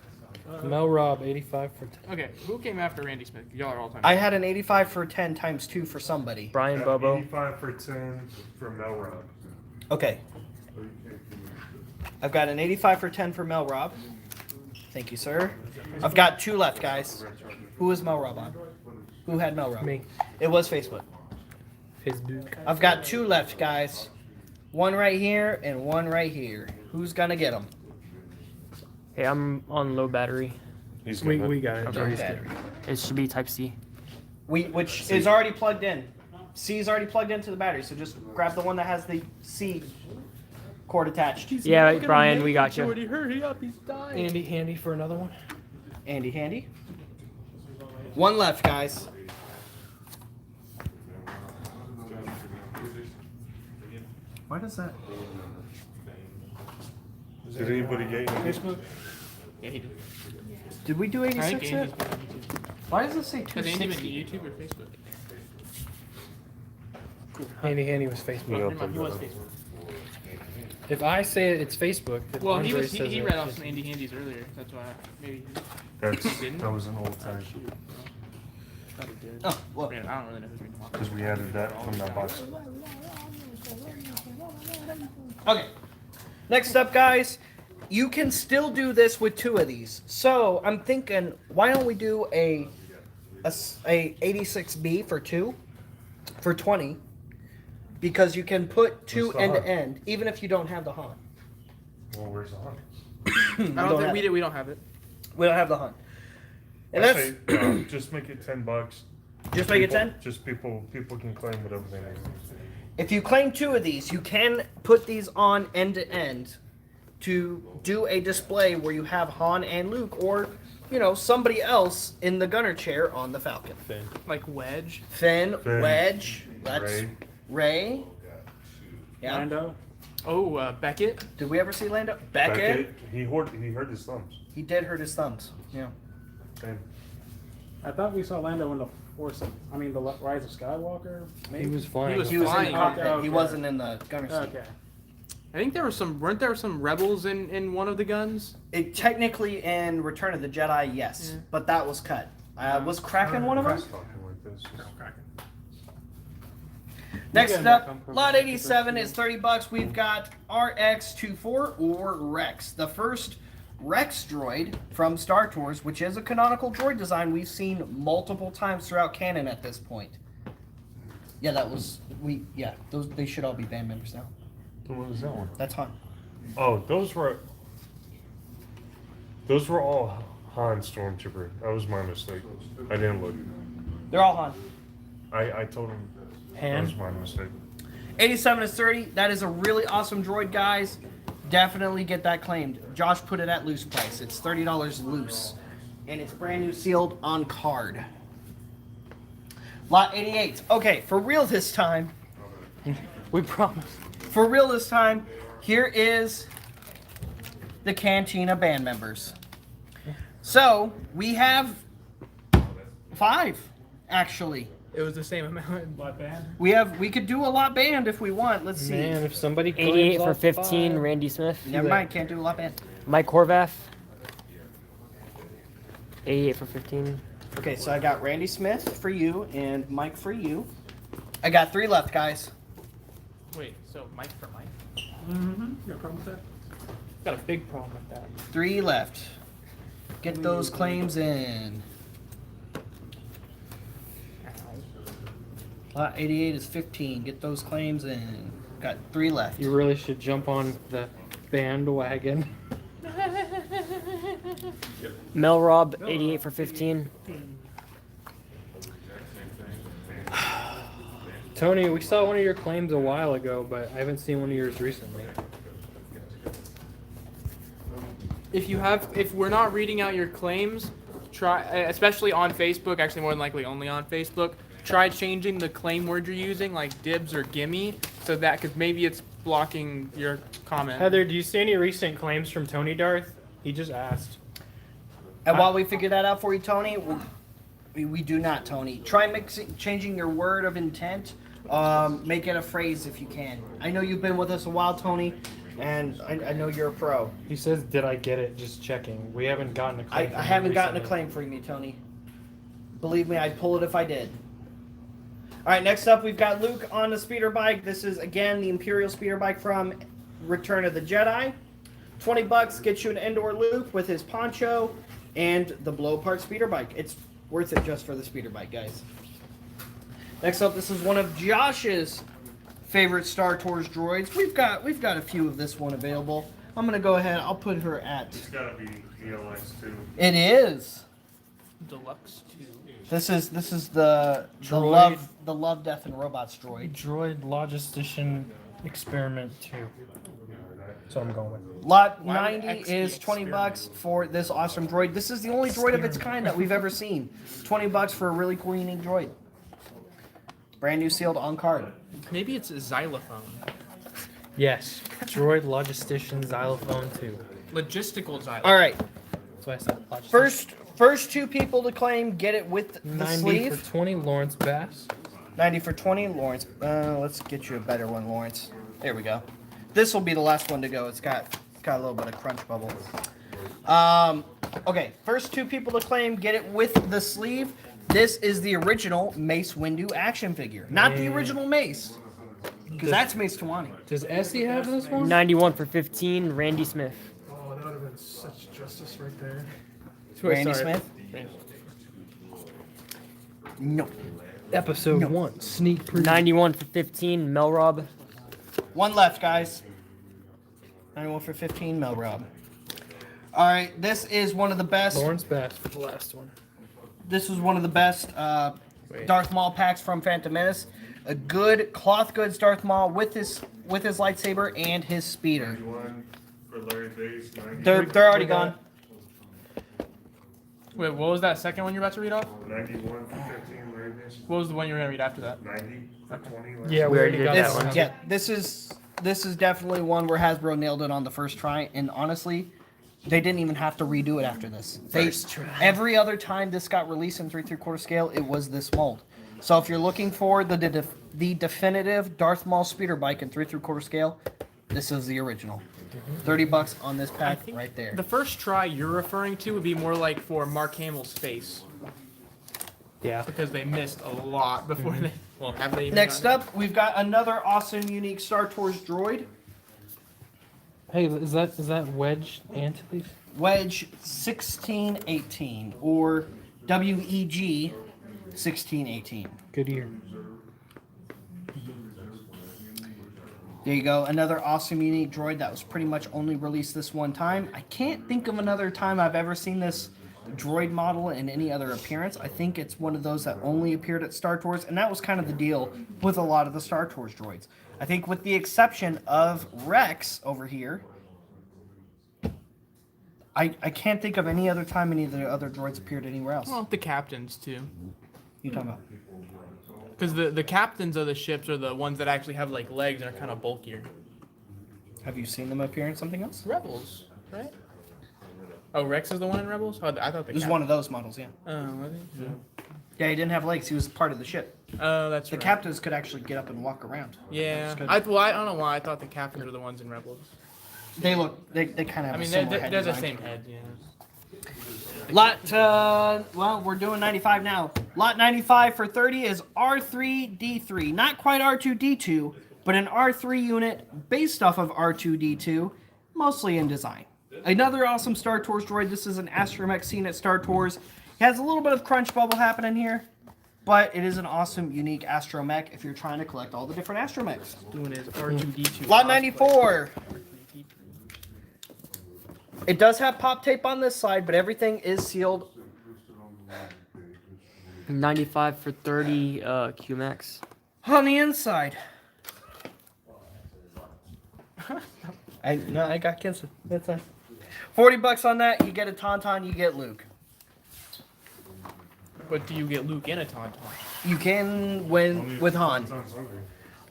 Mel Robb, 85 for 10. Okay, who came after Randy Smith? Y'all are all time. I had an 85 for 10 times 2 for somebody. Brian Bobo. 85 for 10 from Melrod. Okay. I've got an 85 for 10 for Mel Robb. Thank you, sir. I've got 2 left, guys. Who is Mel Robb on? Who had Mel Robb? Me. It was Facebook. Facebook. I've got 2 left, guys. One right here and one right here. Who's gonna get them? Hey, I'm on low battery. We got it. Okay. It should be Type C. Which is already plugged in. C is already plugged into the battery, so just grab the one that has the C cord attached. Yeah, Brian, we got you. Hurry up, he's dying. Andy, handy for another one. Andy handy. One left, guys. Why does that? Did anybody get any? Facebook? Yeah, he did. Did we do I think 86 Andy's yet? been on YouTube. Why does it say Has Andy been to 260? YouTube or Facebook? Handy, handy was Facebook. Never mind, he was Facebook. If I say it, it's Facebook. If Well, Andre he says it, read off it's some Andy Handies earlier. That's why maybe. That was an old time. Probably did. Oh, well. Man, I don't really know who's reading them off. Because we added that from that box. Okay. Next up, guys, you can still do this with 2 of these. So I'm thinking, why don't we do a 86B for 2 for 20? Because you can put 2 What's the end to Han? end, even if you don't have the Han. Well, where's the hunt? I don't think we don't have it. We don't have the Han. And Actually, just make it $10. Just make it 10? Just people can claim whatever they need. If you claim 2 of these, you can put these on end to end to do a display where you have Han and Luke, or somebody else in the gunner chair on the Falcon. Finn. Like Wedge. Finn, Finn, Wedge, that's Ray. Ray. Yeah. Lando. Oh, Beckett. Did we ever see Lando? Beckett. He hurt his thumbs. He did hurt his thumbs. Yeah. Same. I thought we saw Lando in the Force. I mean, the Rise of Skywalker. Maybe. He was flying. He was He was in the flying. cockpit. Okay. He wasn't in the gunner seat. Okay. I think weren't there some rebels in one of the guns? It technically in Return of the Jedi, yes, Yeah. but that was cut. Was Kraken one of them? Talking like this. Next Again, up, come from- lot 87 is $30. We've got RX-24 or Rex, the first Rex droid from Star Tours, which is a canonical droid design we've seen multiple times throughout canon at this point. Yeah, they should all be band members now. What was that one? That's Han. Oh, those were all Han Stormtrooper. That was my mistake. I didn't look. They're all Han. I told him that was my mistake. 87 is 30. That is a really awesome droid, guys. Definitely get that claimed. Josh put it at loose price. It's $30 loose. And it's brand new sealed on card. Lot 88. Okay, for real this time. We promise. For real this time, here is the Cantina band members. So, we have 5, actually. It was the same amount in Blood Band. We could do a lot band if we want. Let's see. Man, if somebody 88 claims for all 15, 5. Randy Smith. Never mind, can't do a lot band. Mike Horvath. 88 for 15. Okay, so I got Randy Smith for you and Mike for you. I got 3 left, guys. Wait, so Mike for Mike? Mm-hmm. You got a problem with that? Got a big problem with that. 3 left. Get those claims in. Lot 88 is 15. Get those claims in. Got 3 left. You really should jump on the bandwagon. Mel Robb, 88 for 15. Tony, we saw one of your claims a while ago, but I haven't seen one of yours recently. If we're not reading out your claims, try, especially on Facebook, actually more than likely only on Facebook, try changing the claim word you're using, like dibs or gimme, so that, because maybe it's blocking your comment. Heather, do you see any recent claims from Tony Darth? He just asked. And while we figure that out for you, Tony, we do not, Tony. Try changing your word of intent. Make it a phrase if you can. I know you've been with us a while, Tony, and I know you're a pro. He says, "Did I get it?" Just checking. We haven't gotten a I claim. from haven't him gotten a recently. claim from you, Tony. Believe me, I'd pull it if I did. All right, next up, we've got Luke on the speeder bike. This is, again, the Imperial speeder bike from Return of the Jedi. $20 gets you an Endor Luke with his poncho and the blow-apart speeder bike. It's worth it just for the speeder bike, guys. Next up, this is one of Josh's favorite Star Tours droids. We've got a few of this one available. I'm gonna go ahead. I'll put her at. It's gotta be ELX too. It is. Deluxe 2. This is the Droid. love, death, and robots droid. Droid Logistician Experiment 2. So I'm going with. Lot Why would 90 X is be $20 for this awesome droid. This is the only droid of its kind that we've ever seen. $20 for a really cool, unique droid. Brand new sealed on card. Maybe it's a xylophone. Yes. Droid Logistician Xylophone 2. Logistical xylophone. All right, That's what I said. Logistician. first 2 people to claim get it with the 90 sleeve. for 20, Lawrence Bass. 90 for 20, Lawrence. Let's get you a better one, Lawrence. There we go. This will be the last one to go. It's got a little bit of crunch bubble. Okay, first 2 people to claim get it with the sleeve. This is the original Mace Windu action figure, not the original Mace, because that's Mace Tawani. Does Essie have this one? 91 for 15, Randy Smith. Oh, that would have been such justice right there. Randy Sorry. Smith. No. Episode 1. Sneak preview. 91 for 15, Mel Robb. 1 left, guys. 91 for 15, Mel Robb. All right, this is one of the best. Lawrence Bass for the last one. This is one of the best Darth Maul packs from Phantom Menace. A good cloth goods Darth Maul with his lightsaber and his speeder. 91 for Larry Base. 90. They're already gone. Wait, what was that second one you're about to read off? 91 for 15 Larry Base. What was the one you were gonna read after that? 90 for 20. Yeah, we already got that one. Yeah, this is definitely one where Hasbro nailed it on the first try, and honestly, they didn't even have to redo it after this. Every other time this got released in 3 3/4 scale, it was this mold. So if you're looking for the definitive Darth Maul speeder bike in 3 3/4 scale, this is the original. $30 on this I pack think right there. The first try you're referring to would be more like for Mark Hamill's face, Yeah. because they missed a lot before they. Well, have they? Even Next gotten up, we've got another awesome, unique Star Tours droid. Hey, is that Wedge Antilles? Wedge 1618 or WEG 1618. Good year. There you go. Another awesome, unique droid that was pretty much only released this one time. I can't think of another time I've ever seen this droid model in any other appearance. I think it's one of those that only appeared at Star Tours, and that was kind of the deal with a lot of the Star Tours droids. I think with the exception of Rex over here, I can't think of any other time any of the other droids appeared anywhere else. Well, the captains too, You talking about? because the captains of the ships are the ones that actually have like legs and are kind of bulkier. Have you seen them appear in something else? Rebels, right? Oh, Rex is the one in Rebels. Oh, I thought the. It was one of those models, yeah. Oh, was he? Yeah, he didn't have legs. He was part of the ship. Oh, that's The right. captains could actually get up and walk around. Yeah, That's good. I don't know why I thought the captains were the ones in Rebels. They kind of have I mean, a similar head they're the design. same head, yeah. Well, we're doing 95 now. Lot 95 for 30 is R3D3. Not quite R2D2, but an R3 unit based off of R2D2, mostly in design. Another awesome Star Tours droid. This is an Astromech seen at Star Tours. It has a little bit of crunch bubble happening here, but it is an awesome, unique Astromech if you're trying to collect all the different Astromechs. Doing his R2D2. Lot 94. It does have pop tape on this side, but everything is sealed. 95 for 30 QMax. On the inside. I got cancer. That's fine. $40 on that. You get a Tauntaun. You get Luke. But do you get Luke in a Tauntaun? You can win with Han.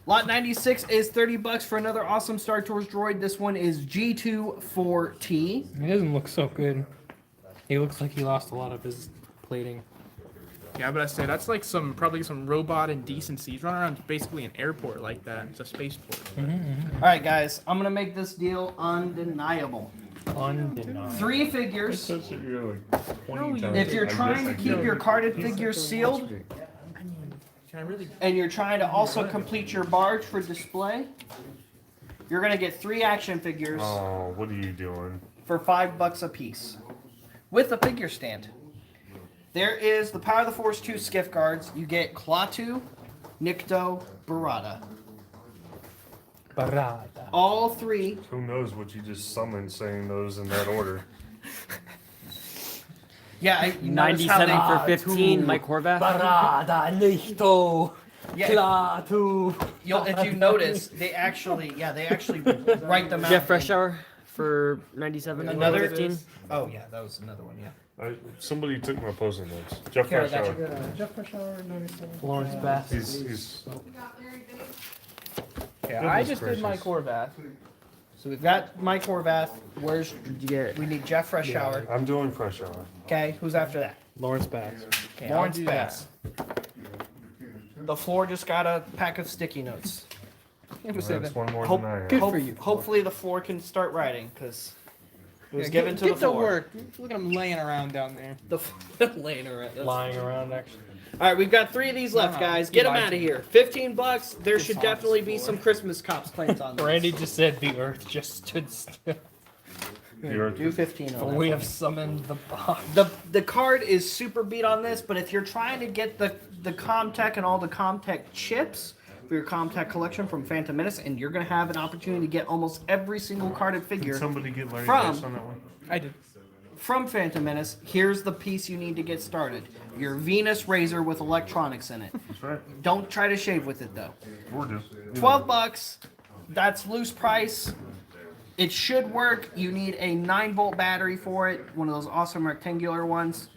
Lot 96 is $30 for another awesome Star Tours droid. This one is G24T. He doesn't look so good. He looks like he lost a lot of his plating. Yeah, but I say that's like probably some robot indecency. He's running around basically an airport like that. It's a spaceport. All right, guys. I'm going to make this deal undeniable. Undeniable. 3 figures. Says that you're like 20 times. If you're trying to keep your carded figures sealed, Can I really? and you're trying to also complete your barge for display, you're going to get 3 action figures Oh, what are you doing? for $5 a piece with a figure stand. There is the Power of the Force 2 skiff guards. You get Klaatu, Nikto, Barada. Barada. All 3. Who knows what you just summoned saying those in that order? Yeah, you notice how 97 for they, 15, Mike Horvath. Barada, Lichto, Yeah, Klaatu. if you notice, they actually write them out. Jeff Freshour for 97. Another 15. Oh yeah, that was another one. Yeah. Somebody took my post-it notes. Jeff Kara, got Freshour. Lawrence Bass. He's We got Larry Base. Yeah, Goodness I just gracious. did Mike Horvath. So we've got Mike Horvath. Where's Did you get? we need Jeff Freshour. I'm doing Freshour. Okay, who's after that? Lawrence Bass. Okay, I'll Lawrence do Bass. The floor just got a pack of sticky notes. That's one more Hope- than I have. Good for you. Hopefully the floor can start writing because it was Yeah, given to get the floor. work. Look at him laying around down there. The laying around. That's- Lying around, actually. All right, we've got 3 of these left, No, guys. he Get them lied out to of me. here. $15. There should on definitely this be floor. some Christmas cops claims on this. Randy just said the earth just stood still. Do 15 on that. We have summoned the boss. The card is super beat on this, but if you're trying to get the Comtech and all the Comtech chips for your Comtech collection from Phantom Menace, and you're going to have an opportunity to get almost every single carded figure Did somebody get Larry From- Dace on that one? I did. from Phantom Menace, here's the piece you need to get started. Your Venus razor with electronics in it. That's right. Don't try to shave with it though. We're due. $12. That's loose price. It should work. You need a 9-volt battery for it. One of those awesome rectangular ones.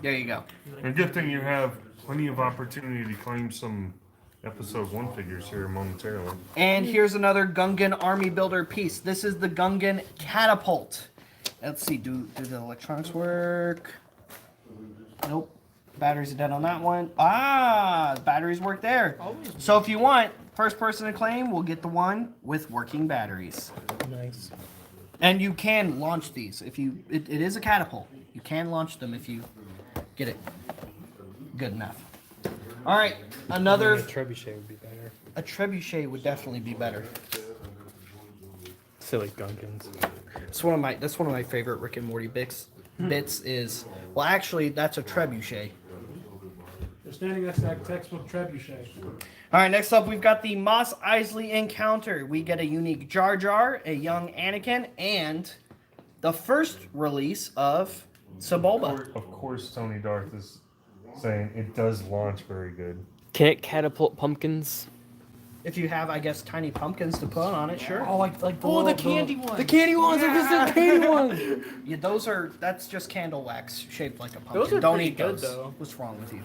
There you go. And good thing you have plenty of opportunity to claim some episode 1 figures here momentarily. And here's another Gungan Army Builder piece. This is the Gungan Catapult. Let's see, do the electronics work? Nope. Batteries are dead on that one. Ah, the batteries work there. So if you want, first person to claim will get the one with working batteries. Nice. And you can launch these if you. It is a catapult. You can launch them if you get it good enough. All right, another. A trebuchet would be better. A trebuchet would definitely be better. Silly Gungans. That's one of my favorite Rick and Morty bits. Is well, actually, that's a trebuchet. They're standing next to that textbook trebuchet. All right, next up we've got the Mos Eisley Encounter. We get a unique Jar Jar, a young Anakin, and the first release of Sebulba. Of course, Tony Darth is saying it does launch very good. Can it catapult pumpkins? If you have, I guess, tiny pumpkins to put on it, sure. Oh, like the candy ones. The candy ones are just the candy ones. Yeah, that's just candle wax shaped like a pumpkin. Those are Don't pretty eat good, those. though. What's wrong with you?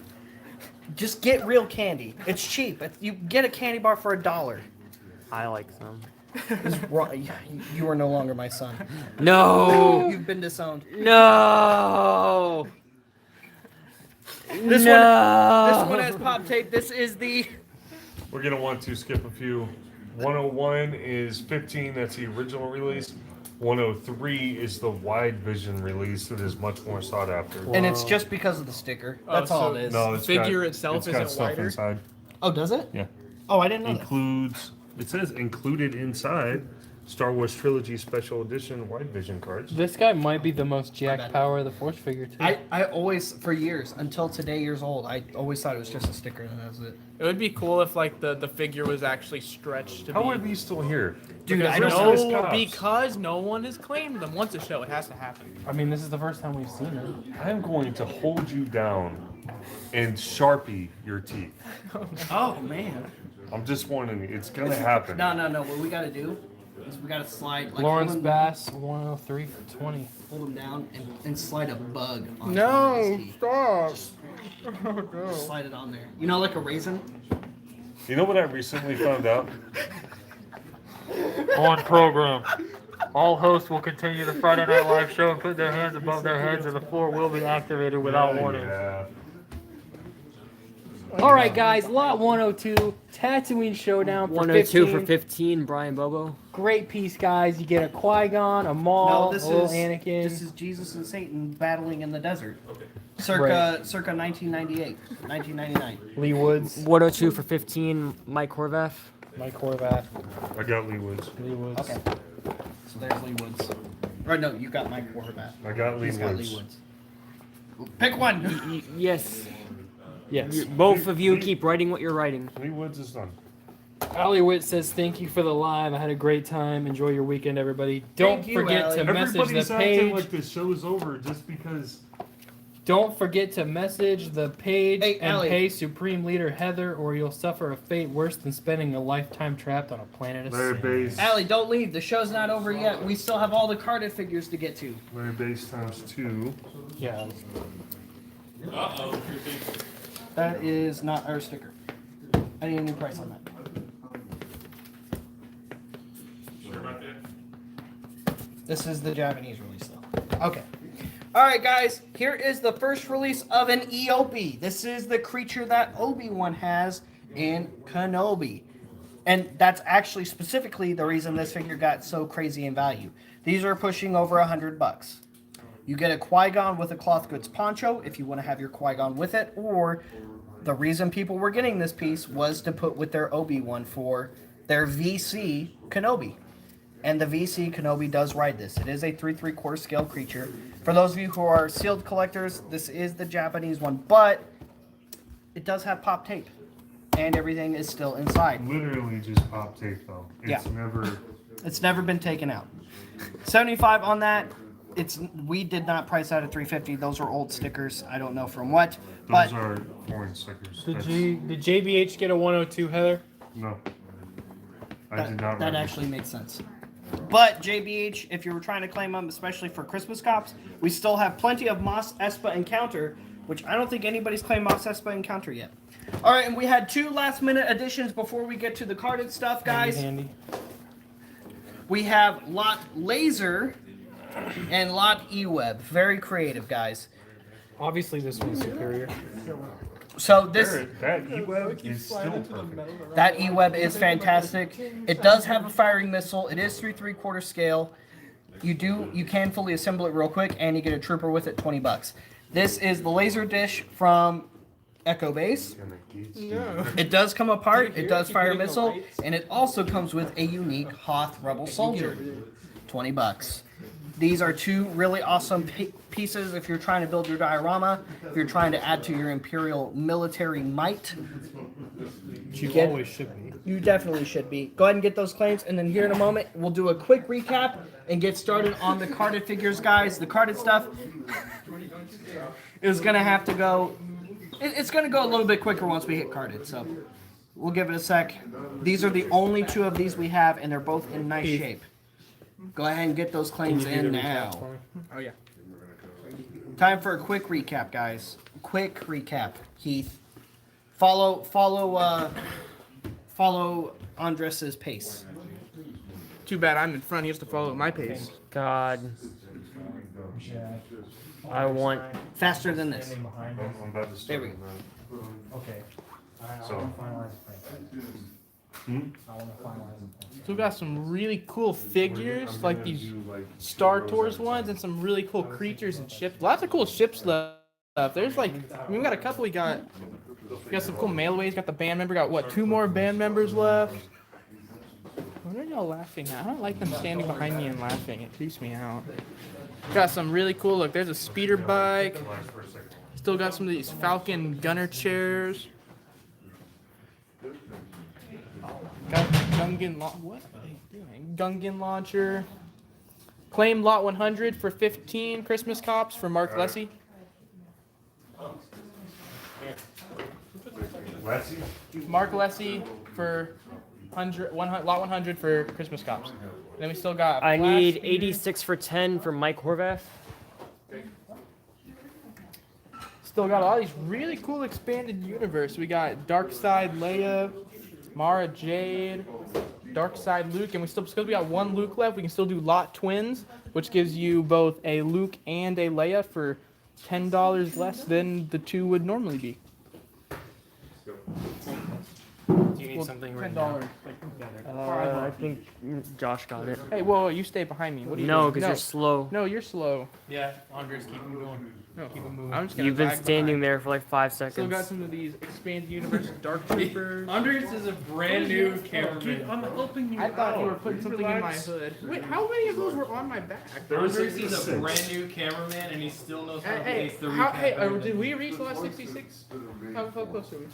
Just get real candy. It's cheap. You get a candy bar for $1. I like some. You are no longer my son. No. You've been disowned. No. This one has pop tape. This is the. We're going to want to skip a few. 101 is 15, that's the original release. 103 is the wide vision release that is much more sought after. And it's just because of the sticker. That's all it is. No, The figure itself got isn't stuff wider? inside. Oh, does it? Yeah. Oh, I didn't know that. Includes, it says included inside, Star Wars Trilogy Special Edition wide vision cards. This guy might be the most bad. Jack Power of the Force figure too. I always, for years, until today years old, I always thought it was just a sticker and that was it. It would be cool if like the figure was actually stretched to How be. are these still here? Dude, I Because don't no, know. because no one has claimed them. Once a show, it has to happen. I mean, this is the first time we've seen it. I'm going to hold you down and Sharpie your teeth. Oh, man. I'm just warning you, it's gonna happen. No. What we gotta do is we gotta slide. Like, Lawrence hold him- Bass, 103 for 20. Hold him down and slide a bug on No, his teeth. stop. Just slide it on there. You know, like a raisin? You know what I recently found out? On program. All hosts will continue the Friday Night Live show and put their hands above their heads, and the floor will be activated without warning. Yeah. All right, guys, lot 102, Tatooine Showdown for 102 15. for 15, Brian Bobo. Great piece, guys. You get a Qui-Gon, a Maul, a little Anakin. This is Jesus and Satan battling in the desert. Circa 1998, 1999. Lee Woods, 102 for 15, Mike Horvath. Mike Horvath, I got Lee Woods. Lee Woods. Okay. So there's Lee Woods. Or no, you got Mike Horvath. I got Lee He's got Woods. Lee Woods. Pick one. Yes. Yes. Both of you keep writing what you're writing. Lee Woods is done. Ali Witt says, thank you for the live. I had a great time. Enjoy your weekend, everybody. Don't Thank you, forget Ali. to message the Everybody's acting page. like the show's over just because. Don't forget to message the page Hey, and Ali. pay Supreme Leader Heather, or you'll suffer a fate worse than spending a lifetime trapped on a planet of Larry sin. Base. Allie, don't leave. The show's not over yet. We still have all the carded figures to get to. Larry Base times 2. Yeah. That is not our sticker. I need a new price on that. This is the Japanese release, though. Okay. All right, guys. Here is the first release of an EOB. This is the creature that Obi-Wan has in Kenobi. And that's actually specifically the reason this figure got so crazy in value. These are pushing over $100. You get a Qui-Gon with a cloth goods poncho if you want to have your Qui-Gon with it, or the reason people were getting this piece was to put with their Obi-Wan for their VC Kenobi. And the VC Kenobi does ride this. It is a 3/4 scale creature. For those of you who are sealed collectors, this is the Japanese one, but it does have pop tape. And everything is still inside. Literally just pop tape though. It's Yeah. never. It's never been taken out. 75 on that. we did not price out at 350. Those are old stickers. I don't know from what, but Those are foreign stickers. Did That's- JBH get a 102, Heather? No. I did not. that read it. actually makes sense. But JBH, if you were trying to claim them, especially for Christmas cops, we still have plenty of Moss Espa Encounter, which I don't think anybody's claimed Moss Espa Encounter yet. All right, and we had 2 last-minute additions before we get to the carded stuff, guys. Handy. We have Lot Laser and Lot E-Web. Very creative, guys. Obviously, this one's superior. So this That E-Web is still perfect. that E-Web is fantastic. It does have a firing missile. It is 3 3/4 scale. You can fully assemble it real quick, and you get a trooper with it, $20. This is the laser dish from Echo Base. It does come apart. It does fire a missile, and it also comes with a unique Hoth Rebel Soldier, $20. These are 2 really awesome pieces if you're trying to build your diorama, if you're trying to add to your Imperial military might. You get- always should be. You definitely should be. Go ahead and get those claims, and then here in a moment, we'll do a quick recap and get started on the carded figures, guys. The carded stuff is going to have to go... It's going to go a little bit quicker once we hit carded, so we'll give it a sec. These are the only 2 of these we have, and they're both in nice shape. Go ahead and get those claims in now. Oh yeah. Time for a quick recap, guys. Quick recap. Heath, follow Andres's pace. Too bad I'm in front. He has to follow my pace. God. I want. Faster than this. I'm about to There we start go. on Okay. So- So we got some really cool figures, like these Star Tours ones, and some really cool creatures and ships. Lots of cool ship stuff. There's like, I mean, we got a couple. We got some cool mailaways. Got the band member. Got what? 2 more band members left. What are y'all laughing at? I don't like them standing behind me and laughing. It creeps me out. Got some really cool. Look, there's a speeder bike. Still got some of these Falcon gunner chairs. Got Gungan what are they doing? Gungan launcher. Claim lot 100 for 15 Christmas cops for Mark Lessie. Lessie? Mark Lessie for lot 100 for Christmas cops. Then we still got. I Flash need Speeder. 86 for 10 from Mike Horvath. Still got all these really cool expanded universe. We got Darkseid Leia, Mara Jade, Darkseid Luke, and because we got 1 Luke left, we can still do lot twins, which gives you both a Luke and a Leia for $10 less than the 2 would normally be. Do you need Well, something right $10. now? I think Josh got it. Hey, whoa, you stay behind me. What are you No, doing? because you're slow. No, you're slow. Yeah, Andres, keep him going. No, Keep him moving. I'm just gonna You've been lag standing behind. there for like 5 Still got seconds. some of these expanded universe Dark Troopers. Andres is a brand new cameraman. I'm helping you. I thought you were putting something in my hood. Wait, how many of those were on my back? Andres is a brand new cameraman, and he still knows how to Hey, place the how, recap. hey, better than did we me. reach lot 66? How close are we?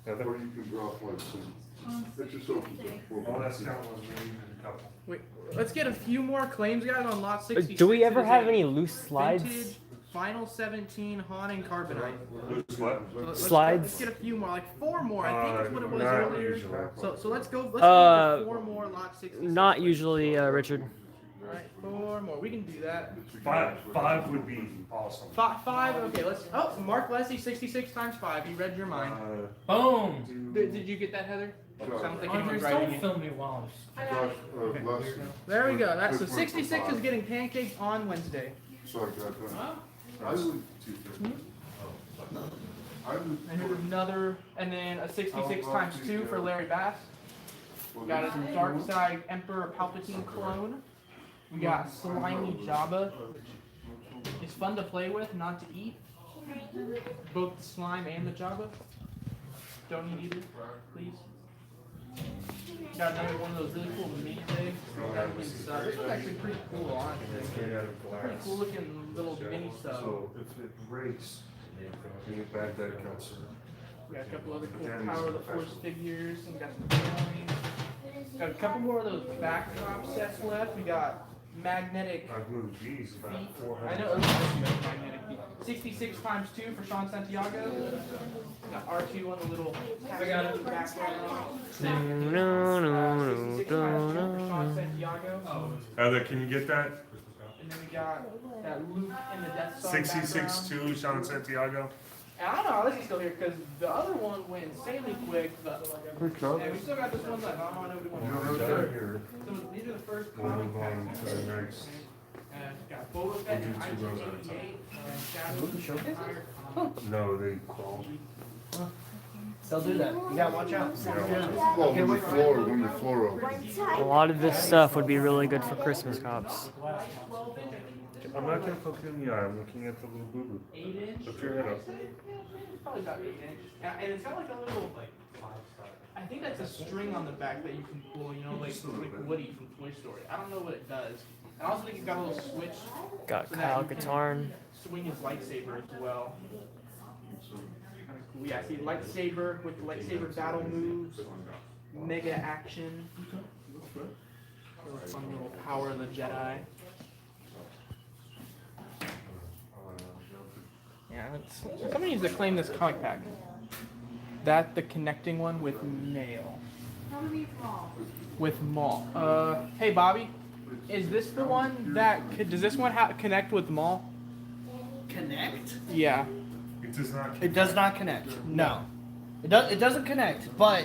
Or you can drop like some, it just opens up for. All that stuff was maybe a couple. Wait, let's get a few more claims, guys, on lot 66. Do we ever It is have a any loose slides? Vintage Final 17 Han and Carbonite. Who's what? So let's Slides? get a few more, like 4 more. I think that's what it was not earlier. usually. So let's go. Let's go for 4 more lot 66. Not usually, Richard. Alright, 4 more. We can do that. 5 would be awesome. 5. Okay, let's. Oh, Mark Leslie, 66 times 5. He read your mind. Boom! Did you get that, Heather? I don't think anyone's Andres, writing don't it. film me while I'm Josh, Leslie. There we go. That's so 66 is getting pancakes on Wednesday. So I got that. I would, I would. And here's another, and then a 66 times 2 for Larry Bass. We got a Darkseid Emperor Palpatine clone. We got Slimy Jabba. It's fun to play with, not to eat. Both the slime and the Jabba. Don't eat either, please. Got another one of those really cool mini things. This one's actually pretty cool, honestly. Pretty cool looking little mini stuff. So if it breaks, you get back that counts. We got a couple other cool Power of the Force figures. And we got some coins. Got a couple more of those backdrop sets left. We got magnetic I've moved these about feet. 400 I know at least this is magnetic feet. 66 times 2 for Sean Santiago. Got R2 on the little background. 66 times 2 for Sean Santiago. Heather, can you get that? And then we got that loop in the Death Star 66 2 Sean Santiago. And I don't know how this is still here because the other one went insanely quick. But and we still got this one left. I don't know nobody wants to Here. So these are the first We'll comic move on packs. to the next. Got Boba Fett in 1988. Shadow No, they called. They'll do that. You gotta watch out. Well, when the floor opens. A lot of this stuff would be really good for Christmas cops. I'm not gonna poke you in the eye. I'm looking at the little boo boo. 8-inch. Lift your head up. Probably about 8 inch. And it's got like a little, I think that's a string on the back that you can pull, you know, like Woody from Toy Story. I don't know what it does. I also think it's got a little switch. Got so that Kyle you can Katarn. Swing his lightsaber as well. Kinda cool. Yeah, see lightsaber with the lightsaber battle moves, mega action. Fun little power of the Jedi. Yeah, somebody needs to claim this comic pack. That the connecting one with Mail. How many small? With Maul. Hey Bobby, is this the one that does this one connect with Maul? Connect? Yeah. It does not. It does not connect. No. It doesn't connect, but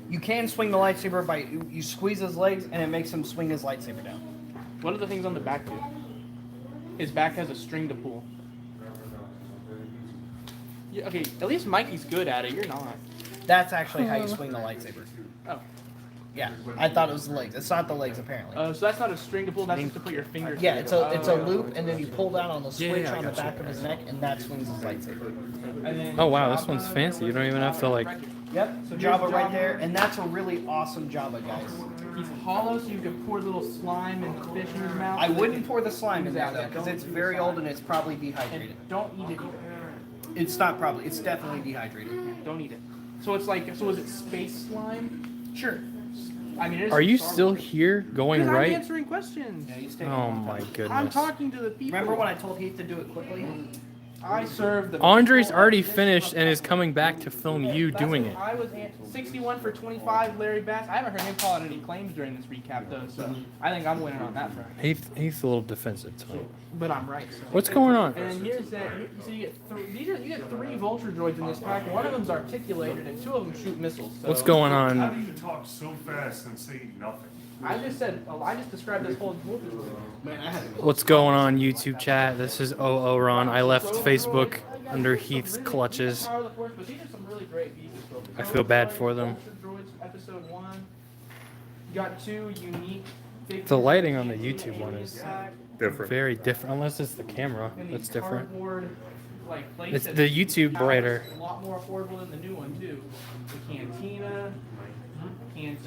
you can swing the lightsaber by you squeeze his legs and it makes him swing his lightsaber down. What are the things on the back do? His back has a string to pull. Yeah, okay, at least Mikey's good at it. You're not. That's actually how you swing the lightsaber. Oh. Yeah, I thought it was the legs. It's not the legs apparently. So that's not a string to pull. That's just to put your fingers. Yeah, it's a Oh. loop, and then you pull down on the switch yeah, I on the gotcha. back of his neck, and that swings his lightsaber. And then Oh wow, this Jabba- one's fancy. You don't even have to like. Yep, So so here's Jabba right Jabba. there, and that's a really awesome Jabba, guys. He's hollow, so you can pour a little slime and fish in his mouth. I so they wouldn't can pour the slime in there ooze though, out. because Don't it's do the very slime. old and it's probably dehydrated. And don't eat it either. It's not probably. It's definitely dehydrated. Don't eat it. So it's like, so is it space slime? Sure. I mean, it is Are you Star still Wars. here going Because I'm right? answering questions. Yeah, he's taking a Oh long my time. goodness. I'm talking to the people. Remember when I told Heath to do it quickly? I served the. Andre's people already of this finished and is podcast. coming back to film you That's doing what it. I was 61 for 25, Larry Bass. I haven't heard him call out any claims during this recap though, so I think I'm winning on that front. He's a little defensive tonight. But I'm right. So. What's going on? And here's that. So you get three Vulture droids in this pack. One of them's articulated, and two of them shoot missiles. So What's going How on? do you talk so fast and say nothing? I just described this whole movie. Man, I had to What's going on YouTube chat? This is OO Ron. I left Facebook under Heath's clutches. Power of the Force, but these are some really great pieces. So I feel bad for them. Vulture droids, episode 1. You got two unique. The lighting on the YouTube one is Different. very different, unless it's the camera. And That's these different. cardboard, like, plates It's that the YouTube power brighter. is A lot more affordable than the new one too. The Cantina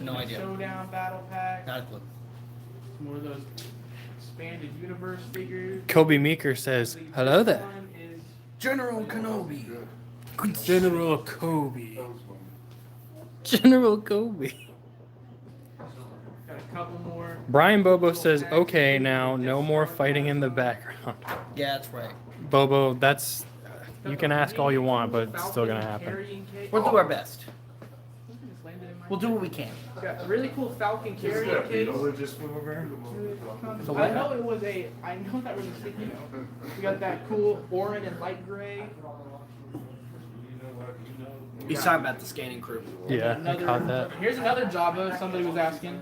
No idea. Showdown Battle Pack. Not a clue. More of those expanded universe figures. Kobe Meeker says, "Hello there, One is General Kenobi. General Kobe." General Kobe. got a couple more. Brian Bobo says, "Okay, now no more fighting in the background." Yeah, that's right. Bobo, that's you can ask all you want, but it's still gonna Falcon happen. carrying case. We'll do our best. Something just landed in my We'll do what we can. Got a really cool Falcon carrying Yeah, case. Viola just flew over here. I know it was I know that was a sticky note. We got that cool orange and light gray. He's talking about the scanning crew. Yeah, I caught that. Here's another Jabba. Somebody was asking.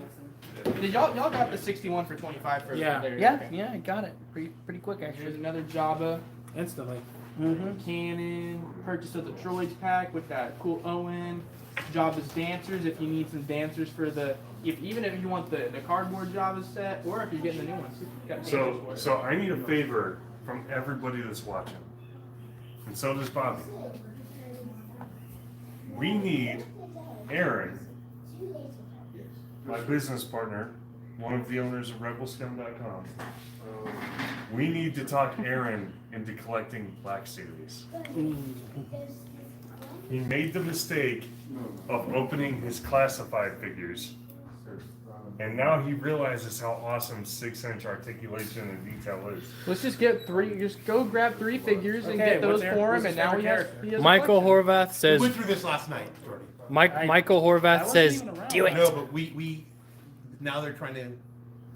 Did y'all got the 61 for 25 for Yeah. there? Yeah, Okay. yeah, I got it. Pretty quick Here's actually. another Jabba. Instantly. Mm-hmm. Cannon. Purchase of the droids pack with that cool Owen. Jabba's dancers if you need some dancers for even if you want the cardboard Jabba set or if you're getting the new ones. Got dancers for it. So I need a favor from everybody that's watching, and so does Bobby. We need Aaron, my business partner, one of the owners of RebelScum.com. We need to talk Aaron into collecting Black Series. He made the mistake of opening his classified figures And now he realizes how awesome 6-inch articulation and detail is. Let's just get three. Just go grab 3 figures and get those for him, and now he has a Michael collection. Horvath We says. went through this last night, Jordy. Michael Horvath says, "Do it." No, but we now they're trying to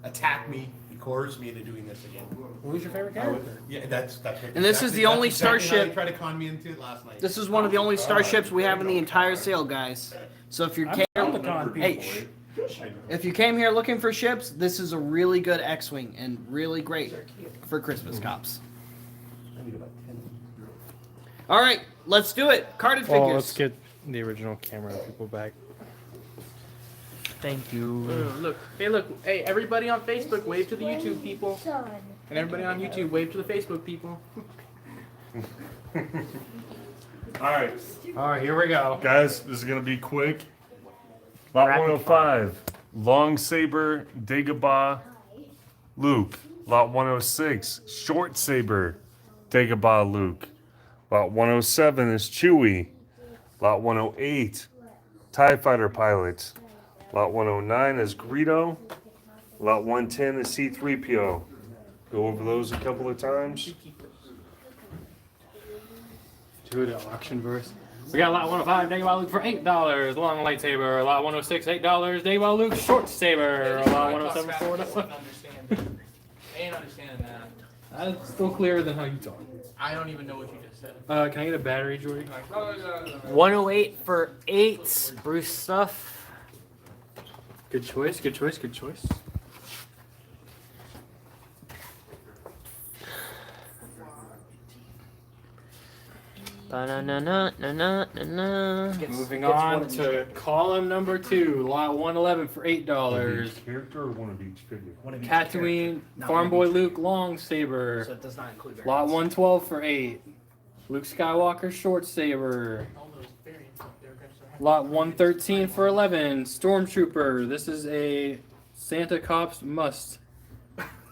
attack me, coerce me into doing this again. Who's your favorite character? Yeah, that's And this is the only that's exactly how starship- they tried to con me into it last night. This is one of the only starships we have in the entire sale, guys. So if you're if you came here looking for ships, this is a really good X-wing and really great for Christmas cops. All right, let's do it. Carded figures. Oh, let's get the original camera people back. Thank you. Look, hey, everybody on Facebook, wave to the YouTube people, and everybody on YouTube, wave to the Facebook people. All right, Here we go. guys, this is gonna be quick. Lot 105, Long Saber, Dagobah, Luke. Lot 106, Short Saber, Dagobah, Luke. Lot 107 is Chewie. Lot 108, TIE Fighter Pilot. Lot 109 is Greedo. Lot 110 is C-3PO. Go over those a couple of times. To the auction verse. We got lot 105, Dagobah Luke for $8. Long lightsaber. Lot 106, $8. Dagobah Luke short saber. Lot 107, $4. Ain't understanding that. That's still clearer than how you talk. I don't even know what you just said. Can I get a battery, Jordy? 108 for 8. Bruce stuff. Good choice. Good choice. Good choice. Ba-na-na-na-na-na-na. Moving on to column number 2, lot 111 for $8. Each character or one of each figure? Tatooine, Farm Boy Luke long saber. So it does not include variants. Lot 112 for 8. Luke Skywalker short saber. Lot 113 for 11. Stormtrooper. This is a Santa Cops must.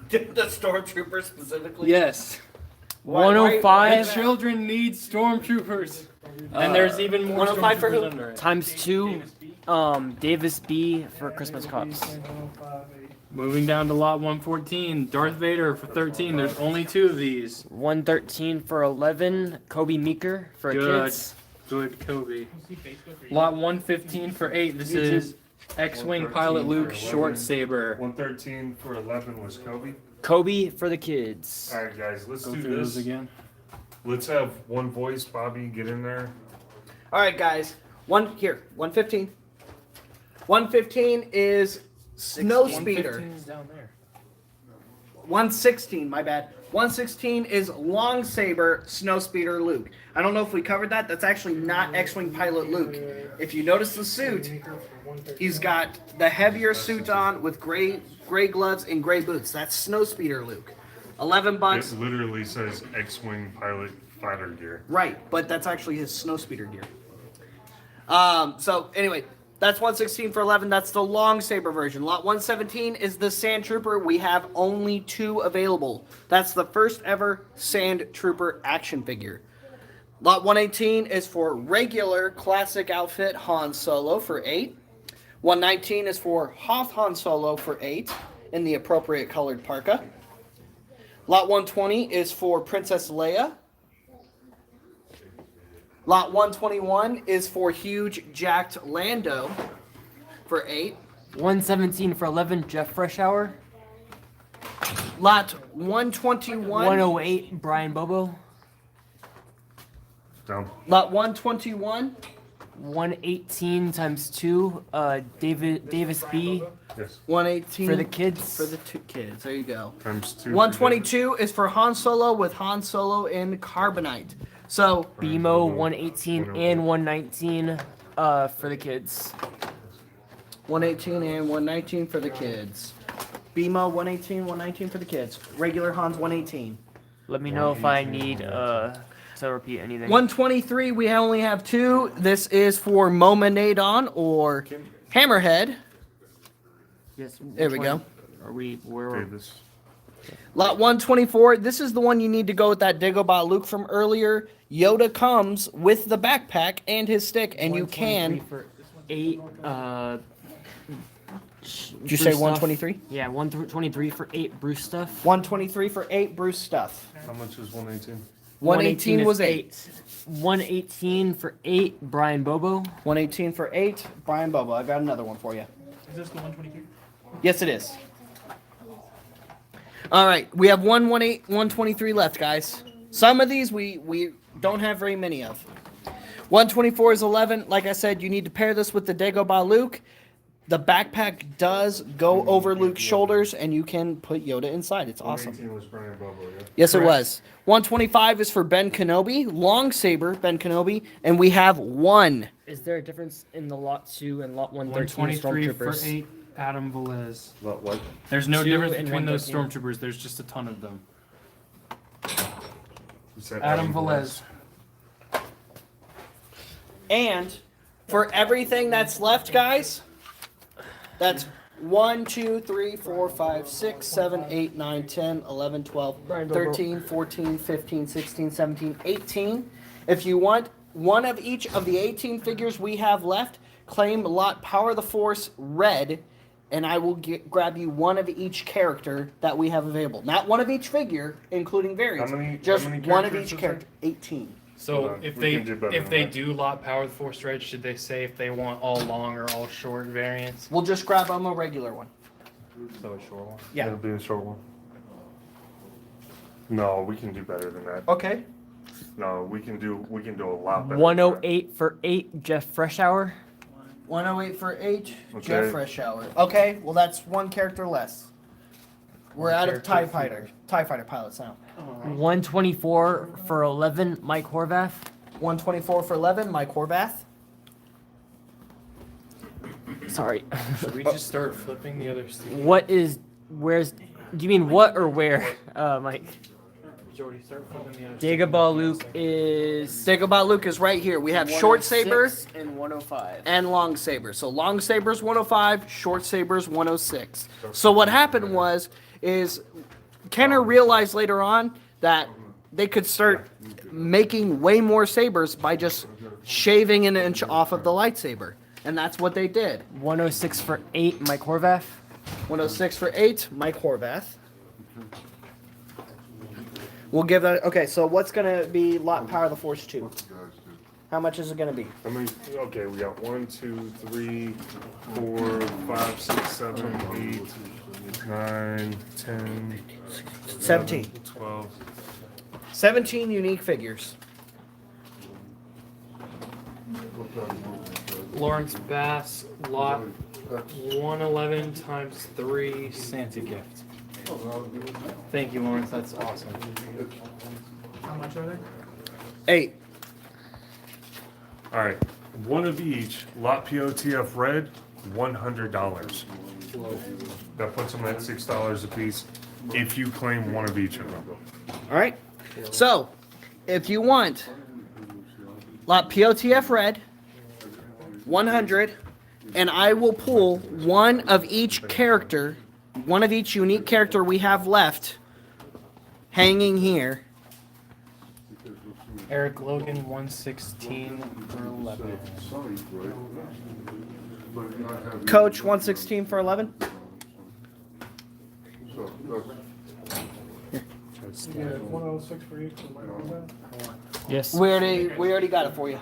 The stormtrooper specifically. Yes. Why- 105 The children need stormtroopers. And there's even more 105 for who? stormtroopers under it. times 2. Davis B for Christmas Cups. Moving down to lot 114, Darth Vader for 13. There's only 2 of these. 113 for 11. Kobe Meeker for Good. kids. Good, Kobe. Lot 115 for 8. This is X-Wing Pilot Luke short saber. 113 for 11 was Kobe. Kobe for the kids. All right, guys, let's Go do through those this. again. Let's have one voice. Bobby, get in there. All right, guys. 115. 115 is Snow Speeder. 115 is down there. 116, my bad. 116 is Long Saber Snow Speeder Luke. I don't know if we covered that. That's actually not X-Wing Pilot Luke. If you notice the suit, he's got the heavier suit on with gray gloves and gray boots. That's Snow Speeder Luke. $11. It literally says X-Wing Pilot Fighter Gear. Right, but that's actually his Snow Speeder gear. So anyway, that's 116 for 11. That's the Long Saber version. Lot 117 is the Sand Trooper. We have only 2 available. That's the first ever Sand Trooper action figure. Lot 118 is for regular classic outfit Han Solo for 8. 119 is for Hoth Han Solo for 8 in the appropriate colored parka. Lot 120 is for Princess Leia. Lot 121 is for huge jacked Lando for 8. 117 for 11. Jeff Freshour. Lot 121. 108. Brian Bobo. Down. Lot 121. 118 times 2. Davis B Yes. 118 for the kids. For the 2 kids. There you go. Times 2. 122 is for Han Solo with Han Solo in Carbonite. So BMO 118 and 119 for the kids. 118 and 119 for the kids. BMO 118, 119 for the kids. Regular Han's 118. Let me know if I need to repeat anything. 123, we only have 2. This is for Momonadon or Hammerhead. Yes. There we which go. one Are we where? Okay, Are, this. Lot 124, this is the one you need to go with that Dagobah Luke from earlier. Yoda comes with the backpack and his stick, and you 123 can. for 8. Did you say 123? Yeah, 123 for 8 Bruce stuff. 123 for 8 Bruce stuff. How much is 118? 118 was is 8. 118 for 8 Brian Bobo. 118 for 8 Brian Bobo. I got another one for you. Is this the 123? Yes, it is. All right, we have 123 left, guys. Some of these we don't have very many of. 124 is 11. Like I said, you need to pair this with the Dagobah Luke. The backpack does go over Luke's shoulders, and you can put Yoda inside. It's awesome. 118 was Brian Bobo, yeah? Yes, it was. 125 is for Ben Kenobi, Longsaber Ben Kenobi, and we have 1. Is there a difference in the lot 2 and lot 113 123 for stormtroopers? 8 Adam Velez. What? There's no 2 difference and between those 113. stormtroopers. There's just a ton of them. You said Adam Velez. And for everything that's left, guys, that's 1, 2, 3, 4, 5, 6, 7, 8, 9, 10, 11, 12, 13, 14, 15, 16, 17, 18. If you want one of each of the 18 figures we have left, claim lot Power of the Force red, and I will grab you one of each character that we have available. Not one of each figure, including variants. Just how many one of characters each is there? character. 18. So Hold on, if we they can do better if than they that. do lot Power of the Force red, should they say if they want all long or all short variants? We'll just grab them a regular one. So a short one. Yeah. It'll be a short one. No, we can do better than that. Okay. No, we can do a lot better. 108 for 8 Jeff Freshour. 108 for 8, Okay. Jeff Freshour. Okay, well that's one character less. We're out of TIE Fighter pilots now. 124 for 11 Mike Horvath. 124 for 11, Mike Horvath. Sorry. Should we just start flipping the other stuff? Where's, do you mean what or where, Mike? Jordy, start flipping the other Dagobah Luke is Dagobah Luke is right here. We have short saber 106 and 105. and long saber. So long saber's 105, short saber's 106. So what happened is Kenner realized later on that they could start making way more sabers by just shaving an inch off of the lightsaber. And that's what they did. 106 for 8 Mike Horvath. 106 for 8, Mike Horvath. We'll give that. Okay, so what's going to be lot Power of the Force 2? How much is it going to be? How many? Okay, we got 1, 2, 3, 4, 5, 6, 7, 8, 9, 10, 17. 11, 12. 17 unique figures. Lawrence Bass, lot 111 times 3 Santa gift. Thank you, Lawrence. That's awesome. How much are they? 8. All right, one of each. Lot POTF red, $100. That puts them at $6 a piece. If you claim one of each of them. All right. So, if you want lot POTF red, 100, and I will pull one of each character, one of each unique character we have left, hanging here. Eric Logan, 116 for 11. Coach, 116 for 11. Yeah, 106 for each. For my own. Yes. We already got it for you.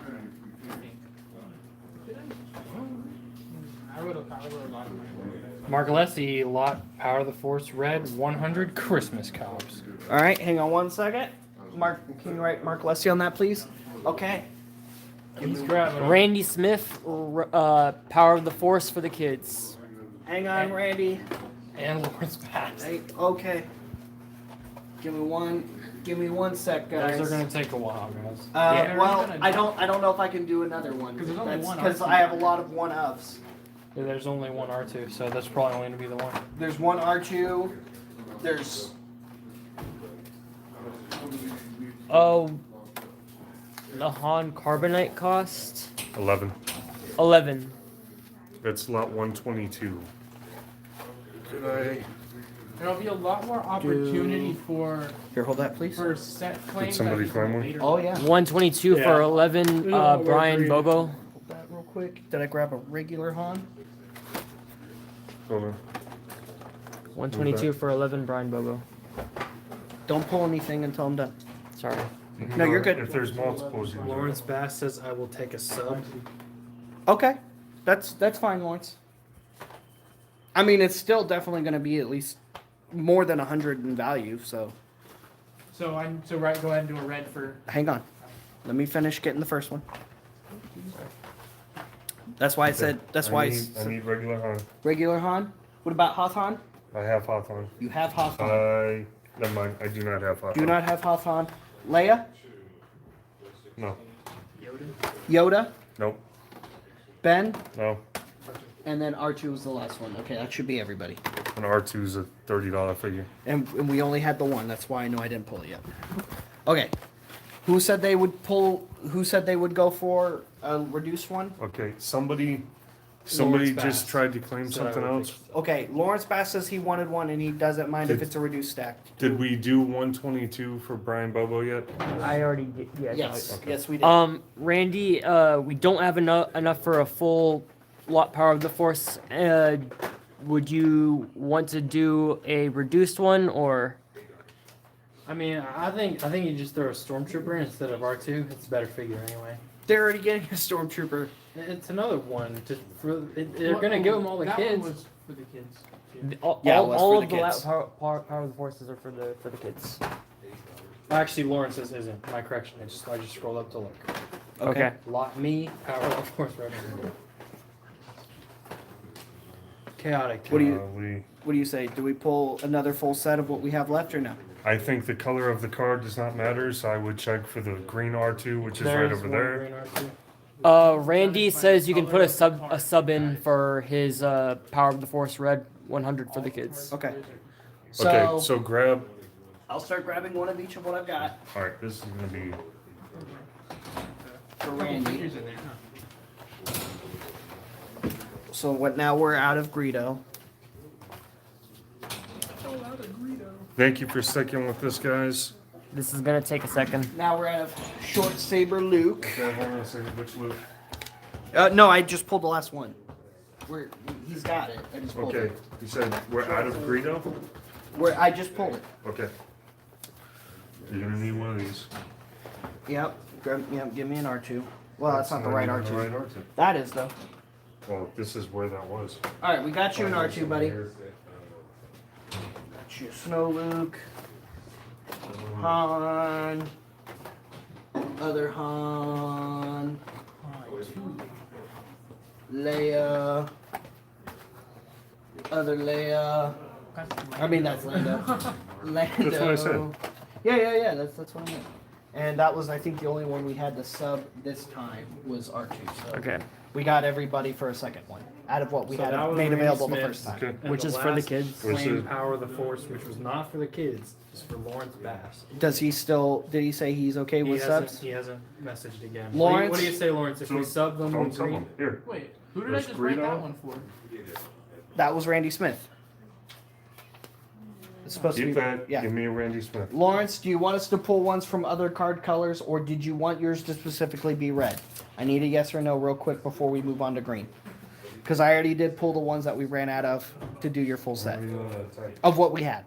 Mark Alessi, lot Power of the Force red, 100 Christmas cops. All right, hang on one second. Mark, can you write Mark Lessie on that, please? Okay. He's grabbing them. Randy Smith, Power of the Force for the kids. Hang on, Randy. And Lawrence Bass. Hey, okay. Give me one sec, guys. Those are gonna take a while, guys. Yeah. Well, I don't know if I can do another one. Because there's only one Because R2. I have a lot of one ofs. Yeah, there's only one R2, so that's probably only gonna be the one. There's one R2. There's Oh, the Han Carbonite cost 11. 11. That's lot 122. There'll be a lot more opportunity for here. Hold that, please. set claims. somebody that you claim go one? later. Oh yeah. 122 Yeah. for 11 Brian Bobo. Hold that real quick. Did I grab a regular Han? Hold on. 122 for 11, Brian Bobo. Don't pull anything until I'm done. Sorry. No, you're good. If there's multiples, you Lawrence Bass says I will take a sub. Okay, that's fine, Lawrence. I mean, it's still definitely going to be at least more than 100 in value. So So right, go ahead and do a red for. hang on, let me finish getting the first one. That's why I said. That's why I need regular Han. regular Han. What about Hoth Han? I have Hawthorne. You have Hoth Han. Never mind. I do not have Hawthorne. Do not have Hoth Han. Leia, No. Yoda, Nope. Ben, No. and then R2 was the last one. Okay, that should be everybody. An R2 is a $30 figure. And we only had the one. That's why I know I didn't pull it yet. Okay. Who said they would pull? Who said they would go for a reduced one? Okay. Somebody Lawrence Bass just tried to claim said I something would else. Okay, Lawrence Bass says he wanted one and he doesn't mind if Did- it's a reduced stack. Did we do 122 for Brian Bobo yet? I already did. Yeah. Yes, Okay. yes we did. Randy, we don't have enough for a full lot power of the force. Would you want to do a reduced one or? I mean, I think you just throw a stormtrooper in instead of R2. It's a better figure anyway. They're already getting a stormtrooper. It's another one. They're gonna give them all the That kids. one was for the kids. All, Yeah, it all, was all for of the the kids. power of the forces are for the kids. Actually, Lawrence's isn't. My correction. I just scrolled up to look. Okay. Lot me, power of the force, right over. Chaotic. What do you What do you say? Do we pull another full set of what we have left or no? I think the color of the card does not matter, so I would check for the green R2, which is right There's over one there. green R2. Randy says you can put a sub in for his power of the force red 100 for the kids. Okay. Okay, so grab. I'll start grabbing one of each of what I've got All right, this is gonna be. for Randy. Figures in there, huh? So what? Now we're out of Greedo. Thank you for sticking with this, guys. This is gonna take a second. Now we're out of Short Saber Luke. Okay, hold on a second. Which Luke? No, I just pulled the last one. He's got it. I just pulled Okay, it. you said we're out of Greedo. I just pulled it. Okay. You're gonna need one of these. Yep. Yep. Give me an R2. Well, that's not the right even R2. the right R2. That is though. Well, this is where that was. All right, we got you an R2, buddy. Got you Snow Luke. Han. Other Han. Leia. Other Leia. I mean, that's Lando. Lando. That's what I said. Yeah. That's what I meant. And that was, I think, the only one we had to sub this time was R2. So Okay. we got everybody for a second one out of what we So had that was made Randy available the Smith. first time. Okay. And Which the is for the last kids. Which Claim is- power of the force, which was not for the kids. It's for Lawrence Bass. Does he still? Did he say he's okay with subs? He hasn't messaged again. Lawrence? What do you say, Lawrence? If we sub them Don't with sub green, them. Here. Wait, who did I There's just write that Greedo. one for? That was Randy Smith. It's supposed Keep to be. that. Yeah. Give me a Randy Smith. Lawrence, do you want us to pull ones from other card colors, or did you want yours to specifically be red? I need a yes or no real quick before we move on to green. Because I already did pull the ones that we ran out of to do your full set of what we had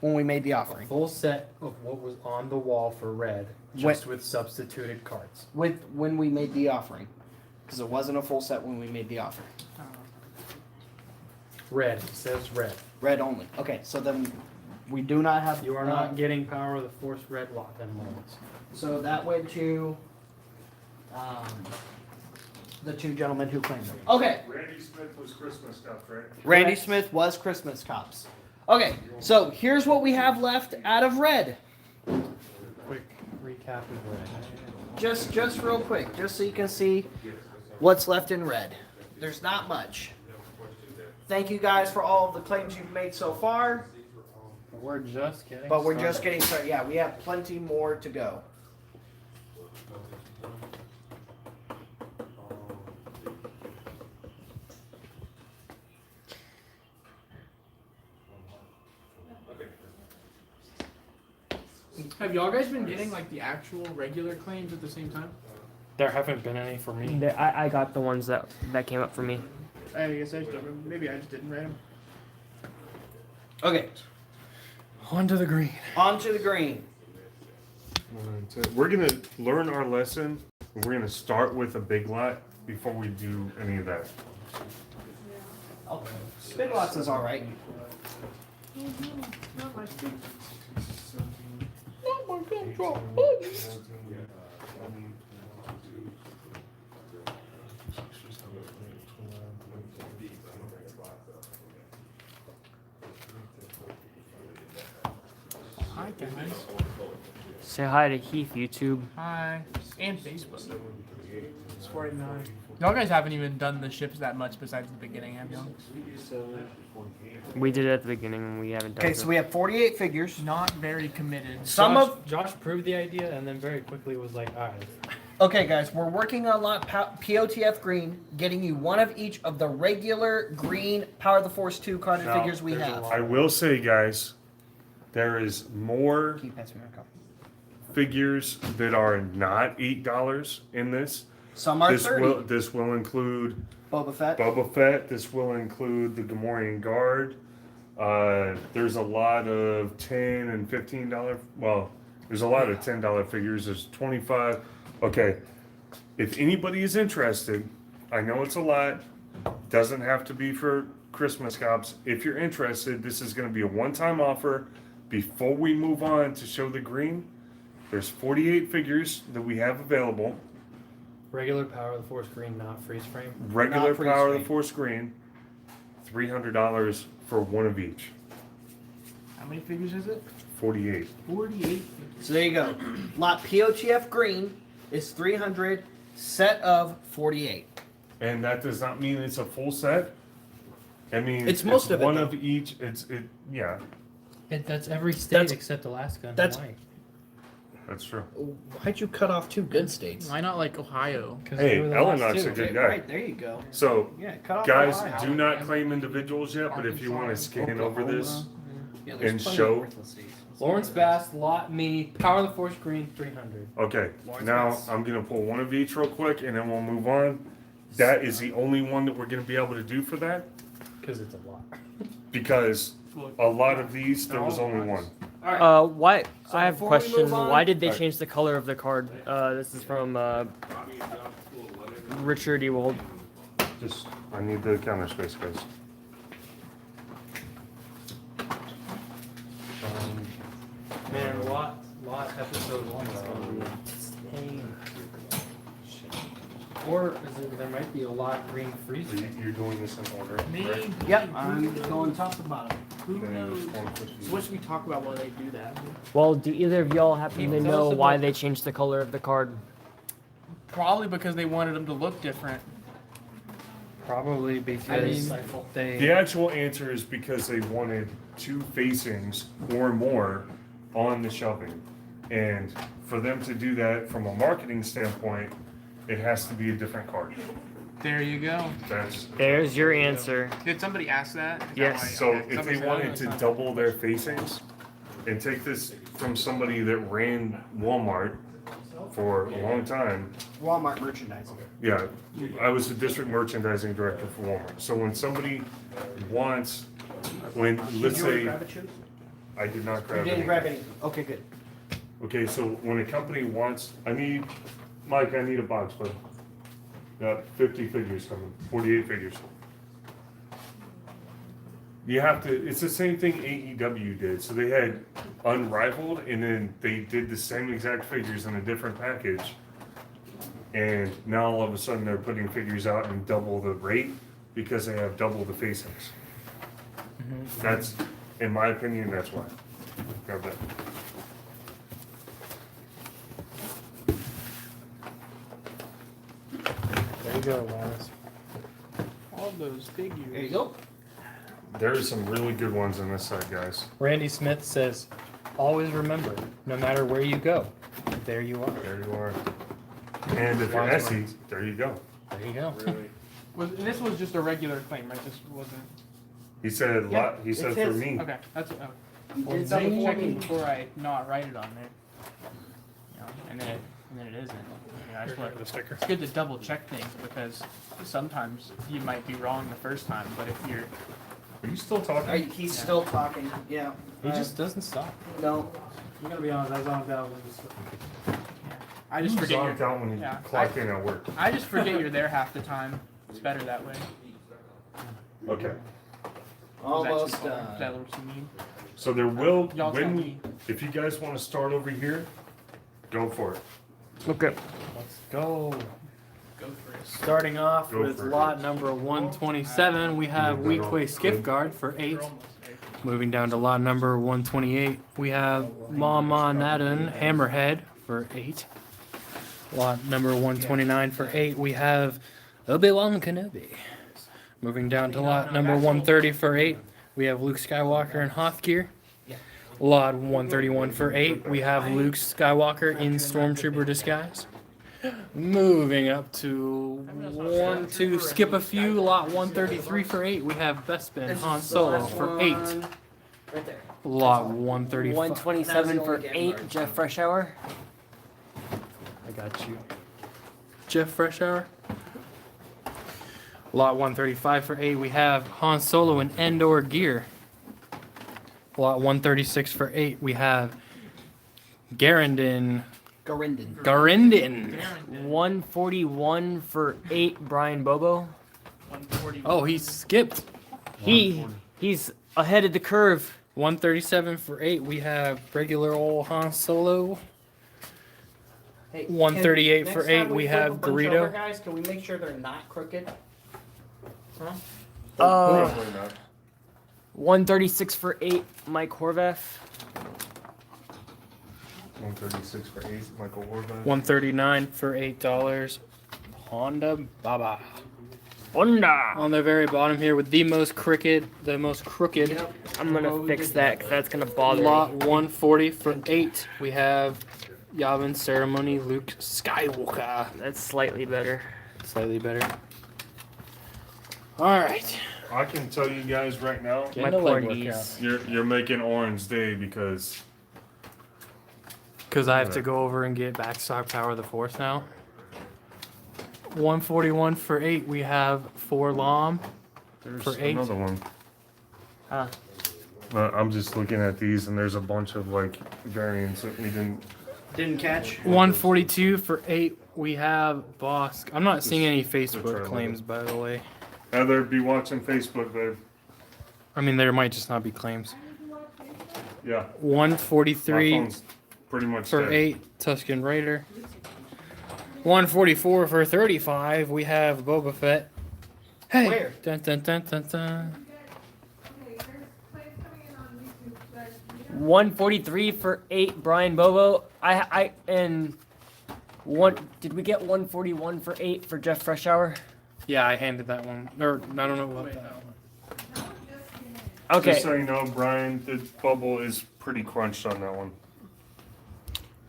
when we made the offering. full set of what was on the wall for red, just with substituted cards. With when we made the offering, because it wasn't a full set when we made the offer. Red. It says red. Red only. Okay, so then we do not have. You are not getting power of the force red lot then, Lawrence. So that went to the two gentlemen who claimed them. Okay, Randy Smith was Christmas stuff, right? Randy Smith was Christmas Cops. Okay, so here's what we have left out of red. Quick recap of red. Just real quick, just so you can see what's left in red. There's not much. Thank you guys for all of the claims you've made so far, We're just getting but we're just started. getting started. Yeah, we have plenty more to go. Have y'all guys been getting like the actual regular claims at the same time? There haven't been any for me. I got the ones that came up for me. I guess I just don't remember. Maybe I just didn't write them. Okay, On to the green. on to the green. We're gonna learn our lesson. We're gonna start with a big lot before we do any of that. Oh, Big Lots is all right. Not my feet. Hi guys. Say hi to Heath, YouTube. Hi. And Facebook. It's 49. Y'all guys haven't even done the ships that much besides the beginning, have y'all? We did it at the beginning and we haven't done Okay, it. so we have 48 figures. Not very committed. Josh proved the idea and then very quickly was like, all right. Okay, guys, we're working on lot POTF green, getting you one of each of the regular green Power of the Force 2 carded Now, figures we have. I will say, guys, there is more Can you pass me my copy? figures that are not $8 in this. Some are 30. This will include Boba Fett. Boba Fett. This will include the Gamorrean Guard. There's a lot of $10 and $15. Well, there's a lot of $10 figures. There's 25. Okay, if anybody is interested, I know it's a lot. Doesn't have to be for Christmas cops. If you're interested, this is going to be a one-time offer. Before we move on to show the green, there's 48 figures that we have available. Regular Power of the Force green, not freeze frame. Regular Not freeze Power of frame. the Force green, $300 for one of each. How many figures is it? 48. 48. So there you go. Lot POTF green is 300, set of 48. And that does not mean it's a full set. I mean, It's most of it, one though. of each. Yeah, That's every state That's- except Alaska and that's- Hawaii. that's true. Why'd you cut off two good states? Why not like Ohio? 'Cause Hey, they were the last Ellenog's two. a good Okay, guy. right, there you go. So, Yeah, cut off guys, Ohio. do not claim individuals yet, but if you want to scan over this Yeah, there's and plenty of show. worthless states. Lawrence Bass, lot me, Power of the Force green, 300. Okay, Lawrence now Bass. I'm going to pull one of each real quick and then we'll move on. That is the only one that we're going to be able to do for that Because it's a lot. because a lot of these, there was only one. Why? So I have a before we question. move on- Why did they Alright. change the color of the card? This is from Richard Ewald. Just, I need the counter space, guys. Man, lot episode 1 is going to be insane. Or is it, there might be a lot green freeze frame. You're doing this in order, Me? right? Yep, I'm going top to bottom. Who Then knows? there's 150. So what should we talk about while they do that? Well, do either of y'all happen to Tell know us why about- they changed the color of the card? Probably because they wanted them to look different. Probably because they... The actual answer is because they wanted two facings or more on the shelving. And for them to do that from a marketing standpoint, it has to be a different card. There you go. That's There's your answer. Did somebody ask that? Is that Yes. why- so okay, if they somebody said wanted that? to double their facings and take this from somebody that ran Walmart for a long time. Walmart merchandising. Yeah, I was the district merchandising director for Walmart. So when somebody wants, let's say, Grab a chip? I did not You grab didn't any. grab any. Okay, good. Okay, so when a company wants, Mike, I need a box, bud. Got 50 figures coming, 48 figures. You have to, it's the same thing AEW did. So they had Unrivaled and then they did the same exact figures in a different package. And now all of a sudden they're putting figures out and double the rate because they have double the facings. That's, in my opinion, that's why. Grab that. There you go, Lawrence. All those figures. There you go. There are some really good ones on this side, guys. Randy Smith says, always remember, no matter where you go, there you are. There you are. And if you're Wise Essie, ones. there you go. There you go. And this was just a regular claim, right? This wasn't. He said Yeah, lot. He said it's for his. me. Okay, that's well, You well, did double say checking warning. before I not write it on there. And then and then it isn't. I just want it's good to double check things because sometimes you might be wrong the first time, but if you're Are you still talking? He's still talking. Yeah. He just doesn't stop. No. I'm gonna be honest, I zonked out when this. I just You forget zonked out when you clock in at work. I just forget you're there half the time. It's better that way. Okay. Almost Is that done. what you mean? So there will, Y'all tell me. if you guys want to start over here, go for it. Okay. Let's go. Go for it. Starting off Go with for it. lot number 127, we have Weequay Skiff Guard for 8. Moving down to lot number 128, we have Mama Nadan Hammerhead for 8. Lot number 129 for 8, we have Obi-Wan Kenobi. Moving down to lot number 130 for 8, we have Luke Skywalker in Hoth gear. Lot 131 for 8, we have Luke Skywalker in Stormtrooper disguise. Moving up to skip a few, lot 133 for 8, we have Bespin Han Solo for 8. Right there. Lot 135. 127 for 8, Jeff Freshour. I got you. Jeff Freshour. Lot 135 for 8, we have Han Solo in Endor gear. Lot 136 for 8, we have Garandin. 141 for 8, Brian Bobo. 140. Oh, he skipped. He's ahead of the curve. 137 for 8, we have regular old Han Solo. Hey, 138 Ken, for next time 8, we flip have a bunch Greedo. over, guys, can we make sure they're not crooked? Definitely not. 136 for 8, Mike Horvath. 136 for 8, Michael Horvath. 139 for $8, Honda Baba. Honda. On the very bottom here with the most crooked. I'm gonna fix that because that's gonna bother Lot me. 140 for 8, we have Yavin Ceremony Luke Skywalker. That's slightly better. Slightly better. Alright. I can tell you guys right now, My Getting the poor legwork knees. you're making Orange Day because Because I have to go over and get backstock Power of the Force now. 141 for 8, we have Forlom. there's For 8. another one. Huh. I'm just looking at these and there's a bunch of like variants that we didn't catch. 142 for 8, we have Bosk. I'm not seeing any try Facebook it claims, by the way. Heather, be watching Facebook, babe. I mean, there might just not be claims. Yeah. 143 My phone's pretty much for dead. 8, Tusken Raider. 144 for 35, we have Boba Fett. Hey! Where? Dun, dun, dun, dun, dun. Okay, there's plays coming in on YouTube, but we don't 143 for 8, Brian Bobo. Did we get 141 for 8 for Jeff Freshour? Yeah, I handed that one. Or, I don't know about that one. Okay. Just so you know, Brian, the bubble is pretty crunched on that one.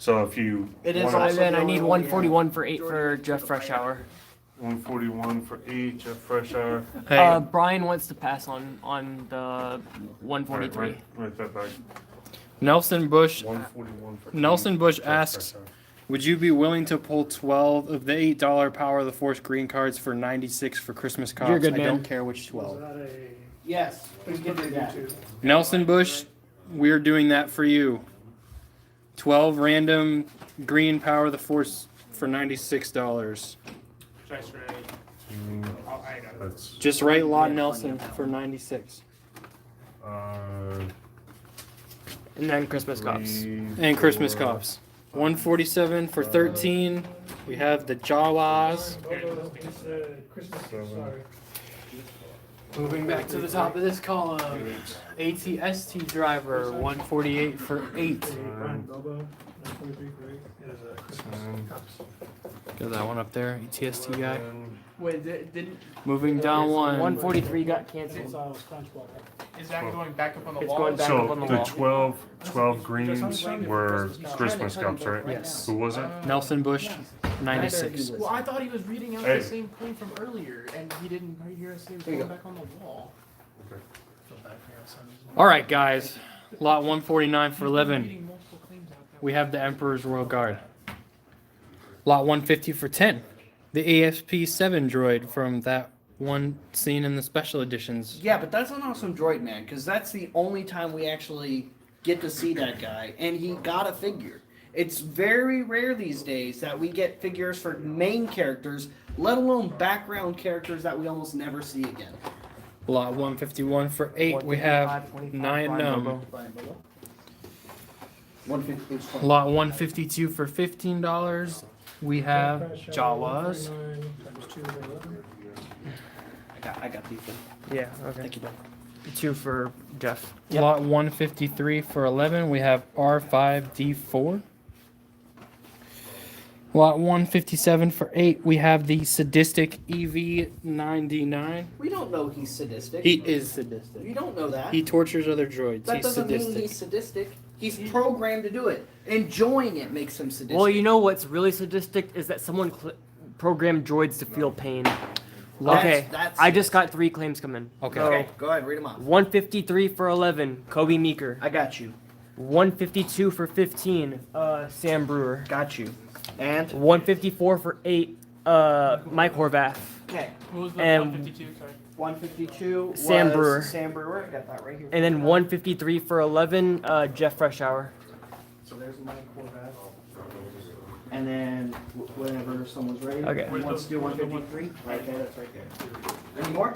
So if you It is wanna- also- And then I need 141 for 8 for Jeff Freshour. 141 for 8, Jeff Freshour. Hey, Brian wants to pass on the 143. Write that back. Nelson Bush 141 for Nelson 8, Bush Jeff asks, Freshour. would you be willing to pull 12 of the $8 Power of the Force green cards for 96 for Christmas cops? You're good, I man. don't care which Is 12. that a? Yes, we can do that. Nelson Bush, we're doing that for you. 12 random green Power of the Force for $96. Just right. Mm, Oh, I got it. That's Just write Lot Nelson for 96. And then Christmas Cops. 3, And Christmas 4, Cops. 147 for 13. We have the Jawas. It's Christmas, sorry. Moving back to the top of this column. ATST driver, 148 for 8. Brian Bobo, 143 for 8. It is a Christmas. Got that one up there, ATST guy. Wait, didn't Moving down one. 143 got It's canceled. is that going back up on the It's wall? going back up So on the the wall. 12 greens were Christmas cups, right? Yes. Who was it? Nelson Bush, 96. Well, I thought he was reading out Hey. the same claim from earlier, and he didn't hear us say it was There you going go. back on the wall. All right, guys. Lot 149 for 11. Reading multiple claims out that We have the Emperor's Royal Guard. Lot 150 for 10. The ASP-7 droid from that one scene in the special editions. Yeah, but that's an awesome droid, man, because that's the only time we actually get to see that guy, and he got a figure. It's very rare these days that we get figures for main characters, let alone background characters that we almost never see again. Lot 151 for 8. We have 9 Numb. 150. Lot 152 for $15. We have Jawas. I got these. Yeah. Okay. Thank you, bud. 2 for Jeff. Yep. Lot 153 for 11. We have R5D4. Lot 157 for 8. We have the sadistic EV9D9. We don't know he's sadistic. He is sadistic. You don't know that. He tortures other droids. That He's doesn't sadistic. mean he's sadistic. He's programmed to do it. Enjoying it makes him sadistic. Well, you know what's really sadistic is that someone programmed droids to feel pain. That's- Okay, that's I just got 3 claims coming. Okay. Okay, go ahead, read them off. 153 for 11, Kobe Meeker. I got you. 152 for 15, Sam Brewer. Got you. And 154 for 8, Mike Horvath. okay, What was the And 152? Sorry. 152. Sam was Brewer. Sam Brewer. I got that right here. And then 153 for 11, Jeff Freshour. So there's Mike Horvath. And then whenever someone's ready, Okay. who wants to do 153? Right there, that's right there. Any more?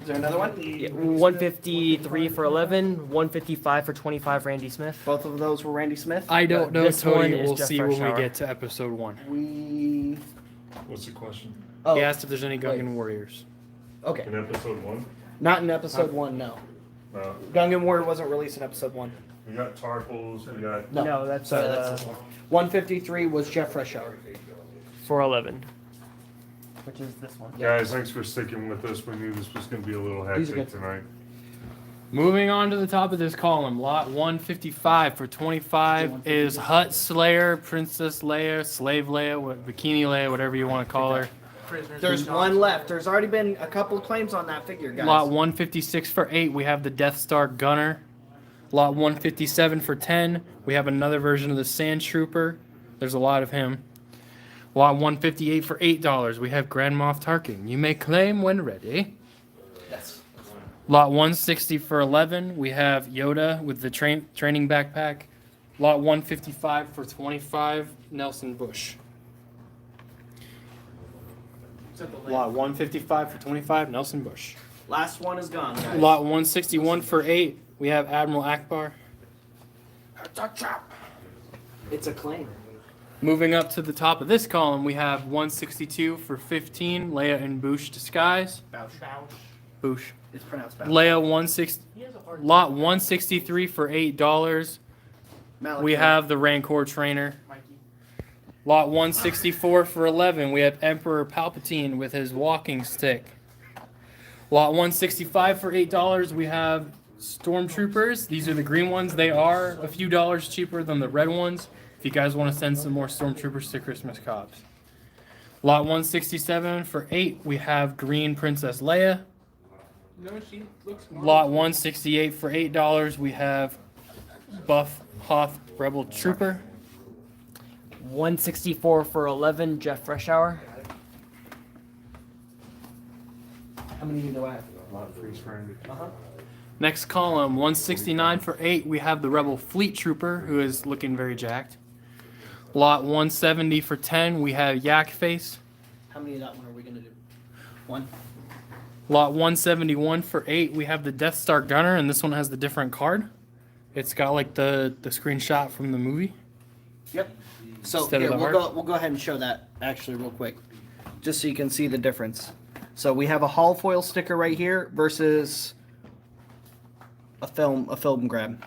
Is there another one? Yeah, 153 for 11, 155 for 25, Randy Smith. Both of those were Randy Smith. I don't know, This one Tony. is We'll Jeff see when we Freshour. get to episode 1. We. What's the question? Oh, He asked if there's any Gungan Warriors. okay. In episode 1? Not in episode 1, no. No. Gungan Warrior wasn't released in episode 1. We got Tarples, we got... No, that's, Sorry, that's this one. 153 was Jeff Freshour. for 11, which is this one. Guys, thanks for sticking with us. We knew this was going to be a little These are hectic good. tonight. Moving on to the top of this column, lot 155 for 25 is Hutt Slayer, Princess Leia, Slave Leia, Bikini Leia, whatever you want to call her. Prisoners There's of one Johnson. left. There's already been a couple claims on that figure, guys. Lot 156 for 8, we have the Death Star Gunner. Lot 157 for 10, we have another version of the Sand Trooper. There's a lot of him. Lot 158 for $8, we have Grand Moff Tarkin. You may claim when ready. Yes. Lot 160 for 11, we have Yoda with the training backpack. Lot 155 for 25, Nelson Bush. Lot 155 for 25, Nelson Bush. Last one is gone, guys. Lot 161 for 8, we have Admiral Akbar. It's a claim. Moving up to the top of this column, we have 162 for 15, Leia in Bouche disguise. Bouche. It's pronounced bad. Leia 160, Lot 163 for $8. We have the Rancor trainer. Lot 164 for 11, we have Emperor Palpatine with his walking stick. Lot 165 for $8, we have Stormtroopers. These are the green ones. They are a few dollars cheaper than the red ones. If you guys want to send some more Stormtroopers to Christmas Cops. Lot 167 for 8, we have green Princess Leia. No, she looks more Lot 168 for $8, we have buff Hoth Rebel Trooper. 164 for 11, Jeff Freshour. How many do I have? A lot of freeze frame. Next column, 169 for 8, we have the Rebel Fleet Trooper, who is looking very jacked. Lot 170 for 10, we have Yak Face. How many of that one are we going to do? One? Lot 171 for 8, we have the Death Star Gunner, and this one has the different card. It's got like the screenshot from the movie. Yep. So Instead of here, the we'll go ahead and show that actually real quick, just so you can see the difference. So we have a hull foil sticker right here versus a film grab.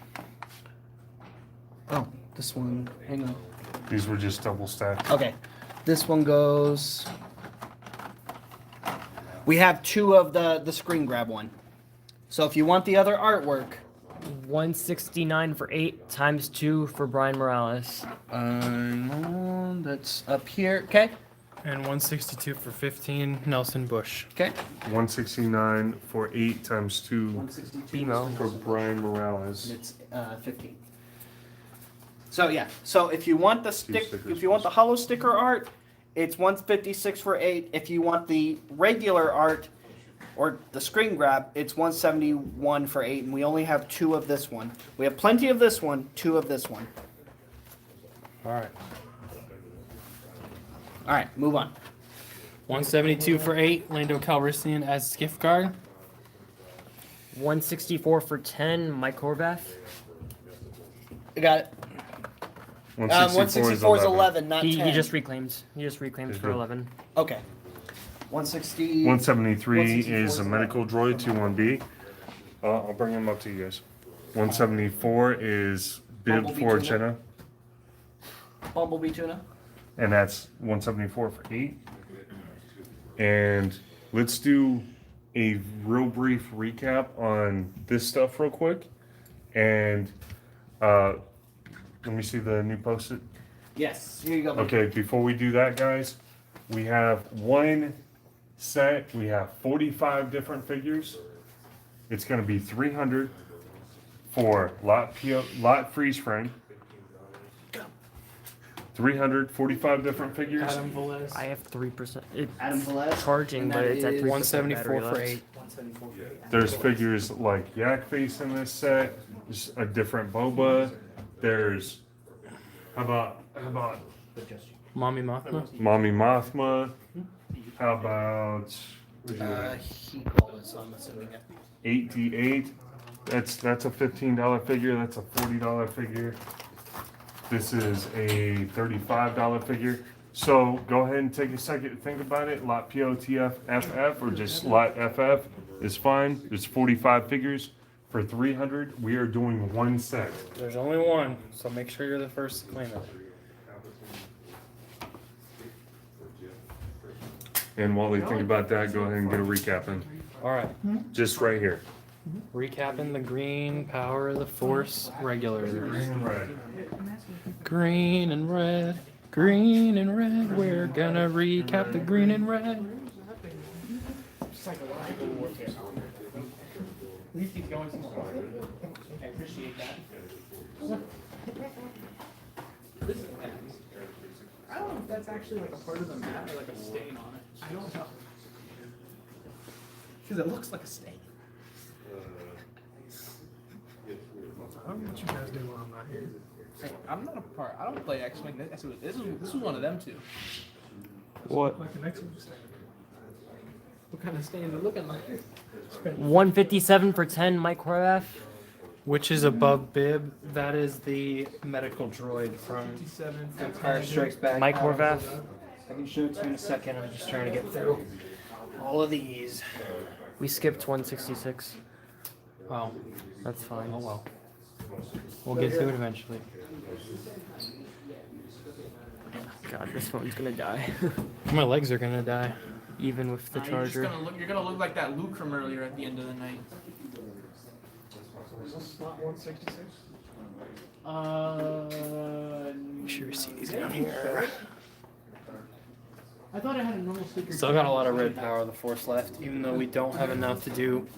Oh, this one. Hang on. These were just double stacked. Okay, this one goes. We have 2 of the screen grab one. So if you want the other artwork, 169 for 8 times 2 for Brian Morales. that's up here. Okay. And 162 for 15, Nelson Bush. Okay. 169 for 8 times 2 162. BMO. for Brian Morales. It's 15. So yeah. So if you want the if you want the hollow sticker art, it's 156 for 8. If you want the regular art or the screen grab, it's 171 for 8, and we only have 2 of this one. We have plenty of this one, 2 of this one. All right. All right, move on. 172 for 8. Lando Calrissian as gift card. 164 for 10, Mike Horvath. I got it. 164 is 11, not 10. He just reclaims. He just reclaims for 11. Okay. 160. 173 is a medical droid 21B. I'll bring him up to you guys. 174 is Bib Bumblebee for tuna. Jenna, Bumblebee tuna. and that's 174 for 8. And let's do a real brief recap on this stuff real quick. And let me see the new post-it. Yes, here you go. Okay, before we do that, guys, we have one set. We have 45 different figures. It's going to be 300 for lot freeze frame. 345 different figures. Adam Velez. I have 3%. Adam Velez. Charging, And but that it's at is 3%. 174 battery for left. 8. There's figures like Yak Face in this set. There's a different Boba. There's how about Mommy Mothma. Mommy Mothma? How about He called it, so I'm assuming it. 8D8? That's a $15 figure. That's a $40 figure. This is a $35 figure. So go ahead and take a second to think about it. Lot POTF FF or just lot FF is fine. There's 45 figures. For 300, we are doing one set. There's only one, so make sure you're the first to claim it. And while they think about that, go ahead and get a recap in. All right. Just right here. Recapping the green Power of the Force regulars. Right. Green and red. Green and red. We're gonna recap the green and red. Psychological warfare. At least he's going somewhere. I appreciate that. This is nice. I don't know if that's actually like a part of the map or like a stain on it. I don't know. Because it looks like a stain. I don't know what you guys do when I'm not here. Hey, I'm not a part. I don't play X-Wing. This was one of them two. What? Like an X-Wing stain. What kind of stain is it looking like? 157 for 10, Mike Horvath. Which is above Bib? That is the medical droid from 57. Empire Strikes Back. Mike Horvath. I can show it to you in a second. I'm just trying to get through all of these. We skipped 166. Oh, That's fine. oh well. We'll get to it eventually. God, this phone's gonna die. My legs are gonna die. Even with the You're just charger. you're gonna look like that Luke from earlier at the end of the night. Is this not 166? Make sure you see these down here. I thought I had a normal sticker. Still got a lot of red Power of the Force left, even though we don't have enough to do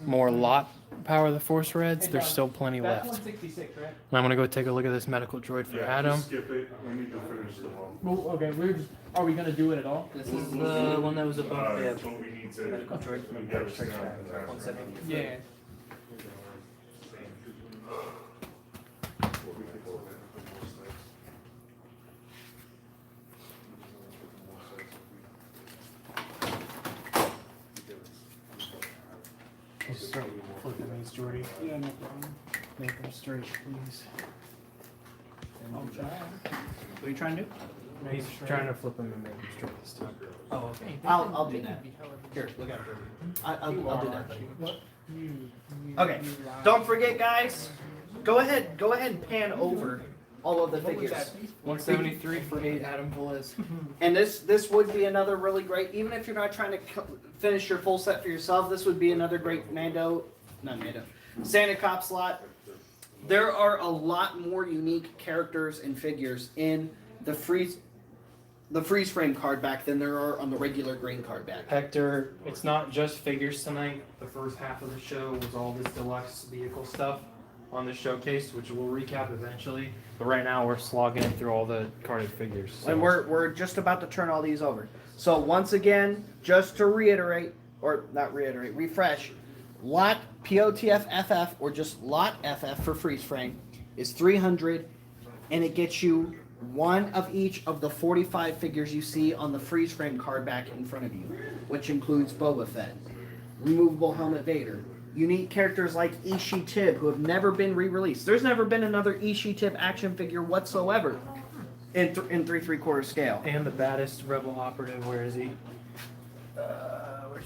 more lot Power of the Force reds. There's still plenty That's left. 166, right? And I'm gonna go take a look at this medical droid for Adam. Skip it. We need to finish the wall. Well, okay, are we gonna do it at all? This is the one that was above Bib. But we need to. Medical droid from we Empire gotta Strikes stop Back. that. 170. Yeah. Just start flipping these, Jordy. Yeah, no problem. Make them straight, please. I'll try. What are you trying to do? He's trying to flip them and make them straight this time. Oh, okay. I'll do that. Here, look at it. I'll do that. Okay. Don't forget, guys. Go ahead and pan over all of the figures. 173 for 8 Adam Velez. And this would be another really great, even if you're not trying to finish your full set for yourself, this would be another great Santa Cop slot. There are a lot more unique characters and figures in the freeze frame card back than there are on the regular green card back. Hector, it's not just figures tonight. The first half of the show was all this deluxe vehicle stuff. on the showcase, which we'll recap eventually. But right now we're slogging through all the carded figures. So. And we're just about to turn all these over. So once again, just to reiterate, or not reiterate, refresh, lot POTF FF or just lot FF for freeze frame is 300, and it gets you one of each of the 45 figures you see on the freeze frame card back in front of you, which includes Boba Fett, removable helmet Vader, unique characters like Ishi Tib who have never been re-released. There's never been another Ishi Tib action figure whatsoever in 3 3/4 scale. And the baddest rebel operative, where is he? Where's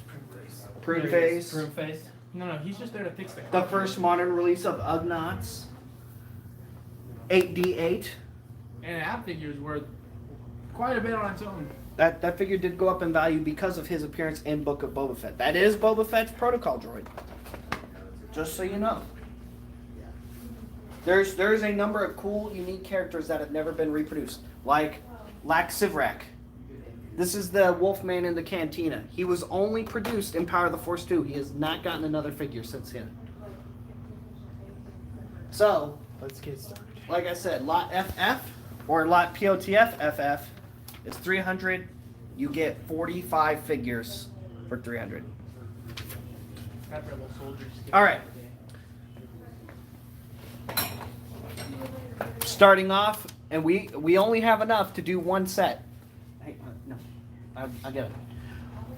Pruneface? Pruneface. Pruneface. No, he's just there to fix the The first modern release of Ugnaughts. 8D8. And that figure's worth quite a bit on its own. That figure did go up in value because of his appearance in Book of Boba Fett. That is Boba Fett's protocol droid. Just so you know. There's a number of cool, unique characters that have never been reproduced. Like Lax Sivrak. This is the Wolfman in the Cantina. He was only produced in Power of the Force 2. He has not gotten another figure since then. So, Let's get started. like I said, lot FF or lot POTF FF is 300. You get 45 figures for 300. That rebel soldier. All right. Starting off, and we only have enough to do one set. Hey, no, I get it.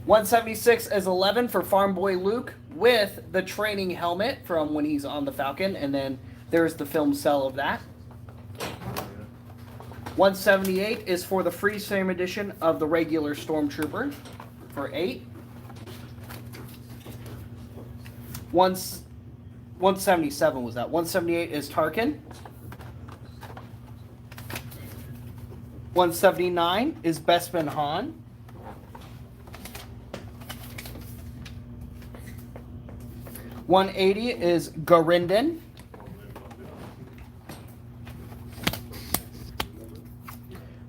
176 is 11 for Farm Boy Luke with the training helmet from when he's on the Falcon, and then there's the film cell of that. 178 is for the freeze frame edition of the regular Stormtrooper for 8. 177 was that. 178 is Tarkin. 179 is Bespin Han. 180 is Garinden.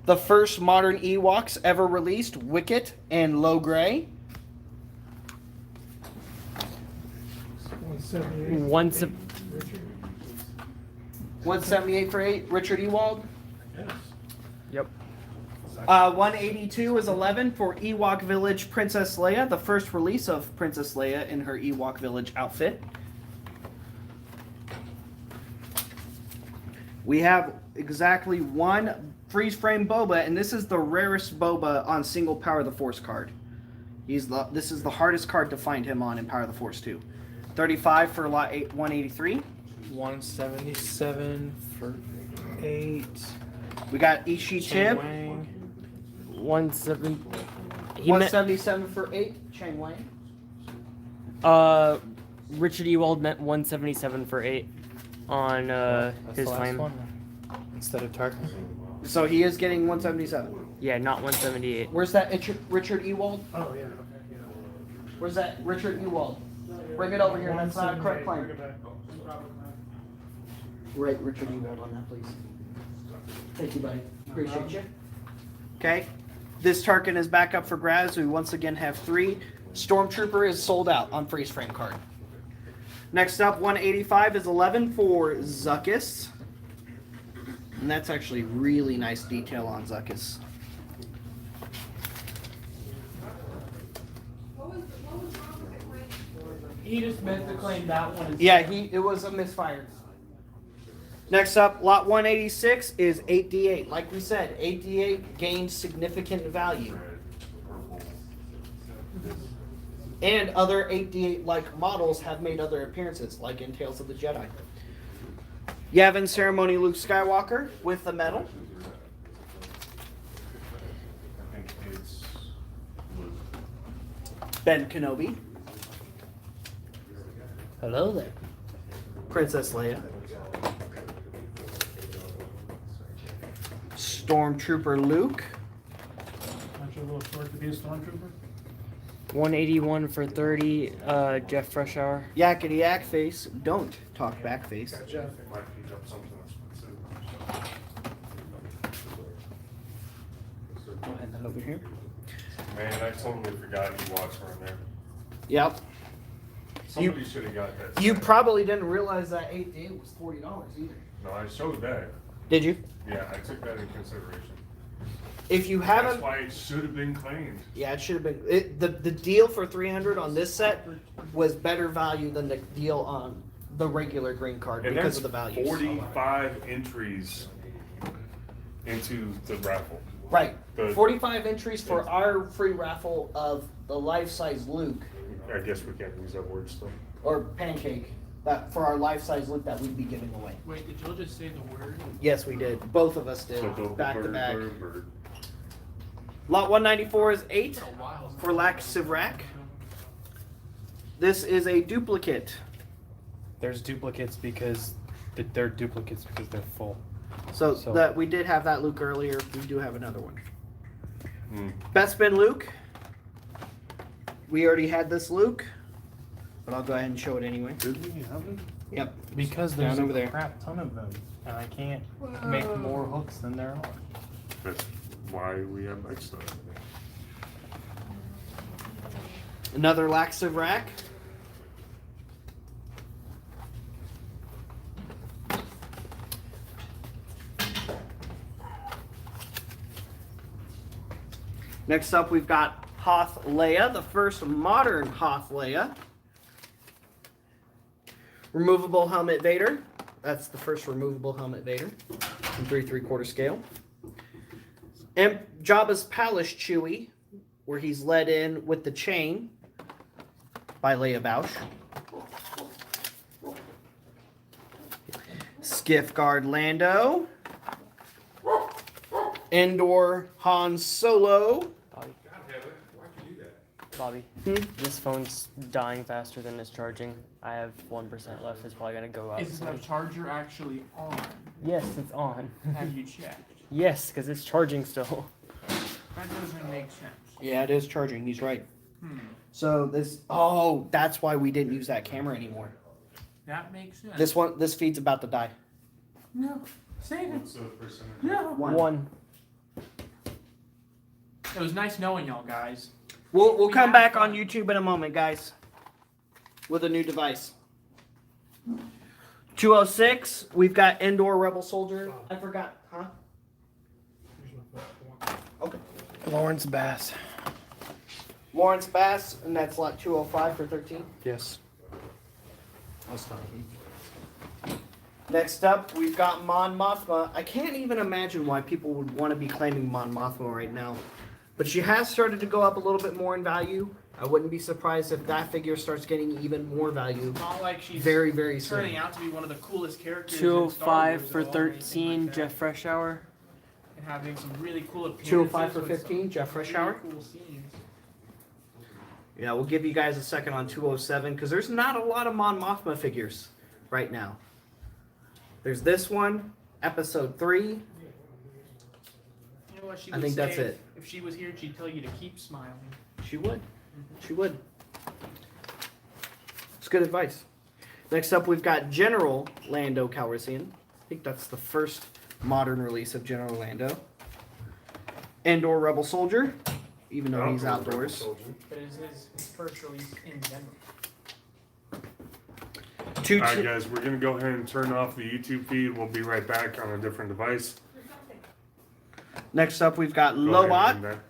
The first modern Ewoks ever released, Wicket and Logray. 178 for 8, Richard Ewald. Yes. Yep. 182 is 11 for Ewok Village Princess Leia, the first release of Princess Leia in her Ewok Village outfit. We have exactly one freeze frame Boba, and this is the rarest Boba on single Power of the Force card. This is the hardest card to find him on in Power of the Force 2. 35 for lot 183. 177 for 8. We got Ishi Tib. 177 for 8. Chang Wang. Richard Ewald meant 177 for 8 on his claim. Instead of Tarkin. So he is getting 177. Yeah, not 178. Where's that Richard Ewald? Oh, yeah, okay, yeah. Where's that Richard Ewald? Bring it over here. That's not a correct claim. Right, Richard Ewald on that, please. Thank you, buddy. Appreciate you. Okay. This Tarkin is back up for grabs. We once again have 3. Stormtrooper is sold out on freeze frame card. Next up, 185 is 11 for Zuckuss. And that's actually really nice detail on Zuckuss. What was wrong with the claim? He just meant to claim that one. Yeah, it was a misfire. Next up, lot 186 is 8D8. Like we said, 8D8 gains significant value. And other 8D8-like models have made other appearances, like in Tales of the Jedi. Yavin Ceremony Luke Skywalker with the medal. I think it's Ben Kenobi. Hello there. Princess Leia. Stormtrooper Luke. Aren't you a little short to be a stormtrooper? 181 for 30, Jeff Freshour. Yakety yak face. Don't talk back face. Jeff. It might be something expensive. Go ahead and over here. Man, I totally forgot Ewoks were in there. Yep. Somebody should have got that. You set. probably didn't realize that 8D was $40 either. No, I showed that. Did you? Yeah, I took that into consideration. If you That's haven't, why it should have been claimed. yeah, it should have been. The deal for 300 on this set was better value than the deal on the regular green card And because that's of the values. 45 entries into the raffle. Right. The- 45 entries for our free raffle of the life-size Luke I guess we can't use that word still. or Pancake that for our life-size Luke that we'd be giving away. Wait, did Jill just say the word? Yes, we did. Both of us did. So go Back to bird, back. bird, bird. Lot 194 is 8 for Lac Sivrak. This is a duplicate. There's duplicates because they're duplicates because they're full. So, So- that we did have that Luke earlier. We do have another one. Hmm. Bespin Luke. We already had this Luke, but I'll go ahead and show it anyway. Did we have it? Yep. Because Down there's over a there. crap ton of them, and I can't make more hooks than there are. That's why we have extra. Another Lac Sivrak. Next up, we've got Hoth Leia, the first modern Hoth Leia. Removable helmet Vader. That's the first removable helmet Vader in 3 3/4 scale. And Jabba's Palace Chewie, where he's led in with the chain by Leia Bausch. Skiff Guard Lando. Endor Han Solo. Bobby, this phone's dying faster than it's charging. I have 1% left. It's probably gonna go out. Is the charger actually on? Yes, it's on. Have you checked? Yes, because it's charging still. That doesn't make sense. Yeah, it is charging. He's right. Hmm. So this. Oh, that's why we didn't use that camera anymore. That makes sense. This feed's about to die. No. Save it. What's the percentage? No. One. It was nice knowing y'all, guys. We'll We come have back fun. on YouTube in a moment, guys, with a new device. 206. We've got Endor Rebel Soldier. I forgot, huh? Okay. Lawrence Bass. Lawrence Bass, and that's lot 205 for 13. Yes. Next up, we've got Mon Mothma. I can't even imagine why people would want to be claiming Mon Mothma right now. But she has started to go up a little bit more in value. I wouldn't be surprised if that figure starts getting even more value Not like she's very, very turning soon. out to be one of the coolest characters. in 205 Star for Wars at all or anything 13, like that. Jeff Freshour. And having some really cool appearances. 205 for with 15, some Jeff really Freshour. Cool scenes. Yeah, we'll give you guys a second on 207 because there's not a lot of Mon Mothma figures right now. There's this one, episode 3. You know what she I would think say that's it. If she was here, she'd tell you to keep smiling. She would. She would. It's good advice. Next up, we've got General Lando Calrissian. I think that's the first modern release of General Lando. Endor Rebel Soldier, even though he's outdoors. But it's his first release in general. Two, Alright guys, we're gonna go ahead and turn off the YouTube feed. We'll be right back on a different device. Next up, we've got Go ahead Lobot. and,